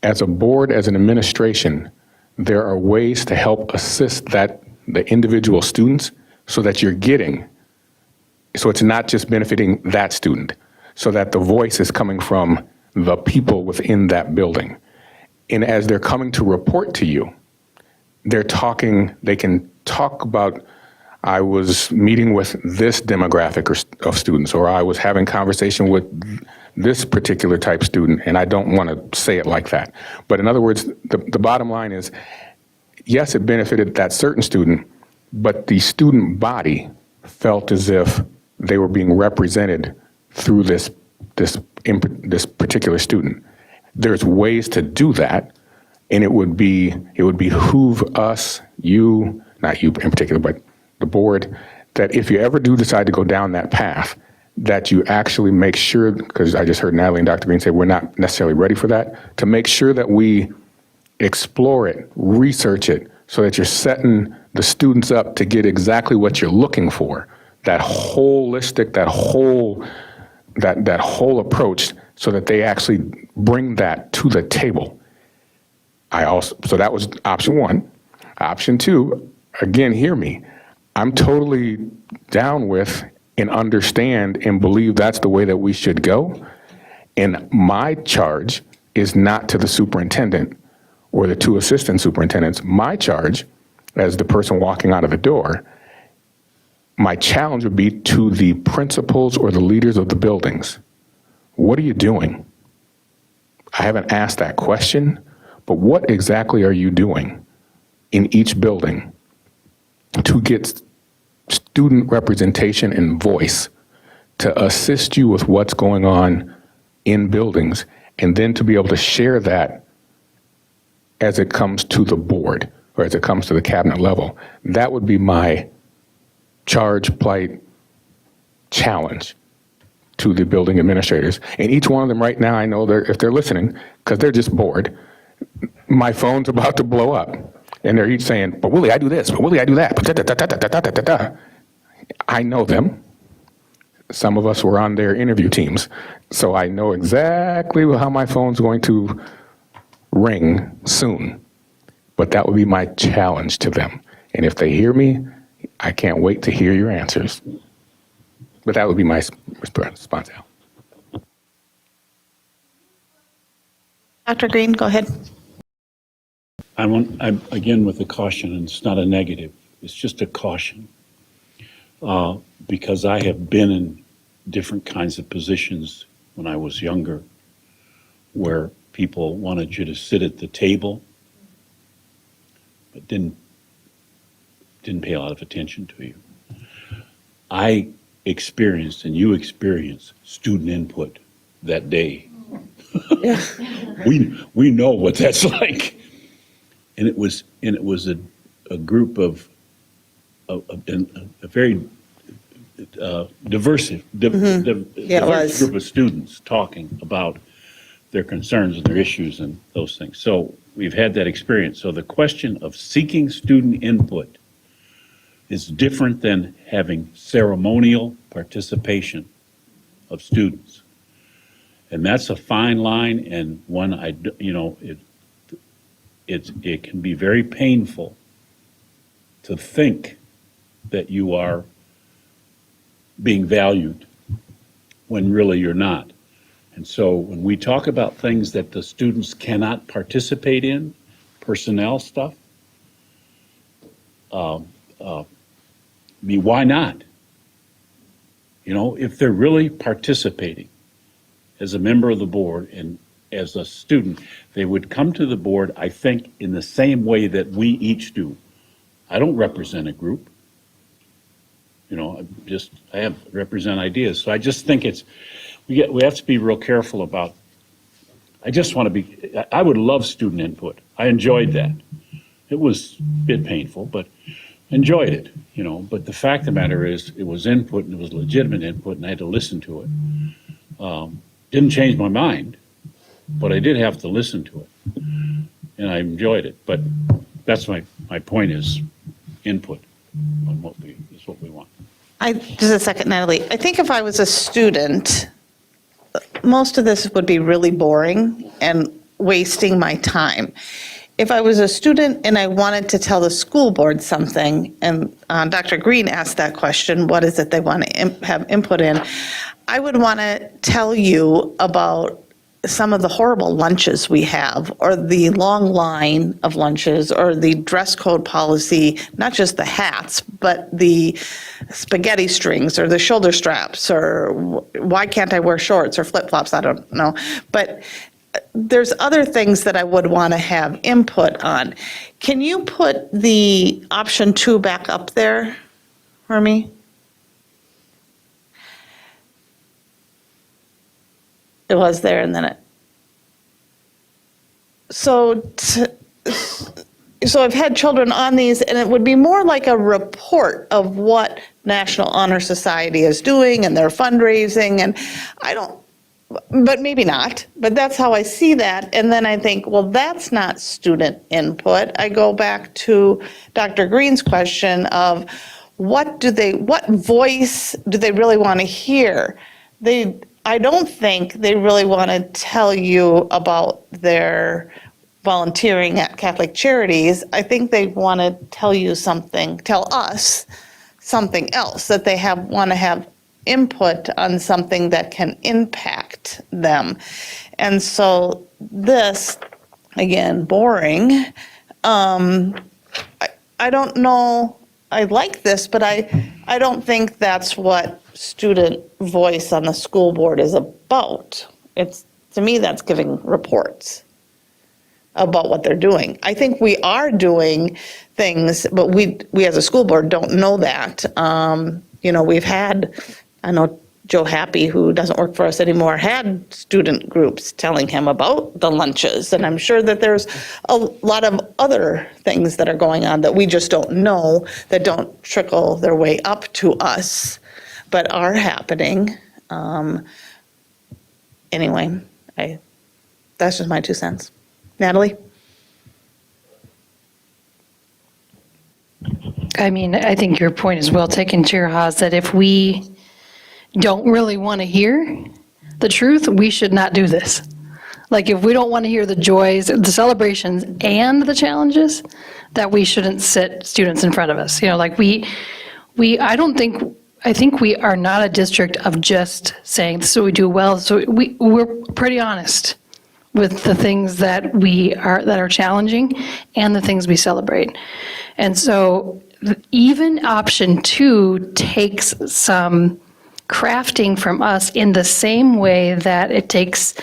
as a board, as an administration, there are ways to help assist the individual students so that you're getting, so it's not just benefiting that student, so that the voice is coming from the people within that building. And as they're coming to report to you, they can talk about, I was meeting with this demographic of students, or I was having conversation with this particular type student, and I don't want to say it like that. But in other words, the bottom line is, yes, it benefited that certain student, but the student body felt as if they were being represented through this particular student. There's ways to do that, and it would behoove us, you, not you in particular, but the board, that if you ever do decide to go down that path, that you actually make sure, because I just heard Natalie and Dr. Green say we're not necessarily ready for that, to make sure that we explore it, research it, so that you're setting the students up to get exactly what you're looking for, that holistic, that whole approach, so that they actually bring that to the table. So that was option one. Option two, again, hear me. I'm totally down with and understand and believe that's the way that we should go. And my charge is not to the superintendent or the two assistant superintendents. My charge, as the person walking out of the door, my challenge would be to the principals or the leaders of the buildings. What are you doing? I haven't asked that question, but what exactly are you doing in each building to get student representation and voice to assist you with what's going on in buildings, and then to be able to share that as it comes to the board or as it comes to the cabinet level? That would be my charge, plight, challenge to the building administrators. And each one of them right now, I know if they're listening, because they're just bored, my phone's about to blow up. And they're each saying, but Willie, I do this, but Willie, I do that, but da-da-da-da-da-da-da-da. I know them. Some of us were on their interview teams, so I know exactly how my phone's going to ring soon. But that would be my challenge to them. And if they hear me, I can't wait to hear your answers. But that would be my response, Al. Dr. Green, go ahead. I'm again with a caution, and it's not a negative. It's just a caution. Because I have been in different kinds of positions when I was younger, where people wanted you to sit at the table, but didn't pay a lot of attention to you. I experienced, and you experienced, student input that day. We know what that's like. And it was a group of a very diverse group of students talking about their concerns and their issues and those things. So we've had that experience. So the question of seeking student input is different than having ceremonial participation of students. And that's a fine line, and one it can be very painful to think that you are being valued when really you're not. And so when we talk about things that the students cannot participate in, personnel stuff, why not? If they're really participating as a member of the board and as a student, they would come to the board, I think, in the same way that we each do. I don't represent a group. I represent ideas. So I just think we have to be real careful about, I would love student input. I enjoyed that. It was a bit painful, but enjoyed it, But the fact of the matter is, it was input, and it was legitimate input, and I had to listen to it. Didn't change my mind, but I did have to listen to it, and I enjoyed it. But that's my point is input on what we want. Just a second, Natalie. I think if I was a student, most of this would be really boring and wasting my time. If I was a student and I wanted to tell the school board something, and Dr. Green asked that question, what is it they want to have input in? I would want to tell you about some of the horrible lunches we have, or the long line of lunches, or the dress code policy, not just the hats, but the spaghetti strings, or the shoulder straps, or why can't I wear shorts or flip-flops, I don't know. But there's other things that I would want to have input on. Can you put the option 2 back up there for me? It was there, and then it. So I've had children on these, and it would be more like a report of what National Honor Society is doing and their fundraising, and I don't but maybe not. But that's how I see that. And then I think, well, that's not student input. I go back to Dr. Green's question of what voice do they really want to hear? I don't think they really want to tell you about their volunteering at Catholic Charities. I think they want to tell us something else, that they want to have input on something that can impact them. And so this, again, boring. I don't know, I like this, but I don't think that's what student voice on the school board is about. To me, that's giving reports about what they're doing. I think we are doing things, but we as a school board don't know that. We've had, I know Joe Happy, who doesn't work for us anymore, had student groups telling him about the lunches. And I'm sure that there's a lot of other things that are going on that we just don't know, that don't trickle their way up to us, but are happening. Anyway, that's just my 2 cents. Natalie? I mean, I think your point is well taken, Chair Haas, that if we don't really want to hear the truth, we should not do this. Like, if we don't want to hear the joys, the celebrations, and the challenges, that we shouldn't sit students in front of us. I think we are not a district of just saying, this is what we do well. So we're pretty honest with the things that are challenging and the things we celebrate. And so even option 2 takes some crafting from us in the same way that it takes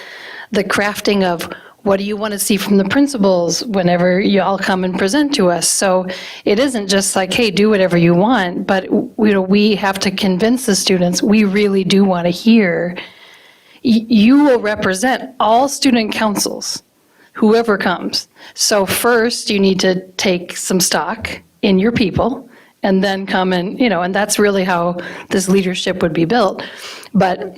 the crafting of what do you want to see from the principals whenever y'all come and present to us. So it isn't just like, hey, do whatever you want, but we have to convince the students we really do want to hear. You will represent all student councils, whoever comes. So first, you need to take some stock in your people, and then come and that's really how this leadership would be built. But,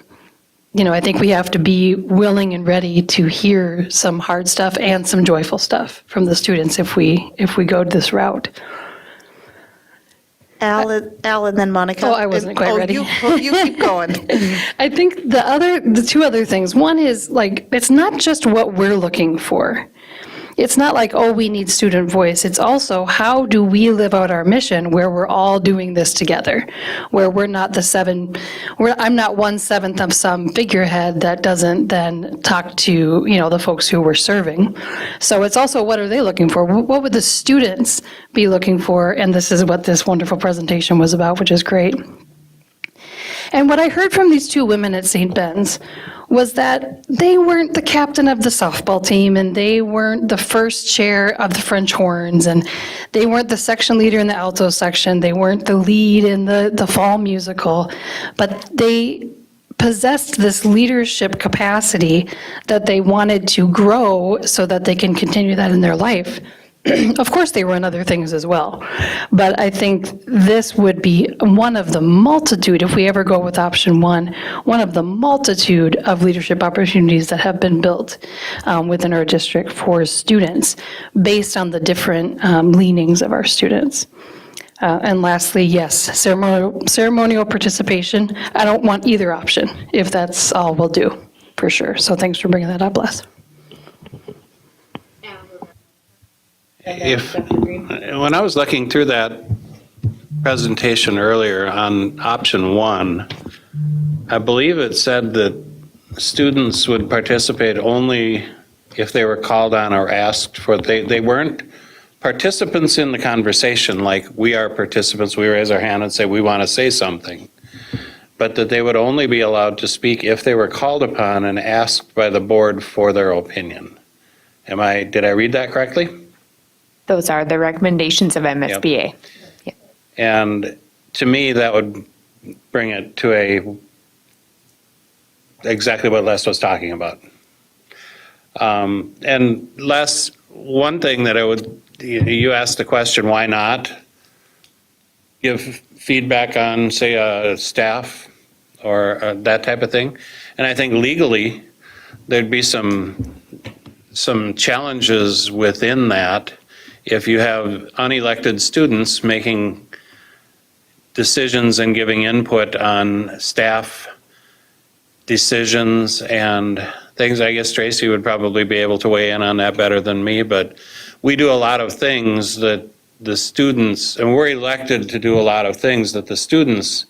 I think we have to be willing and ready to hear some hard stuff and some joyful stuff from the students if we go this route. Al, and then Monica. Oh, I wasn't quite ready. You keep going. I think the 2 other things. One is, it's not just what we're looking for. It's not like, oh, we need student voice. It's also, how do we live out our mission where we're all doing this together, where we're not I'm not 1/7 of some figurehead that doesn't then talk to, the folks who we're serving. So it's also, what are they looking for? What would the students be looking for? And this is what this wonderful presentation was about, which is great. And what I heard from these 2 women at St. Ben's was that they weren't the captain of the softball team, and they weren't the first chair of the French horns, and they weren't the section leader in the alto section, they weren't the lead in the fall musical, but they possessed this leadership capacity that they wanted to grow so that they can continue that in their life. Of course, they run other things as well, but I think this would be one of the multitude, if we ever go with option 1, one of the multitude of leadership opportunities that have been built within our district for students based on the different leanings of our students. And lastly, yes, ceremonial participation. I don't want either option, if that's all we'll do, for sure. So thanks for bringing that up, Les. When I was looking through that presentation earlier on option 1, I believe it said that students would participate only if they were called on or asked for. They weren't participants in the conversation like we are participants. We raise our hand and say we want to say something, but that they would only be allowed to speak if they were called upon and asked by the board for their opinion. Did I read that correctly? Those are the recommendations of MSBA. Yep. And to me, that would bring it to exactly what Les was talking about. And Les, one thing that you asked the question, why not give feedback on, say, staff or that type of thing? And I think legally, there'd be some challenges within that if you have unelected students making decisions and giving input on staff decisions and things. I guess Tracy would probably be able to weigh in on that better than me, but we do a lot of things that the students, and we're elected to do a lot of things that the students,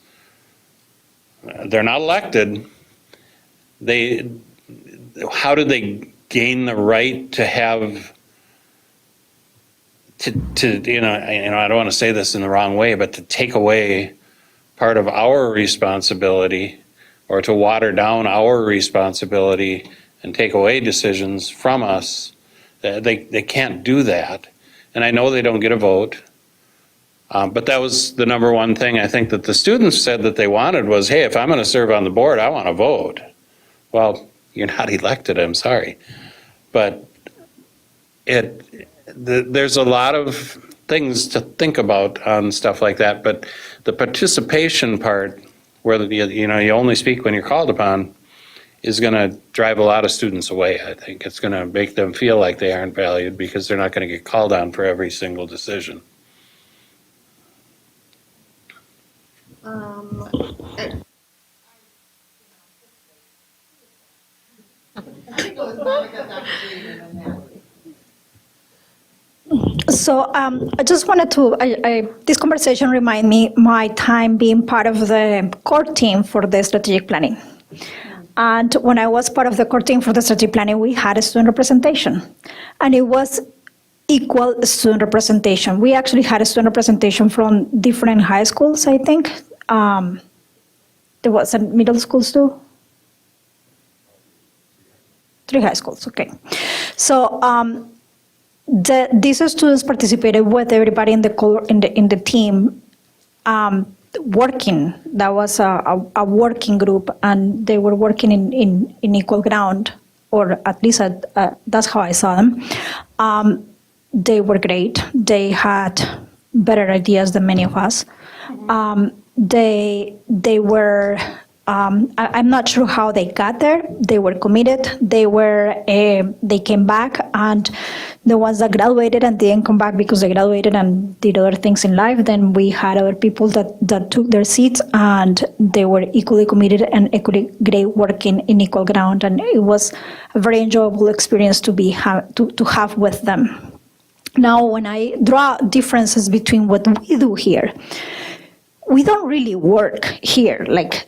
they're not elected. How do they gain the right to have, to I don't want to say this in the wrong way, but to take away part of our responsibility or to water down our responsibility and take away decisions from us? They can't do that. And I know they don't get a vote. But that was the number one thing I think that the students said that they wanted was, hey, if I'm going to serve on the board, I want to vote. Well, you're not elected, I'm sorry. But there's a lot of things to think about on stuff like that. But the participation part, where you only speak when you're called upon, is going to drive a lot of students away. I think it's going to make them feel like they aren't valued because they're not going to get called on for every single decision. So I just wanted to, this conversation remind me my time being part of the core team for the strategic planning. And when I was part of the core team for the strategic planning, we had a student representation. And it was equal student representation. We actually had a student representation from different high schools, I think. There was a middle schools too? 3 high schools, okay. So these students participated with everybody in the team working. That was a working group, and they were working in equal ground, or at least that's how I saw them. They were great. They had better ideas than many of us. They were. I'm not sure how they got there. They were committed. They came back, and the ones that graduated and didn't come back because they graduated and did other things in life, then we had other people that took their seats, and they were equally committed and equally great working in equal ground, and it was a very enjoyable experience to have with them. Now, when I draw differences between what we do here, we don't really work here like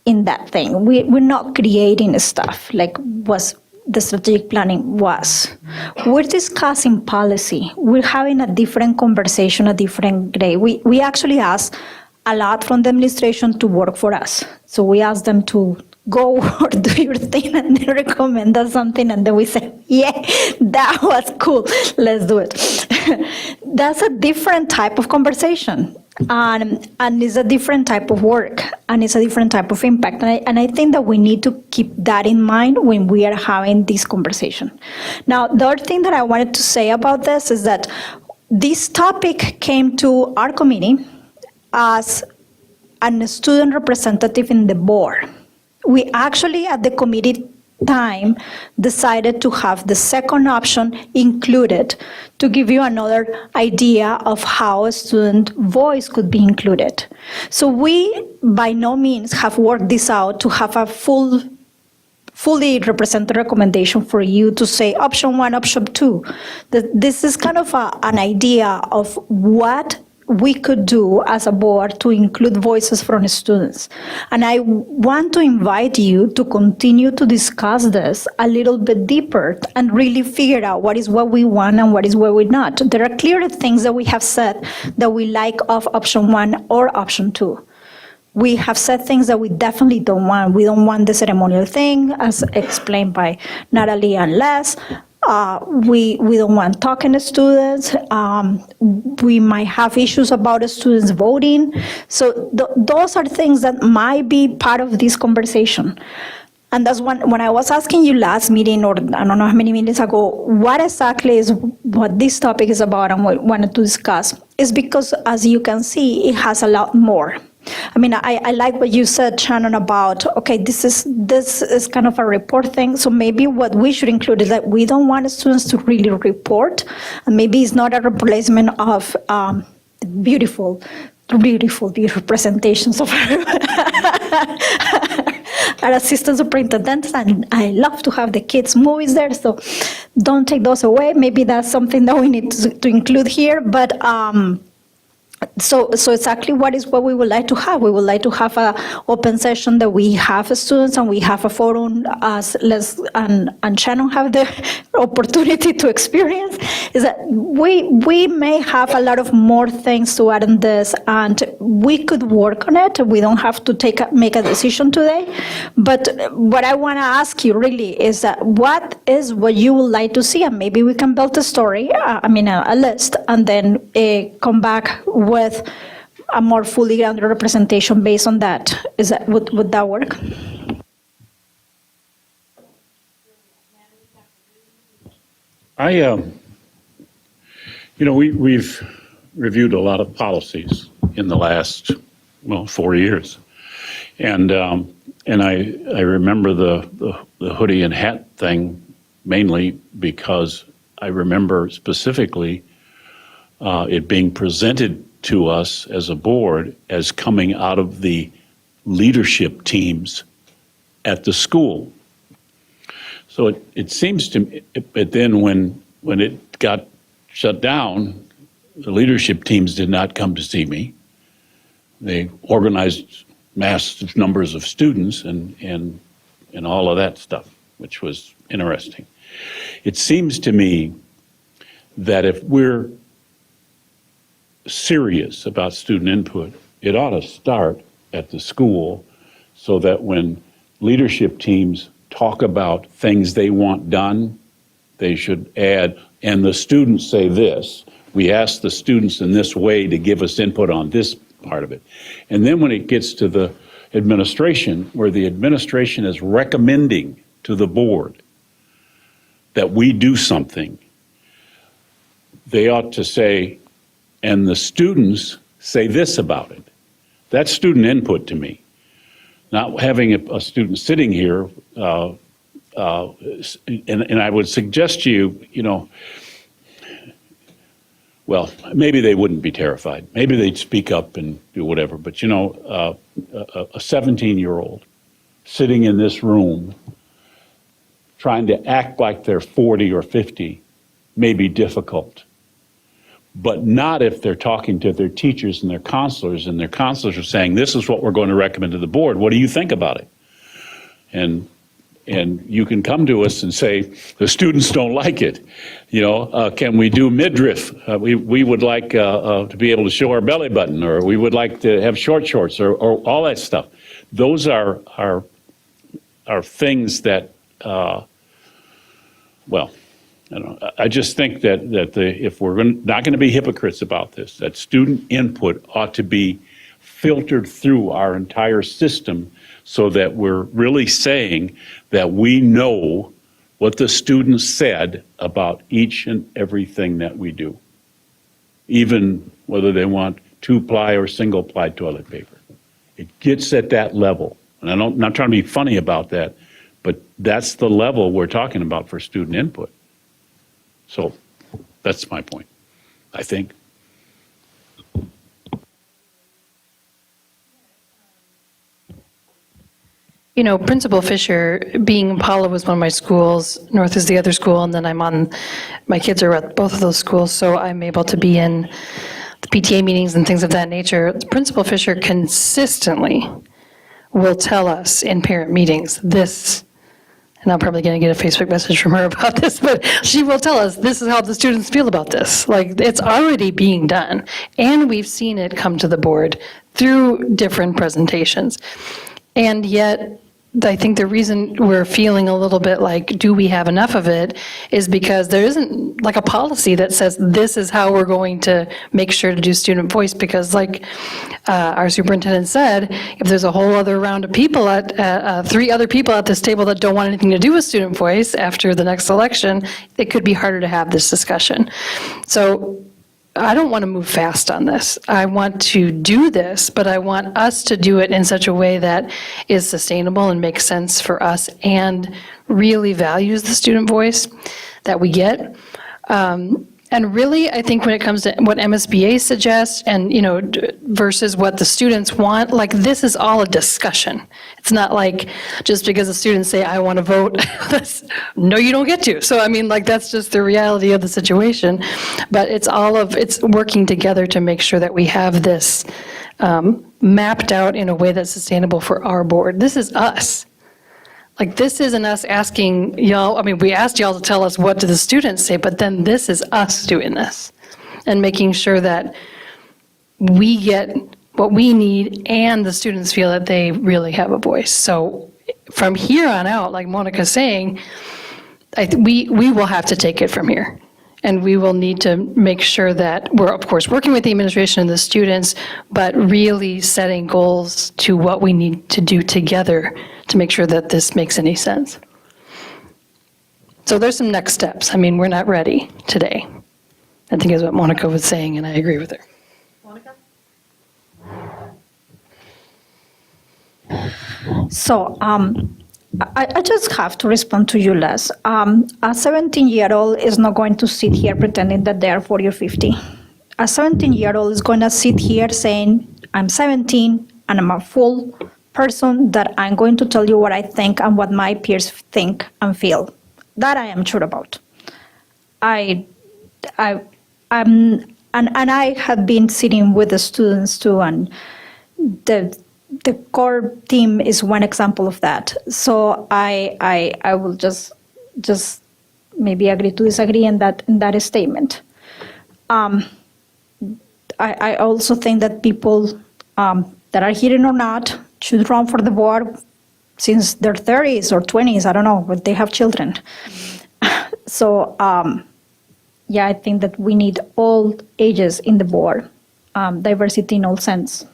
in that thing. We're not creating stuff like was the strategic planning was. We're discussing policy. We're having a different conversation, a different grade. We actually ask a lot from the administration to work for us. So we ask them to go or do your thing, and they recommend us something, and then we say, yeah, that was cool, let's do it. That's a different type of conversation. And it's a different type of work, and it's a different type of impact. And I think that we need to keep that in mind when we are having this conversation. Now, the other thing that I wanted to say about this is that this topic came to our committee as a student representative in the board. We actually, at the committee time, decided to have the second option included to give you another idea of how a student voice could be included. So we, by no means, have worked this out to have a fully represented recommendation for you to say option 1, option 2. This is kind of an idea of what we could do as a board to include voices from students. And I want to invite you to continue to discuss this a little bit deeper and really figure out what we want and what we're not. There are clear things that we have said that we like of option 1 or option 2. We have said things that we definitely don't want. We don't want the ceremonial thing, as explained by Natalie and Les. We don't want talking to students. We might have issues about the students voting. So those are things that might be part of this conversation. And that's when I was asking you last meeting, or I don't know how many minutes ago, what exactly is what this topic is about and what we wanted to discuss, is because, as you can see, it has a lot more. I mean, I like what you said, Shannon, about, okay, this is kind of a report thing. So maybe what we should include is that we don't want students to really report. And maybe it's not a replacement of beautiful presentations of our assistant superintendents. And I love to have the kids' movies there. So don't take those away. Maybe that's something that we need to include here. But so exactly what we would like to have. We would like to have an open session that we have students and we have a forum as Les and Shannon have the opportunity to experience, is that we may have a lot of more things to add in this, and we could work on it. We don't have to make a decision today. But what I want to ask you really is that what you would like to see, and maybe we can build a story, a list, and then come back with a more fully grounded representation based on that. Would that work? We've reviewed a lot of policies in the last, 4 years. And I remember the hoodie and hat thing mainly because I remember specifically it being presented to us as a board as coming out of the leadership teams at the school. So it seems to me, but then when it got shut down, the leadership teams did not come to see me. They organized mass numbers of students and all of that stuff, which was interesting. It seems to me that if we're serious about student input, it ought to start at the school so that when leadership teams talk about things they want done, they should add, and the students say this. We ask the students in this way to give us input on this part of it. And then when it gets to the administration, where the administration is recommending to the board that we do something, they ought to say, and the students say this about it. That's student input to me. Not having a student sitting here, and I would suggest to you, well, maybe they wouldn't be terrified. Maybe they'd speak up and do whatever. But, a 17-year-old sitting in this room trying to act like they're 40 or 50 may be difficult. But not if they're talking to their teachers and their counselors are saying, this is what we're going to recommend to the board. What do you think about it? And you can come to us and say, the students don't like it. Can we do midriff? We would like to be able to show our belly button, or we would like to have short shorts, or all that stuff. Those are things that, I just think that if we're not going to be hypocrites about this, that student input ought to be filtered through our entire system so that we're really saying that we know what the students said about each and everything that we do, even whether they want 2-ply or single-ply toilet paper. It gets at that level. And I'm not trying to be funny about that, but that's the level we're talking about for student input. So that's my point, I think. Principal Fisher, being Paula was one of my schools, North is the other school, and then my kids are at both of those schools, so I'm able to be in the PTA meetings and things of that nature. Principal Fisher consistently will tell us in parent meetings this, and I'm probably going to get a Facebook message from her about this, but she will tell us this is how the students feel about this. Like, it's already being done, and we've seen it come to the board through different presentations. And yet, I think the reason we're feeling a little bit like, do we have enough of it, is because there isn't like a policy that says this is how we're going to make sure to do student voice, because like our superintendent said, if there's a whole other round of people, 3 other people at this table that don't want anything to do with student voice after the next election, it could be harder to have this discussion. So I don't want to move fast on this. I want to do this, but I want us to do it in such a way that is sustainable and makes sense for us and really values the student voice that we get. And really, I think when it comes to what MSBA suggests and, versus what the students want, like, this is all a discussion. It's not like just because the students say, I want to vote, no, you don't get to. So, I mean, like, that's just the reality of the situation. But it's working together to make sure that we have this mapped out in a way that's sustainable for our board. This is us. Like, this isn't us asking y'all, I mean, we asked y'all to tell us what do the students say, but then this is us doing this and making sure that we get what we need and the students feel that they really have a voice. So from here on out, like Monica's saying, we will have to take it from here. And we will need to make sure that we're, of course, working with the administration and the students, but really setting goals to what we need to do together to make sure that this makes any sense. So there's some next steps. I mean, we're not ready today, I think is what Monica was saying, and I agree with her. So I just have to respond to you, Les. A 17-year-old is not going to sit here pretending that they are 40 or 50. A 17-year-old is going to sit here saying, I'm 17 and I'm a full person that I'm going to tell you what I think and what my peers think and feel. That I am sure about. I'm and I have been sitting with the students too, and the core team is one example of that. So I will just maybe agree to disagree in that statement. I also think that people that are hearing or not should run for the board since their 30s or 20s. I don't know, but they have children. So yeah, I think that we need all ages in the board, diversity in all sense.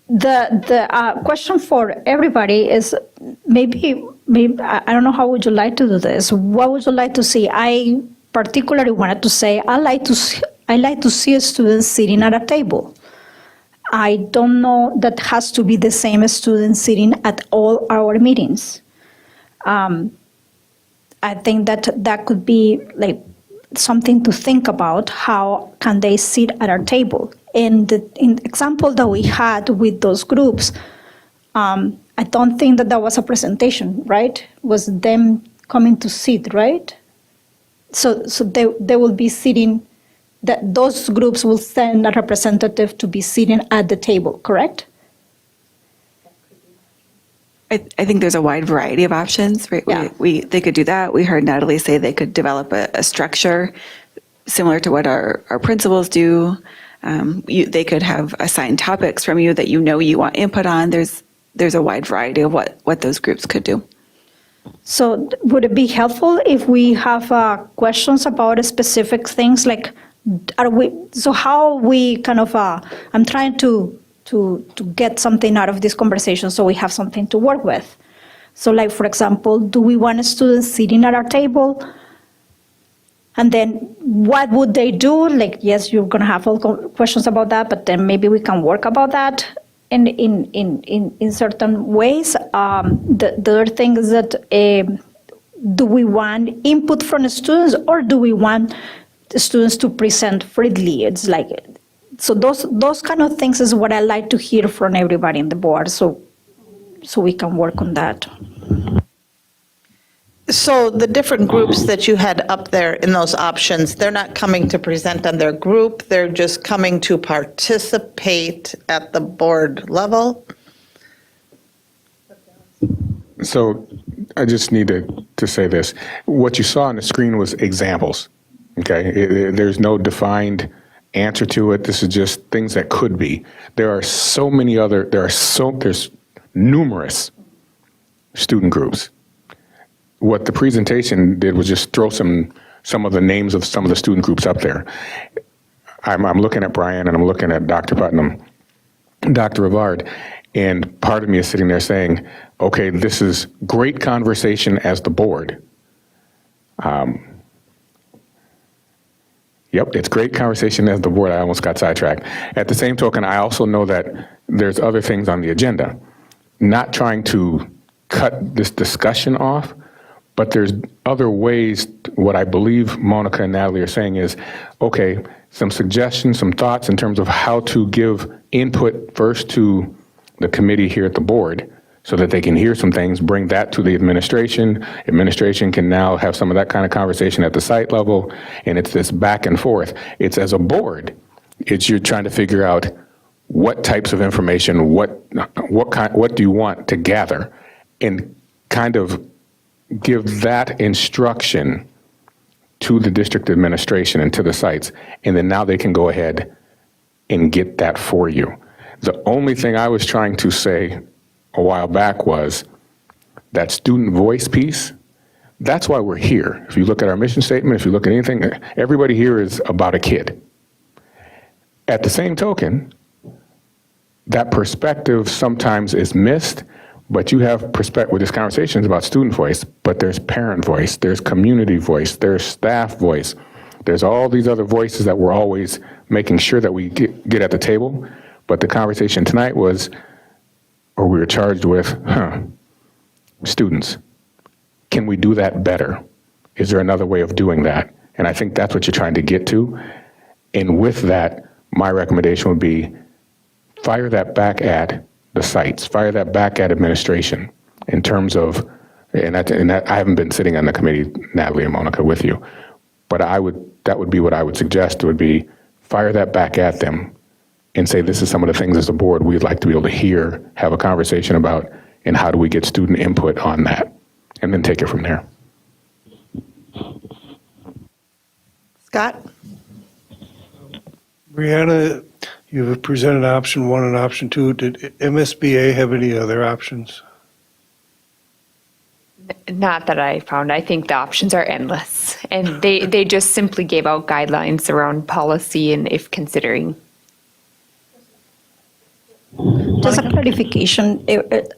The question for everybody is maybe I don't know, how would you like to do this? What would you like to see? I particularly wanted to say I like to see a student sitting at a table. I don't know that has to be the same student sitting at all our meetings. I think that could be like something to think about. How can they sit at our table? In the example that we had with those groups, I don't think that was a presentation, right? Was them coming to sit, right? So they will be sitting. That those groups will send a representative to be sitting at the table, correct? I think there's a wide variety of options, right? Yeah. They could do that. We heard Natalie say they could develop a structure similar to what our principals do. They could have assigned topics from you that you want input on. There's a wide variety of what those groups could do. So would it be helpful if we have questions about specific things, like how we kind of, I'm trying to get something out of this conversation so we have something to work with. So like, for example, do we want students sitting at our table? And then what would they do? Like, yes, you're going to have all questions about that, but then maybe we can work about that in certain ways. The other thing is that do we want input from the students, or do we want the students to present freely? It's like, so those kind of things is what I like to hear from everybody in the board, so we can work on that. So the different groups that you had up there in those options, they're not coming to present on their group, they're just coming to participate at the board level? So I just need to say this. What you saw on the screen was examples, okay? There's no defined answer to it. This is just things that could be. There's numerous student groups. What the presentation did was just throw some of the names of some of the student groups up there. I'm looking at Brian and I'm looking at Dr. Putnam, Dr. Rivard, and part of me is sitting there saying, okay, this is great conversation as the board. Yep, it's great conversation as the board. I almost got sidetracked. At the same token, I also know that there's other things on the agenda. Not trying to cut this discussion off, but there's other ways. What I believe Monica and Natalie are saying is, okay, some suggestions, some thoughts in terms of how to give input first to the committee here at the board so that they can hear some things, bring that to the administration. Administration can now have some of that kind of conversation at the site level, and it's this back and forth. It's as a board, it's you're trying to figure out what types of information, what do you want to gather, and kind of give that instruction to the district administration and to the sites, and then now they can go ahead and get that for you. The only thing I was trying to say a while back was that student voice piece. That's why we're here. If you look at our mission statement, if you look at anything, everybody here is about a kid. At the same token, that perspective sometimes is missed, but you have perspective with this conversation is about student voice, but there's parent voice, there's community voice, there's staff voice, there's all these other voices that we're always making sure that we get at the table. But the conversation tonight was, or we were charged with, students. Can we do that better? Is there another way of doing that? And I think that's what you're trying to get to. And with that, my recommendation would be fire that back at the sites, fire that back at administration in terms of, and I haven't been sitting on the committee, Natalie and Monica, with you, but that would be what I would suggest, would be fire that back at them and say, this is some of the things as a board we'd like to be able to hear, have a conversation about, and how do we get student input on that, and then take it from there. Scott? Brianna, you've presented option 1 and option 2. Did MSBA have any other options? Not that I found. I think the options are endless. And they just simply gave out guidelines around policy and if considering. Just a clarification,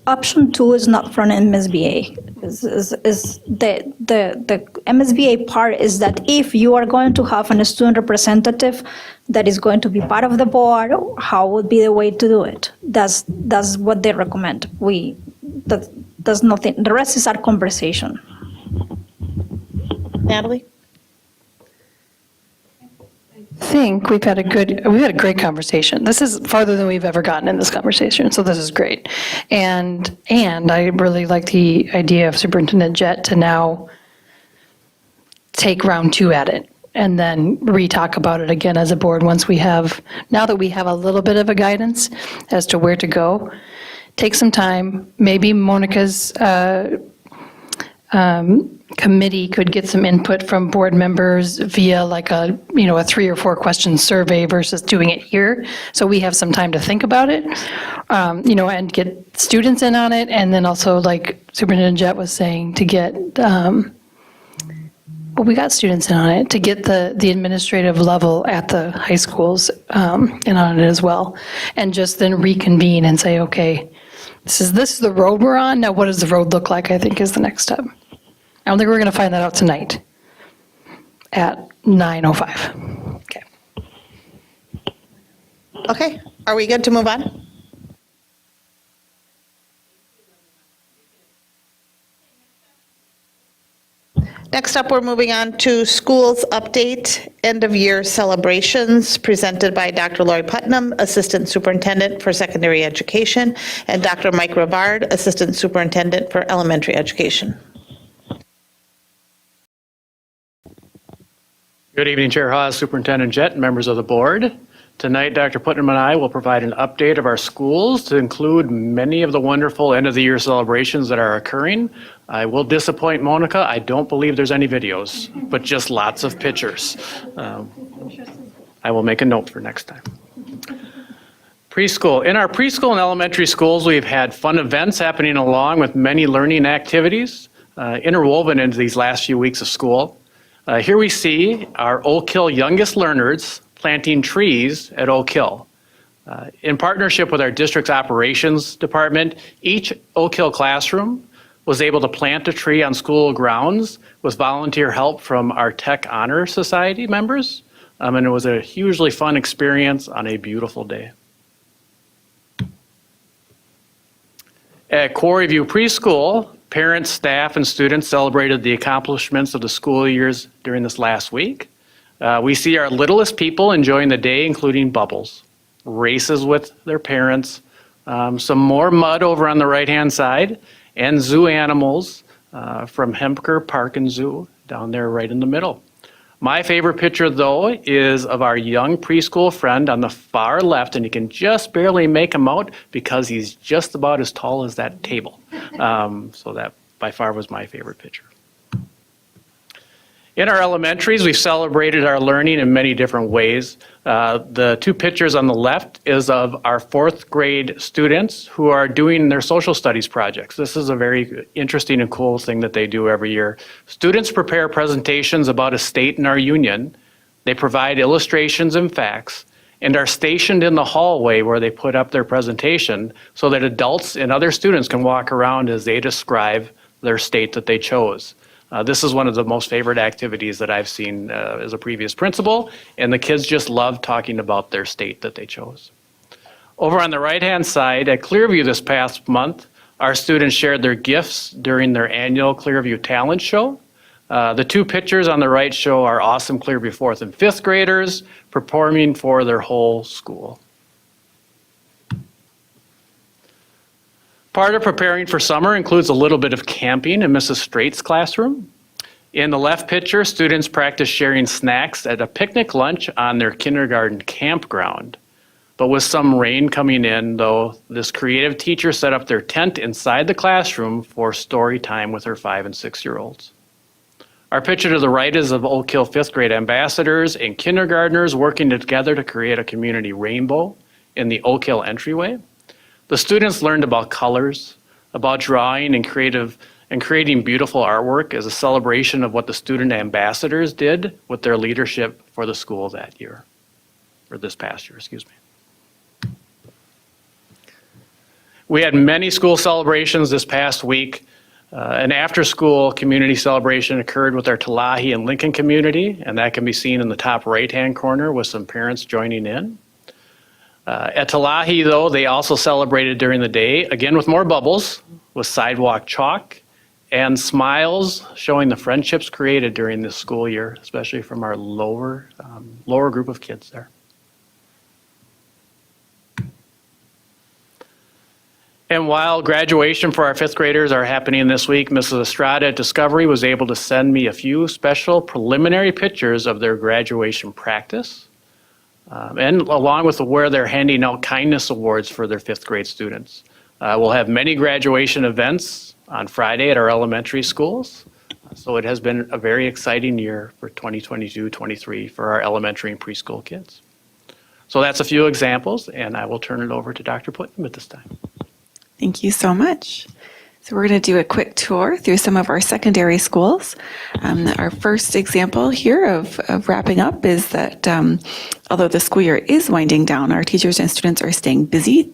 option 2 is not from MSBA. Is the MSBA part is that if you are going to have a student representative that is going to be part of the board, how would be the way to do it? That's what they recommend. That's nothing. The rest is our conversation. Natalie? I think we've had a great conversation. This is farther than we've ever gotten in this conversation, so this is great. And I really like the idea of Superintendent Jett to now take round 2 at it and then re-talk about it again as a board now that we have a little bit of a guidance as to where to go. Take some time, maybe Monica's committee could get some input from board members via like a 3 or 4 question survey versus doing it here. So we have some time to think about it, and get students in on it. And then also, like Superintendent Jett was saying, to get, we got students in on it, to get the administrative level at the high schools in on it as well. And just then reconvene and say, okay, this is the road we're on. Now, what does the road look like, I think, is the next step. I don't think we're going to find that out tonight at 9:05. Okay. Okay, are we good to move on? Next up, we're moving on to schools update, end of year celebrations presented by Dr. Lori Putnam, Assistant Superintendent for Secondary Education, and Dr. Mike Rivard, Assistant Superintendent for Elementary Education. Good evening, Chair Haas, Superintendent Jett, and members of the board. Tonight, Dr. Putnam and I will provide an update of our schools to include many of the wonderful end-of-the-year celebrations that are occurring. I will disappoint Monica. I don't believe there's any videos, but just lots of pictures. I will make a note for next time. Preschool. In our preschool and elementary schools, we've had fun events happening along with many learning activities interwoven into these last few weeks of school. Here we see our Oak Hill youngest learners planting trees at Oak Hill. In partnership with our district's operations department, each Oak Hill classroom was able to plant a tree on school grounds with volunteer help from our Tech Honor Society members. and it was a hugely fun experience on a beautiful day. At Quarry View Preschool, parents, staff, and students celebrated the accomplishments of the school years during this last week. We see our littlest people enjoying the day, including bubbles, races with their parents, some more mud over on the right-hand side, and zoo animals from Hemker Park and Zoo down there right in the middle. My favorite picture, though, is of our young preschool friend on the far left, and you can just barely make him out because he's just about as tall as that table. So that by far was my favorite picture. In our elementaries, we've celebrated our learning in many different ways. The two pictures on the left is of our fourth grade students who are doing their social studies projects. This is a very interesting and cool thing that they do every year. Students prepare presentations about a state in our union. They provide illustrations and facts and are stationed in the hallway where they put up their presentation so that adults and other students can walk around as they describe their state that they chose. This is one of the most favorite activities that I've seen as a previous principal, and the kids just love talking about their state that they chose. Over on the right-hand side, at Clearview this past month, our students shared their gifts during their annual Clearview Talent Show. The two pictures on the right show our awesome Clearview 4th and 5th graders performing for their whole school. Part of preparing for summer includes a little bit of camping in Mrs. Straight's classroom. In the left picture, students practice sharing snacks at a picnic lunch on their kindergarten campground. But with some rain coming in, though, this creative teacher set up their tent inside the classroom for story time with her 5- and 6-year-olds. Our picture to the right is of Oak Hill 5th grade ambassadors and kindergartners working together to create a community rainbow in the Oak Hill entryway. The students learned about colors, about drawing and creating beautiful artwork as a celebration of what the student ambassadors did with their leadership for the school that year, or this past year, excuse me. We had many school celebrations this past week. An after-school community celebration occurred with our Talahi and Lincoln community, and that can be seen in the top right-hand corner with some parents joining in. At Talahi, though, they also celebrated during the day, again with more bubbles, with sidewalk chalk and smiles showing the friendships created during this school year, especially from our lower group of kids there. And while graduation for our 5th graders are happening this week, Mrs. Estrada at Discovery was able to send me a few special preliminary pictures of their graduation practice. And along with where they're handing out kindness awards for their 5th grade students. We'll have many graduation events on Friday at our elementary schools. So it has been a very exciting year for 2022-23 for our elementary and preschool kids. So that's a few examples, and I will turn it over to Dr. Putnam at this time. Thank you so much. So we're going to do a quick tour through some of our secondary schools. Our first example here of wrapping up is that although the school year is winding down, our teachers and students are staying busy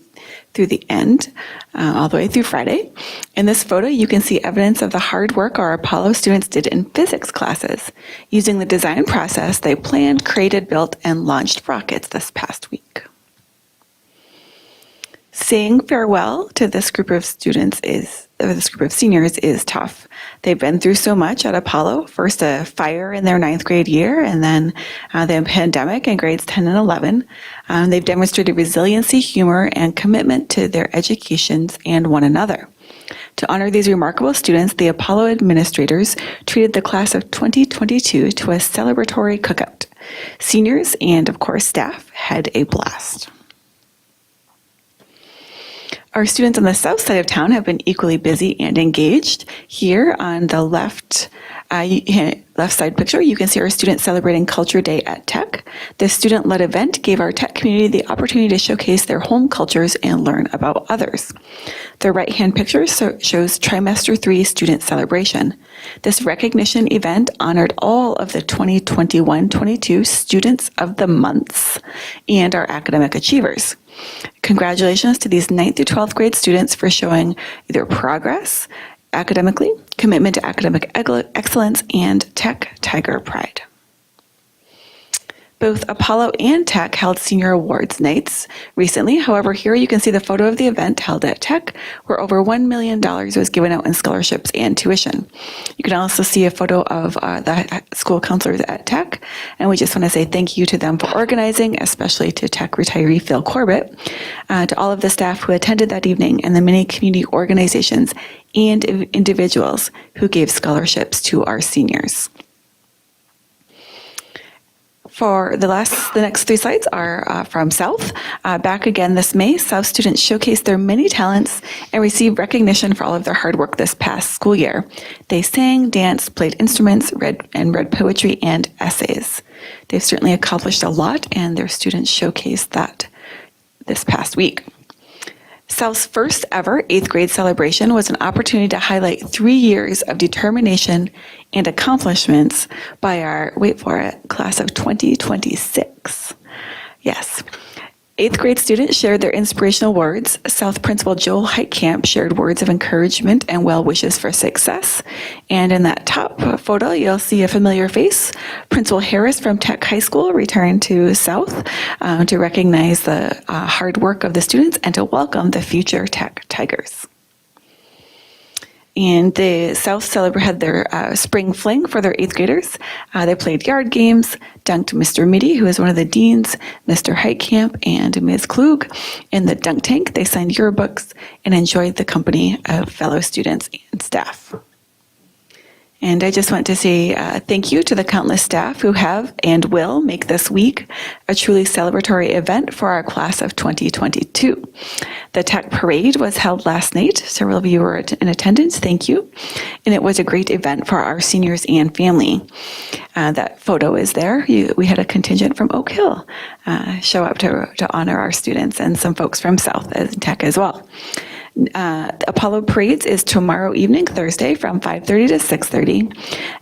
through the end, all the way through Friday. In this photo, you can see evidence of the hard work our Apollo students did in physics classes. Using the design process, they planned, created, built, and launched rockets this past week. Saying farewell to this group of seniors is tough. They've been through so much at Apollo, first a fire in their 9th grade year, and then the pandemic in grades 10 and 11. They've demonstrated resiliency, humor, and commitment to their educations and one another. To honor these remarkable students, the Apollo administrators treated the class of 2022 to a celebratory cookout. Seniors and, of course, staff had a blast. Our students on the south side of town have been equally busy and engaged. Here on the left side picture, you can see our students celebrating Culture Day at Tech. This student-led event gave our Tech community the opportunity to showcase their home cultures and learn about others. The right-hand picture shows Trimester 3 student celebration. This recognition event honored all of the 2021-22 Students of the Months and our academic achievers. Congratulations to these 9th through 12th grade students for showing either progress academically, commitment to academic excellence, and Tech Tiger Pride. Both Apollo and Tech held senior awards nights recently. However, here you can see the photo of the event held at Tech, where over $1 million was given out in scholarships and tuition. You can also see a photo of the school counselors at Tech, and we just want to say thank you to them for organizing, especially to Tech retiree Phil Corbett, to all of the staff who attended that evening, and the many community organizations and individuals who gave scholarships to our seniors. For the next three slides are from South. Back again this May, South students showcased their many talents and received recognition for all of their hard work this past school year. They sang, danced, played instruments, read poetry and essays. They've certainly accomplished a lot, and their students showcased that this past week. South's first ever 8th grade celebration was an opportunity to highlight 3 years of determination and accomplishments by our, wait for it, class of 2026. Yes. 8th grade students shared their inspirational words. South Principal Joel Heitkamp shared words of encouragement and well wishes for success. And in that top photo, you'll see a familiar face. Principal Harris from Tech High School returned to South to recognize the hard work of the students and to welcome the future Tech Tigers. And the South had their spring fling for their 8th graders. They played yard games, dunked Mr. Mitty, who is one of the deans, Mr. Heitkamp, and Ms. Klug. In the dunk tank, they signed yearbooks and enjoyed the company of fellow students and staff. And I just want to say thank you to the countless staff who have and will make this week a truly celebratory event for our class of 2022. The Tech Parade was held last night. Several of you were in attendance. Thank you. And it was a great event for our seniors and family. That photo is there. We had a contingent from Oak Hill show up to honor our students, and some folks from South Tech as well. Apollo Parades is tomorrow evening, Thursday, from 5:30 to 6:30.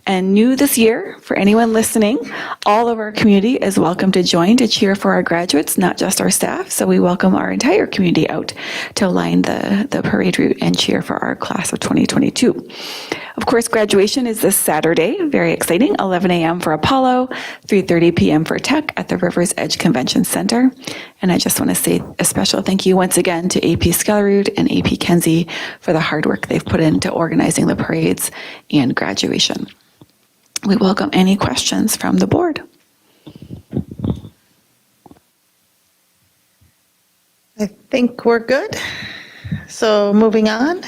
And new this year, for anyone listening, all of our community is welcome to join to cheer for our graduates, not just our staff. So we welcome our entire community out to line the parade route and cheer for our class of 2022. Of course, graduation is this Saturday, very exciting, 11 a.m. for Apollo, 3:30 p.m. for Tech at the River's Edge Convention Center. And I just want to say a special thank you once again to AP Skellerud and AP Kenzie for the hard work they've put into organizing the parades and graduation. We welcome any questions from the board. I think we're good. So moving on.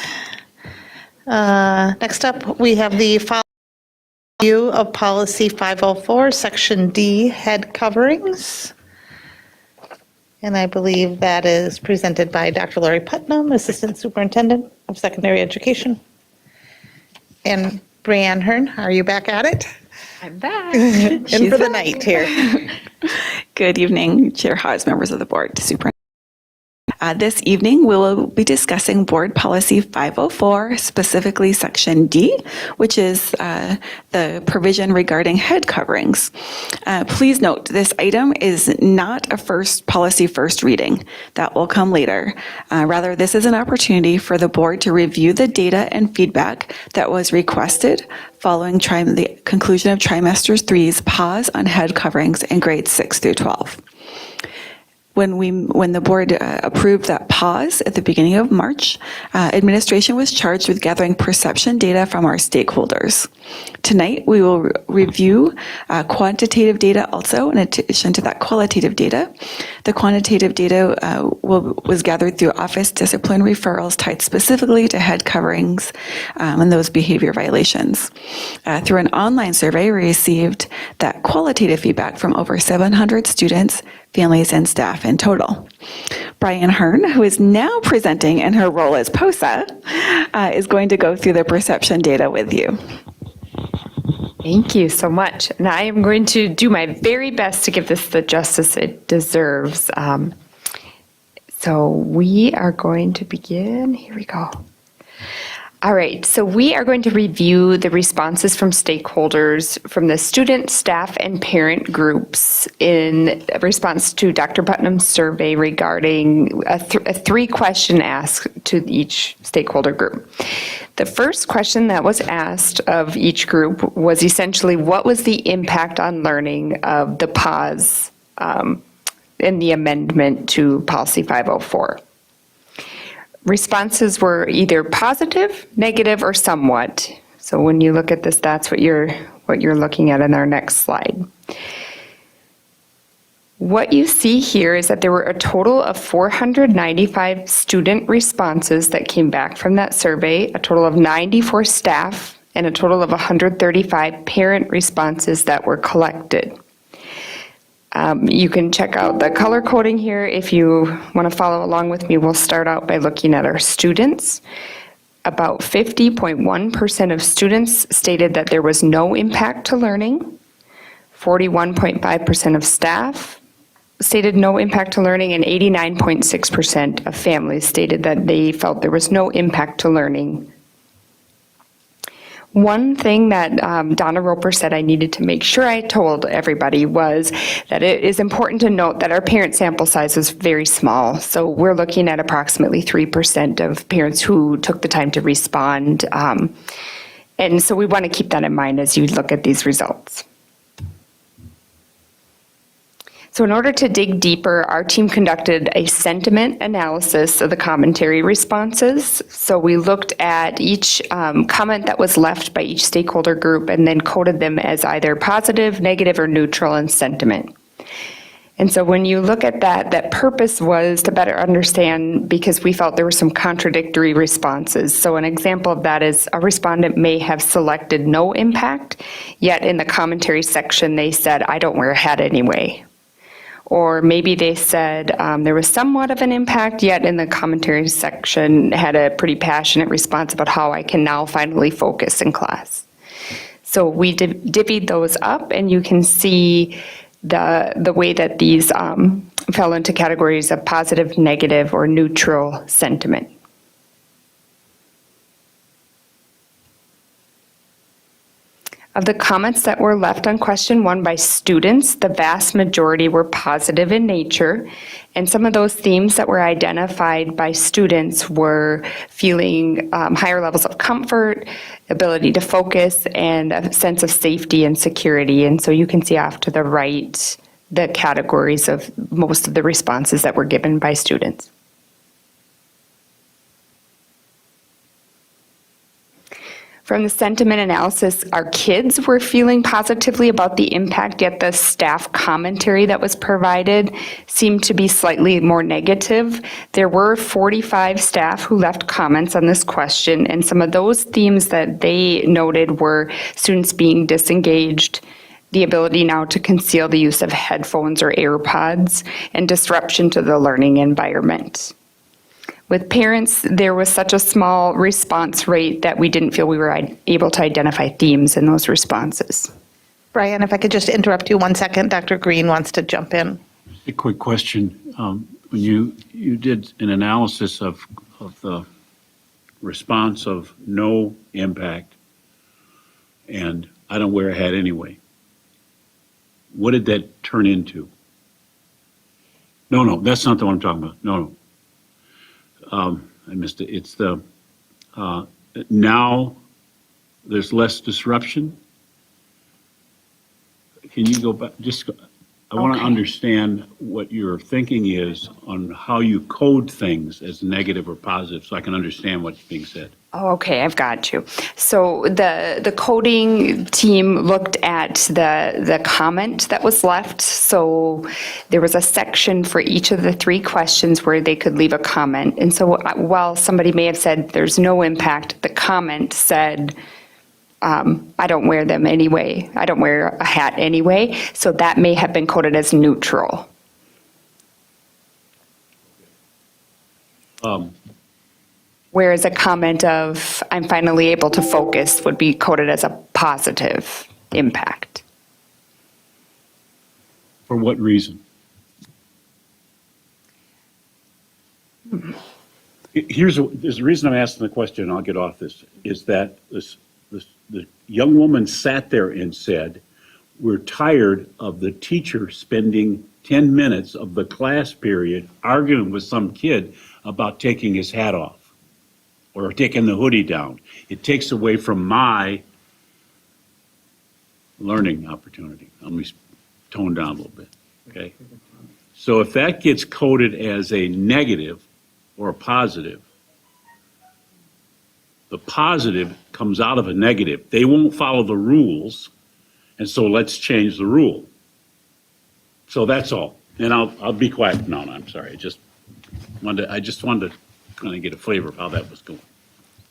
Next up, we have the review of Policy 504, Section D, Head Coverings. And I believe that is presented by Dr. Lori Putnam, Assistant Superintendent of Secondary Education. And Brianne Hearn, are you back at it? I'm back. And for the night here. Good evening, Chair Hawes, members of the board, Superintendent. This evening, we will be discussing Board Policy 504, specifically Section D, which is the provision regarding head coverings. Please note, this item is not a policy first reading. That will come later. Rather, this is an opportunity for the board to review the data and feedback that was requested following the conclusion of Trimester 3's pause on head coverings in grades 6 through 12. When the board approved that pause at the beginning of March, administration was charged with gathering perception data from our stakeholders. Tonight, we will review quantitative data also in addition to that qualitative data. The quantitative data was gathered through office discipline referrals tied specifically to head coverings and those behavior violations. Through an online survey, we received that qualitative feedback from over 700 students, families, and staff in total. Brian Hearn, who is now presenting in her role as POSA, is going to go through the perception data with you. Thank you so much. And I am going to do my very best to give this the justice it deserves. So we are going to begin. Here we go. All right, so we are going to review the responses from stakeholders from the student, staff, and parent groups in response to Dr. Putnam's survey regarding a three-question ask to each stakeholder group. The first question that was asked of each group was essentially, what was the impact on learning of the pause in the amendment to Policy 504? Responses were either positive, negative, or somewhat. So when you look at this, that's what you're looking at in our next slide. What you see here is that there were a total of 495 student responses that came back from that survey, a total of 94 staff, and a total of 135 parent responses that were collected. You can check out the color coding here if you want to follow along with me. We'll start out by looking at our students. About 50.1% of students stated that there was no impact to learning. 41.5% of staff stated no impact to learning, and 89.6% of families stated that they felt there was no impact to learning. One thing that Donna Roper said I needed to make sure I told everybody was that it is important to note that our parent sample size is very small. So we're looking at approximately 3% of parents who took the time to respond. And so we want to keep that in mind as you look at these results. So in order to dig deeper, our team conducted a sentiment analysis of the commentary responses. So we looked at each comment that was left by each stakeholder group and then coded them as either positive, negative, or neutral in sentiment. And so when you look at that, that purpose was to better understand, because we felt there were some contradictory responses. So an example of that is a respondent may have selected no impact, yet in the commentary section they said, I don't wear a hat anyway. Or maybe they said there was somewhat of an impact, yet in the commentary section had a pretty passionate response about how I can now finally focus in class. So we divvied those up, and you can see the way that these fell into categories of positive, negative, or neutral sentiment. Of the comments that were left on question 1 by students, the vast majority were positive in nature, and some of those themes that were identified by students were feeling higher levels of comfort, ability to focus, and a sense of safety and security. And so you can see off to the right the categories of most of the responses that were given by students. From the sentiment analysis, our kids were feeling positively about the impact, yet the staff commentary that was provided seemed to be slightly more negative. There were 45 staff who left comments on this question, and some of those themes that they noted were students being disengaged, the ability now to conceal the use of headphones or AirPods, and disruption to the learning environment. With parents, there was such a small response rate that we didn't feel we were able to identify themes in those responses. Brian, if I could just interrupt you 1 second. Dr. Green wants to jump in. A quick question. When you did an analysis of the response of no impact and I don't wear a hat anyway, what did that turn into? No, that's not the one I'm talking about. No. I missed it. It's the, now there's less disruption. Can you go back? I want to understand what your thinking is on how you code things as negative or positive so I can understand what's being said. Oh, okay, I've got you. So the coding team looked at the comment that was left. So there was a section for each of the 3 questions where they could leave a comment. And so while somebody may have said there's no impact, the comment said, I don't wear them anyway. I don't wear a hat anyway. So that may have been coded as neutral. Whereas a comment of, I'm finally able to focus would be coded as a positive impact. For what reason? There's a reason I'm asking the question, and I'll get off this, is that the young woman sat there and said, we're tired of the teacher spending 10 minutes of the class period arguing with some kid about taking his hat off or taking the hoodie down. It takes away from my learning opportunity. Let me tone down a little bit, okay? So if that gets coded as a negative or a positive, the positive comes out of a negative. They won't follow the rules, and so let's change the rule. So that's all. And I'll be quiet now. I'm sorry. I just wanted to kind of get a flavor of how that was going.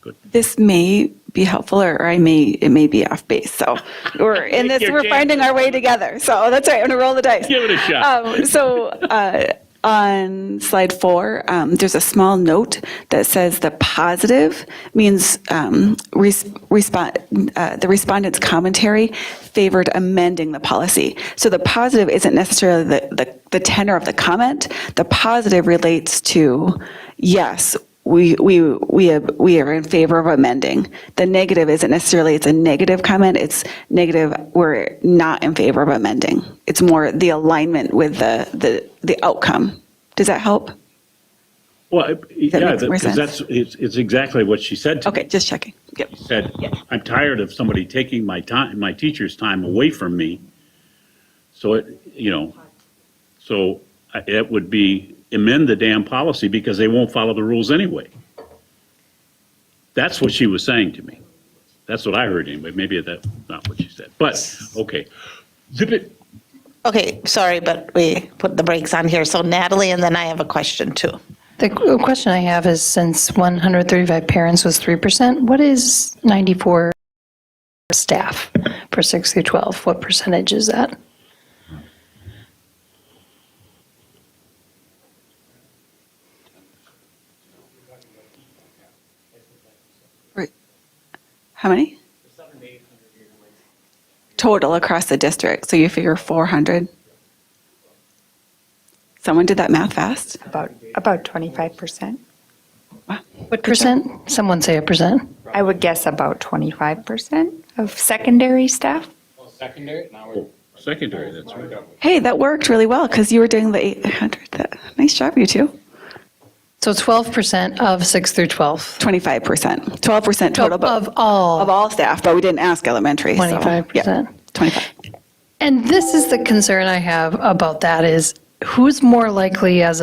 Good. This may be helpful, or it may be off base. So we're in this, Your we're chance. finding our way together. So that's right. I'm gonna roll the dice. Give it a shot. On slide 4, there's a small note that says the positive means the respondent's commentary favored amending the policy. So the positive isn't necessarily the tenor of the comment. The positive relates to, yes, we are in favor of amending. The negative isn't necessarily, it's a negative comment. It's negative, we're not in favor of amending. It's more the alignment with the outcome. Does that help? Well, yeah, make more because sense? it's exactly what she said to me. Okay, just checking. Yep. She said, I'm tired of somebody taking my teacher's time away from me. So it would be amend the damn policy because they won't follow the rules anyway. That's what she was saying to me. That's what I heard anyway. Maybe that's not what she said, but okay. Zip it. Okay, sorry, but we put the brakes on here. So Natalie, and then I have a question too. The question I have is, since 135 parents was 3%, what is 94 staff for 6 through 12? What percentage is that? Right. How many? Total across the district. So you figure 400. Someone did that math fast. About 25%. What percent? Someone say a percent. I would guess about 25% of secondary staff. Secondary, that's right. Hey, that worked really well because you were doing the 800. Nice job, you two. So 12% of 6 through 12. 25%. 12% total. but- Of all. Of all staff, but we didn't ask elementary. so, 25%. yeah, 25. And this is the concern I have about that is, who's more likely this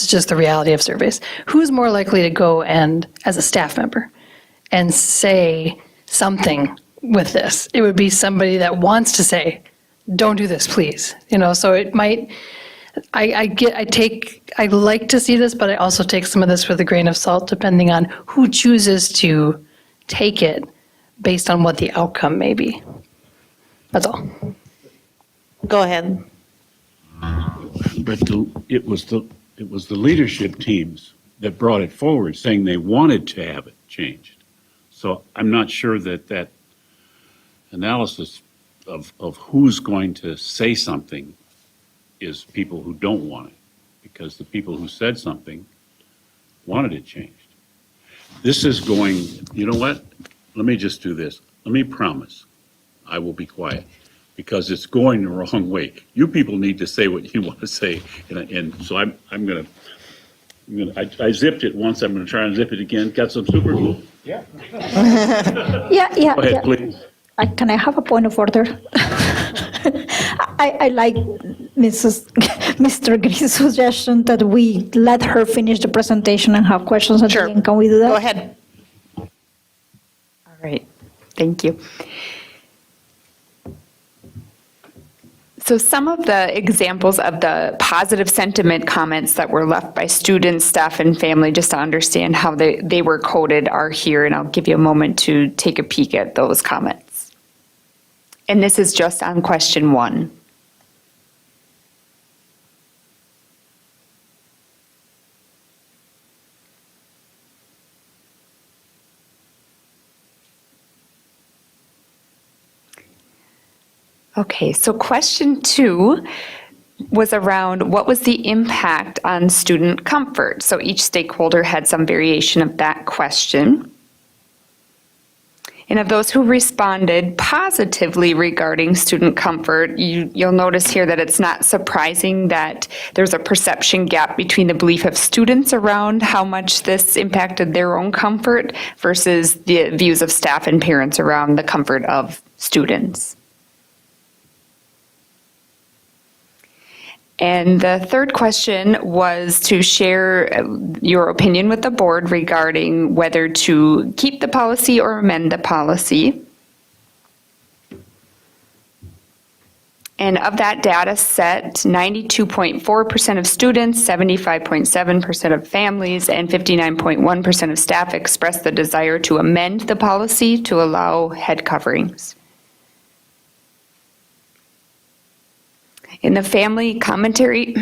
is just the reality of surveys. Who's more likely to go and, as a staff member, and say something with this? It would be somebody that wants to say, don't do this, please. So it might, I like to see this, but I also take some of this with a grain of salt, depending on who chooses to take it based on what the outcome may be. That's all. Go ahead. But it was the leadership teams that brought it forward, saying they wanted to have it changed. So I'm not sure that analysis of who's going to say something is people who don't want it, because the people who said something wanted it changed. This is going, you know what? Let me just do this. Let me promise I will be quiet, because it's going the wrong way. You people need to say what you want to say, and so I'm I zipped it once. I'm gonna try and zip it again. Got some super glue? Yeah. Go ahead, please. Can I have a point of order? I like Mr. Green's suggestion that we let her finish the presentation and have questions at the Sure. end. Can we do that? Go ahead. All right, thank you. So some of the examples of the positive sentiment comments that were left by students, staff, and family, just to understand how they were coded, are here, and I'll give you a moment to take a peek at those comments. And this is just on question 1. Okay, so question 2 was around what was the impact on student comfort. So each stakeholder had some variation of that question. And of those who responded positively regarding student comfort, you'll notice here that it's not surprising that there's a perception gap between the belief of students around how much this impacted their own comfort versus the views of staff and parents around the comfort of students. And the third question was to share your opinion with the board regarding whether to keep the policy or amend the policy. And of that data set, 92.4% of students, 75.7% of families, and 59.1% of staff expressed the desire to amend the policy to allow head coverings. In the family commentary,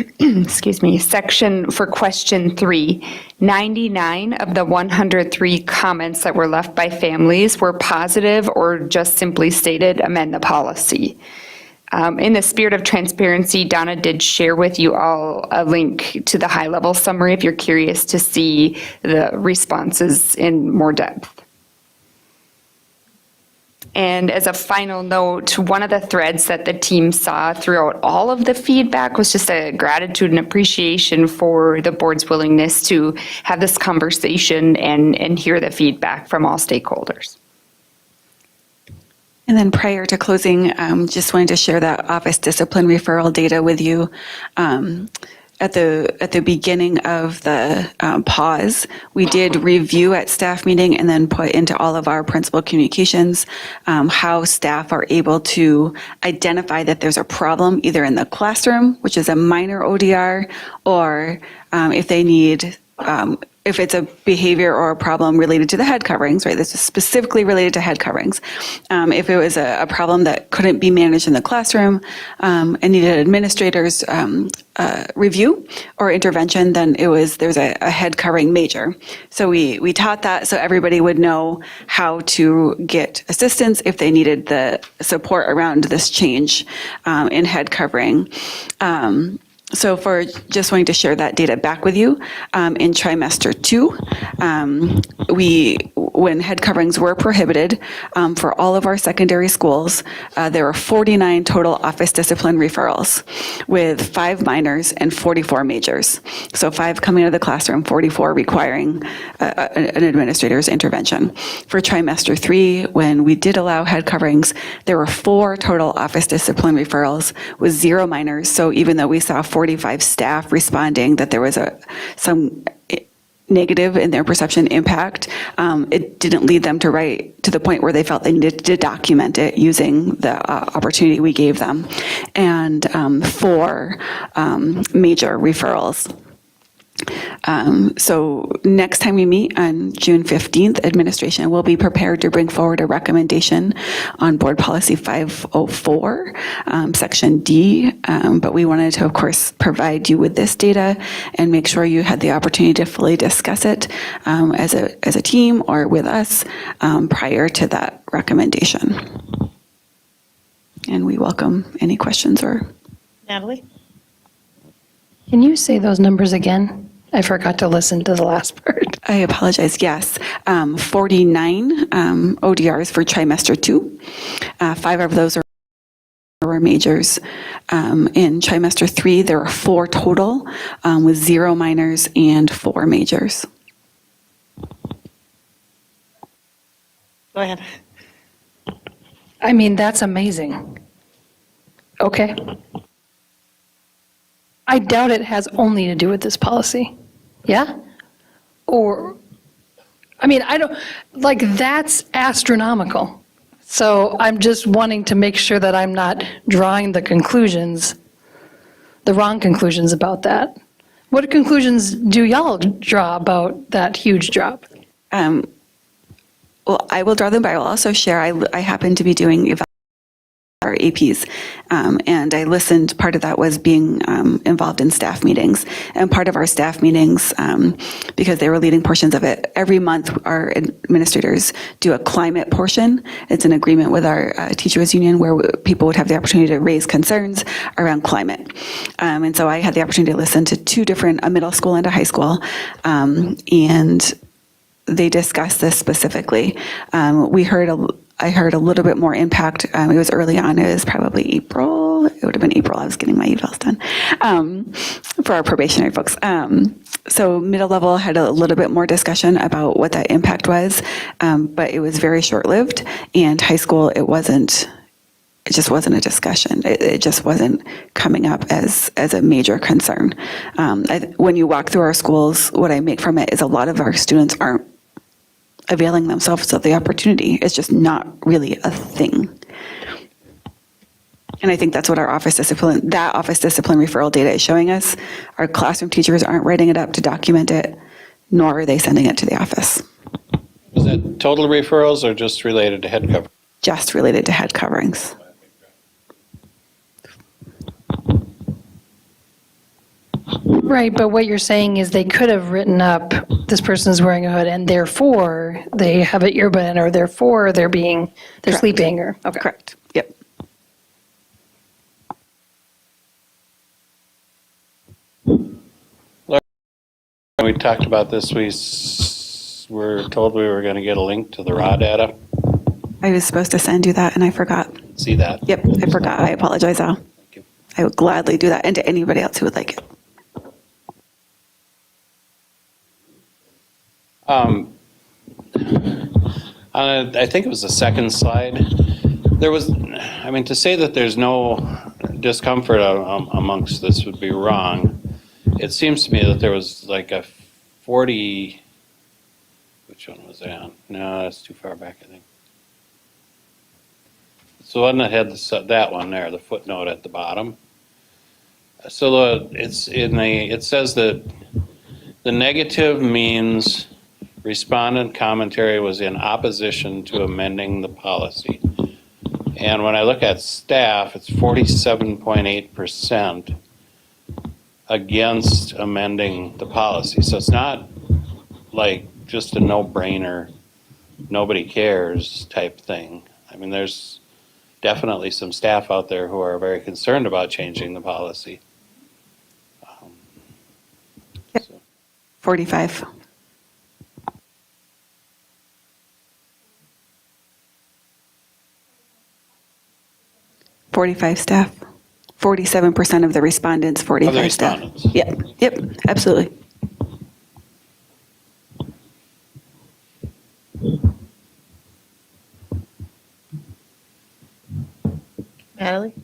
section for question 3, 99 of the 103 comments that were left by families were positive or just simply stated amend the policy. In the spirit of transparency, Donna did share with you all a link to the high-level summary if you're curious to see the responses in more depth. And as a final note, one of the threads that the team saw throughout all of the feedback was just a gratitude and appreciation for the board's willingness to have this conversation and hear the feedback from all stakeholders. And then prior to closing, just wanted to share that office discipline referral data with you. At the beginning of the pause, we did review at staff meeting and then put into all of our principal communications how staff are able to identify that there's a problem either in the classroom, which is a minor ODR, or if they need if it's a behavior or a problem related to the head coverings, right? This is specifically related to head coverings. If it was a problem that couldn't be managed in the classroom and needed administrators' review or intervention, then there's a head covering major. So we taught that so everybody would know how to get assistance if they needed the support around this change in head covering. So for just wanting to share that data back with you, in trimester 2, when head coverings were prohibited for all of our secondary schools, there were 49 total office discipline referrals with 5 minors and 44 majors. So 5 coming out of the classroom, 44 requiring an administrator's intervention. For trimester 3, when we did allow head coverings, there were 4 total office discipline referrals with 0 minors. So even though we saw 45 staff responding that there was some negative in their perception impact, it didn't lead them to write to the point where they felt they needed to document it using the opportunity we gave them. And 4 major referrals. So next time we meet on June 15th, administration will be prepared to bring forward a recommendation on board policy 504, section D, but we wanted to, of course, provide you with this data and make sure you had the opportunity to fully discuss it as a team or with us prior to that recommendation. And we welcome any questions or... Natalie? Can you say those numbers again? I forgot to listen to the last part. I apologize, yes. 49 ODRs for trimester 2. 5 of those were majors. In trimester 3, there were 4 total with 0 minors and 4 majors. Go ahead. I mean, that's amazing. Okay. I doubt it has only to do with this policy. Yeah? Or, I mean, I don't, like, that's astronomical. So I'm just wanting to make sure that I'm not drawing the wrong conclusions about that. What conclusions do y'all draw about that huge drop? Well, I will draw them, but I will also share, I happen to be doing our APs. And I listened, part of that was being involved in staff meetings. And part of our staff meetings, because they were leading portions of it, every month our administrators do a climate portion. It's an agreement with our teachers union where people would have the opportunity to raise concerns around climate. And so I had the opportunity to listen to two different, a middle school and a high school, and they discussed this specifically. I heard a little bit more impact. It was early on. It was probably April. It would have been April. I was getting my evals done for our probationary folks. So middle level had a little bit more discussion about what that impact was, but it was very short-lived. And high school, it just wasn't a discussion. It just wasn't coming up as a major concern. When you walk through our schools, what I make from it is a lot of our students aren't availing themselves of the opportunity. It's just not really a thing. And I think that's what our office discipline referral data is showing us. Our classroom teachers aren't writing it up to document it, nor are they sending it to the office. Was that total referrals or just related to head cover? Just related to head coverings. Right, but what you're saying is they could have written up, this person is wearing a hood, and therefore they have an earbud in, or therefore they're Correct. sleeping, or, okay. Correct. Yep. We talked about this. We were told we were going to get a link to the raw data. I was supposed to send you that and I forgot. See that? Yep, I forgot. I apologize, Al. Thank you. I would gladly do that, and to anybody else who would like it. I think it was the second slide. There was, I mean, to say that there's no discomfort amongst this would be wrong. It seems to me that there was like a 40, which one was that? No, that's too far back, I think. So the one that had that one there, the footnote at the bottom. So it says that the negative means respondent commentary was in opposition to amending the policy. And when I look at staff, it's 47.8% against amending the policy. So it's not like just a no-brainer, nobody cares type thing. I mean, there's definitely some staff out there who are very concerned about changing the policy. 45. Staff. 47% of the respondents, 45 staff. respondents. Yep, absolutely. Natalie?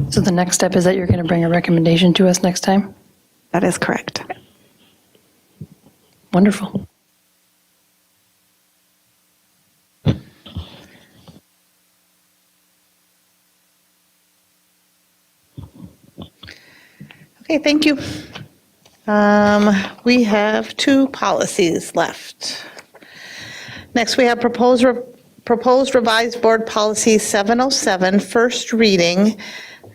So the next step is that you're going to bring a recommendation to us next time? That is correct. Wonderful. Okay, thank you. We have two policies left. Next, we have proposed revised board policy 707, first reading,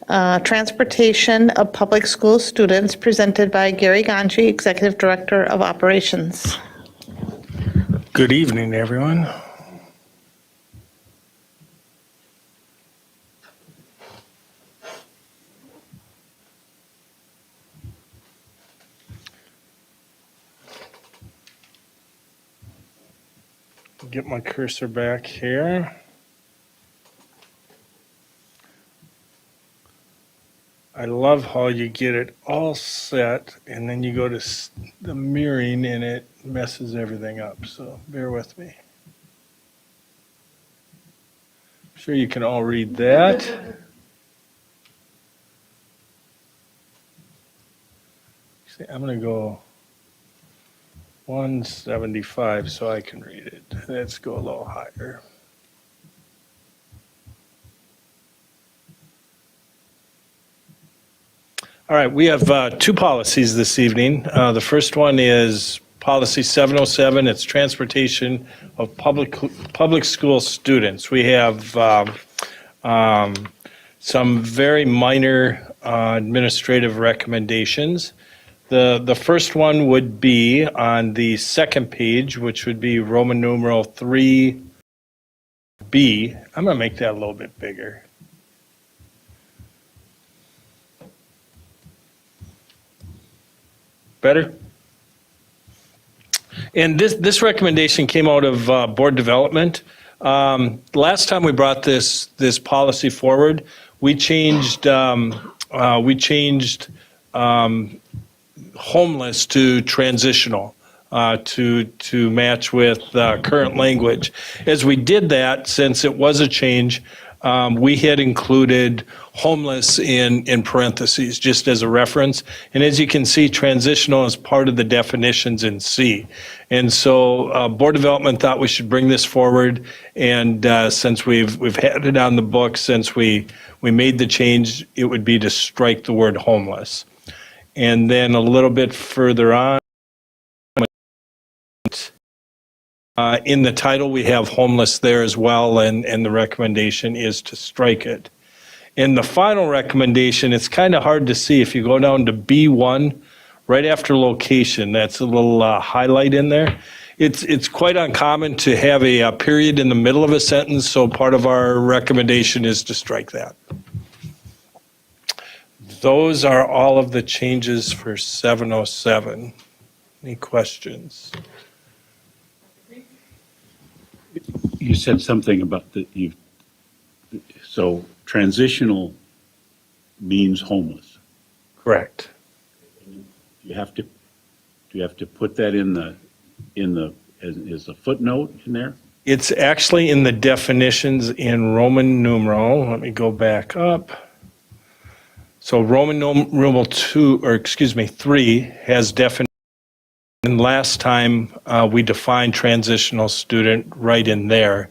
transportation of public school students, presented by Gary Ganji, Executive Director of Operations. Good evening, everyone. Get my cursor back here. I love how you get it all set and then you go to the mirroring and it messes everything up. So bear with me. I'm sure you can all read that. See, I'm going to go 175 so I can read it. Let's go a little higher. All right, we have two policies this evening. The first one is policy 707. It's transportation of public school students. We have some very minor administrative recommendations. The first one would be on the second page, which would be Roman numeral 3B. I'm going to make that a little bit bigger. Better? And this recommendation came out of board development. Last time we brought this policy forward, we changed homeless to transitional to match with current language. As we did that, since it was a change, we had included homeless in parentheses, just as a reference. And as you can see, transitional is part of the definitions in C. And so Board Development thought we should bring this forward. And since we've had it on the book, since we made the change, it would be to strike the word homeless. And then a little bit further on, in the title, we have homeless there as well, and the recommendation is to strike it. In the final recommendation, it's kind of hard to see. If you go down to B1, right after location, that's a little highlight in there. It's quite uncommon to have a period in the middle of a sentence, so part of our recommendation is to strike that. Those are all of the changes for 707. Any questions? You said something about so transitional means homeless. Correct. You have to put that as a footnote in there? It's actually in the definitions in Roman numeral. Let me go back up. So Roman numeral 3 has definition. And last time we defined transitional student right in there.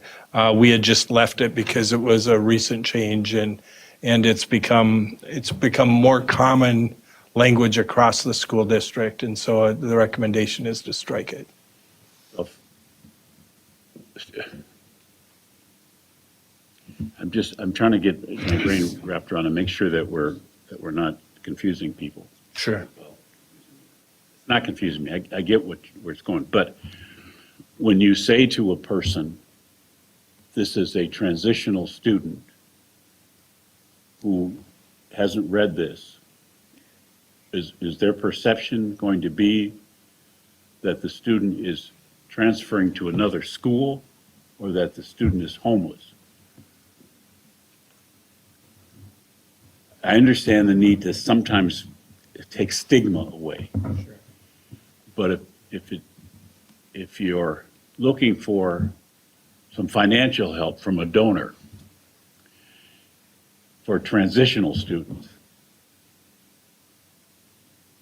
We had just left it because it was a recent change, and it's become more common language across the school district, and so the recommendation is to strike it. I'm trying to get my brain wrapped around and make sure that we're not confusing people. Sure. It's not confusing me. I get where it's going. But when you say to a person, this is a transitional student who hasn't read this, is their perception going to be that the student is transferring to another school or that the student is homeless? I understand the need to sometimes take stigma away. Sure. But if you're looking for some financial help from a donor for transitional students,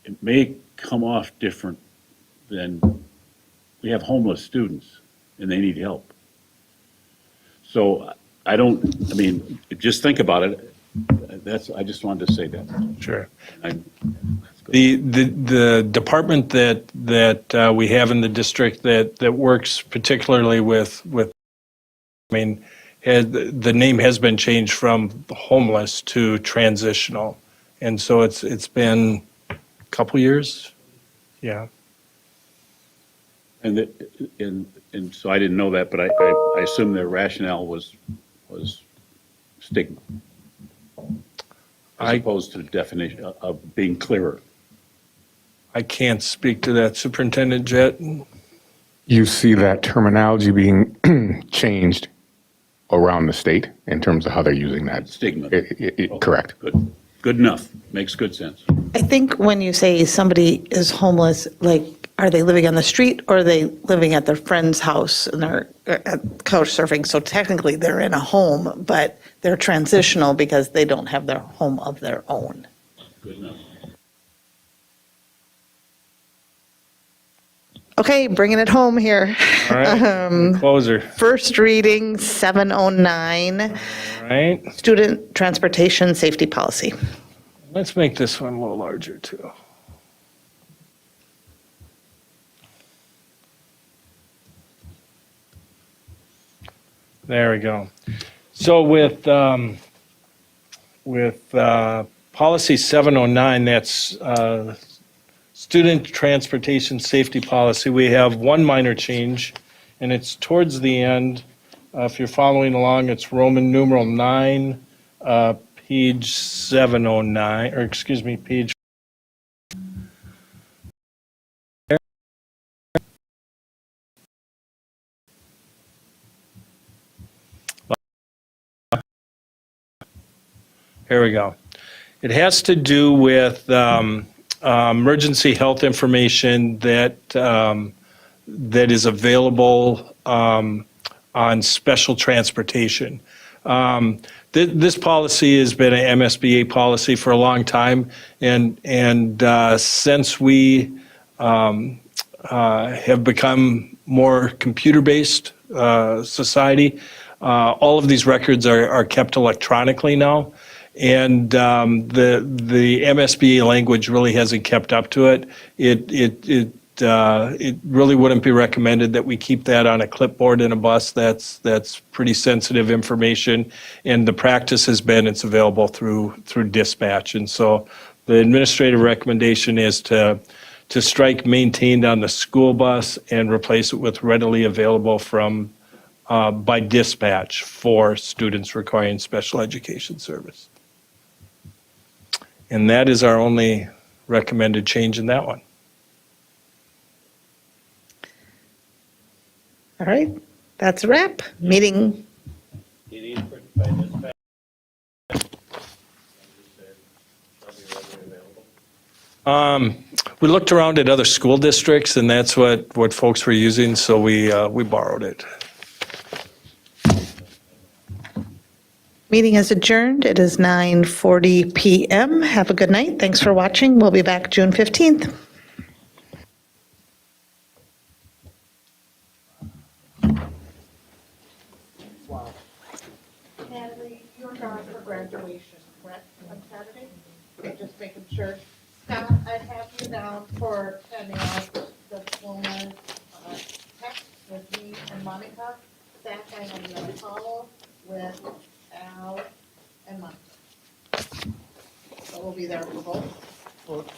it may come off different than we have homeless students and they need help. So just think about it. I just wanted to say that. Sure. The department that we have in the district that works particularly with the name has been changed from homeless to transitional, and so it's been a couple years. Yeah. And so I didn't know that, but I assume their rationale was stigma, as opposed to the definition of being clearer. I can't speak to that, Superintendent Jett. You see that terminology being changed around the state in terms of how they're using that. Stigma. Correct. Good enough. Makes good sense. I think when you say somebody is homeless, like, are they living on the street or are they living at their friend's house and they're couch surfing? So technically they're in a home, but they're transitional because they don't have their home of their own. Good enough. Okay, bringing it home here. All right, closer. First reading, 709, All right, student transportation safety policy. let's make this one a little larger too. There we go. So with policy 709, that's student transportation safety policy, we have one minor change, and it's towards the end. If you're following along, it's Roman numeral 9, page 709, or excuse me, page. Here we go. It has to do with emergency health information that is available on special transportation. This policy has been an MSBA policy for a long time, and since we have become more computer-based society, all of these records are kept electronically now. And the MSBA language really hasn't kept up to it. It really wouldn't be recommended that we keep that on a clipboard in a bus. That's pretty sensitive information, and the practice has been it's available through dispatch. And so the administrative recommendation is to strike maintained on the school bus and replace it with readily available from by dispatch for students requiring special education service. And that is our only recommended change in that one. All right, that's a wrap. Meeting. We looked around at other school districts, and that's what folks were using, so we borrowed it. Meeting is adjourned. It is 9:40 PM. Have a good night. Thanks for watching. We'll be back June 15th. Natalie, you're gone for graduation, correct, on Saturday? Okay, just making sure. Scott, I have you down for attending the diplomas text with me and Monica. Zach, I have you on call with Al and Monica. So we'll be there for both.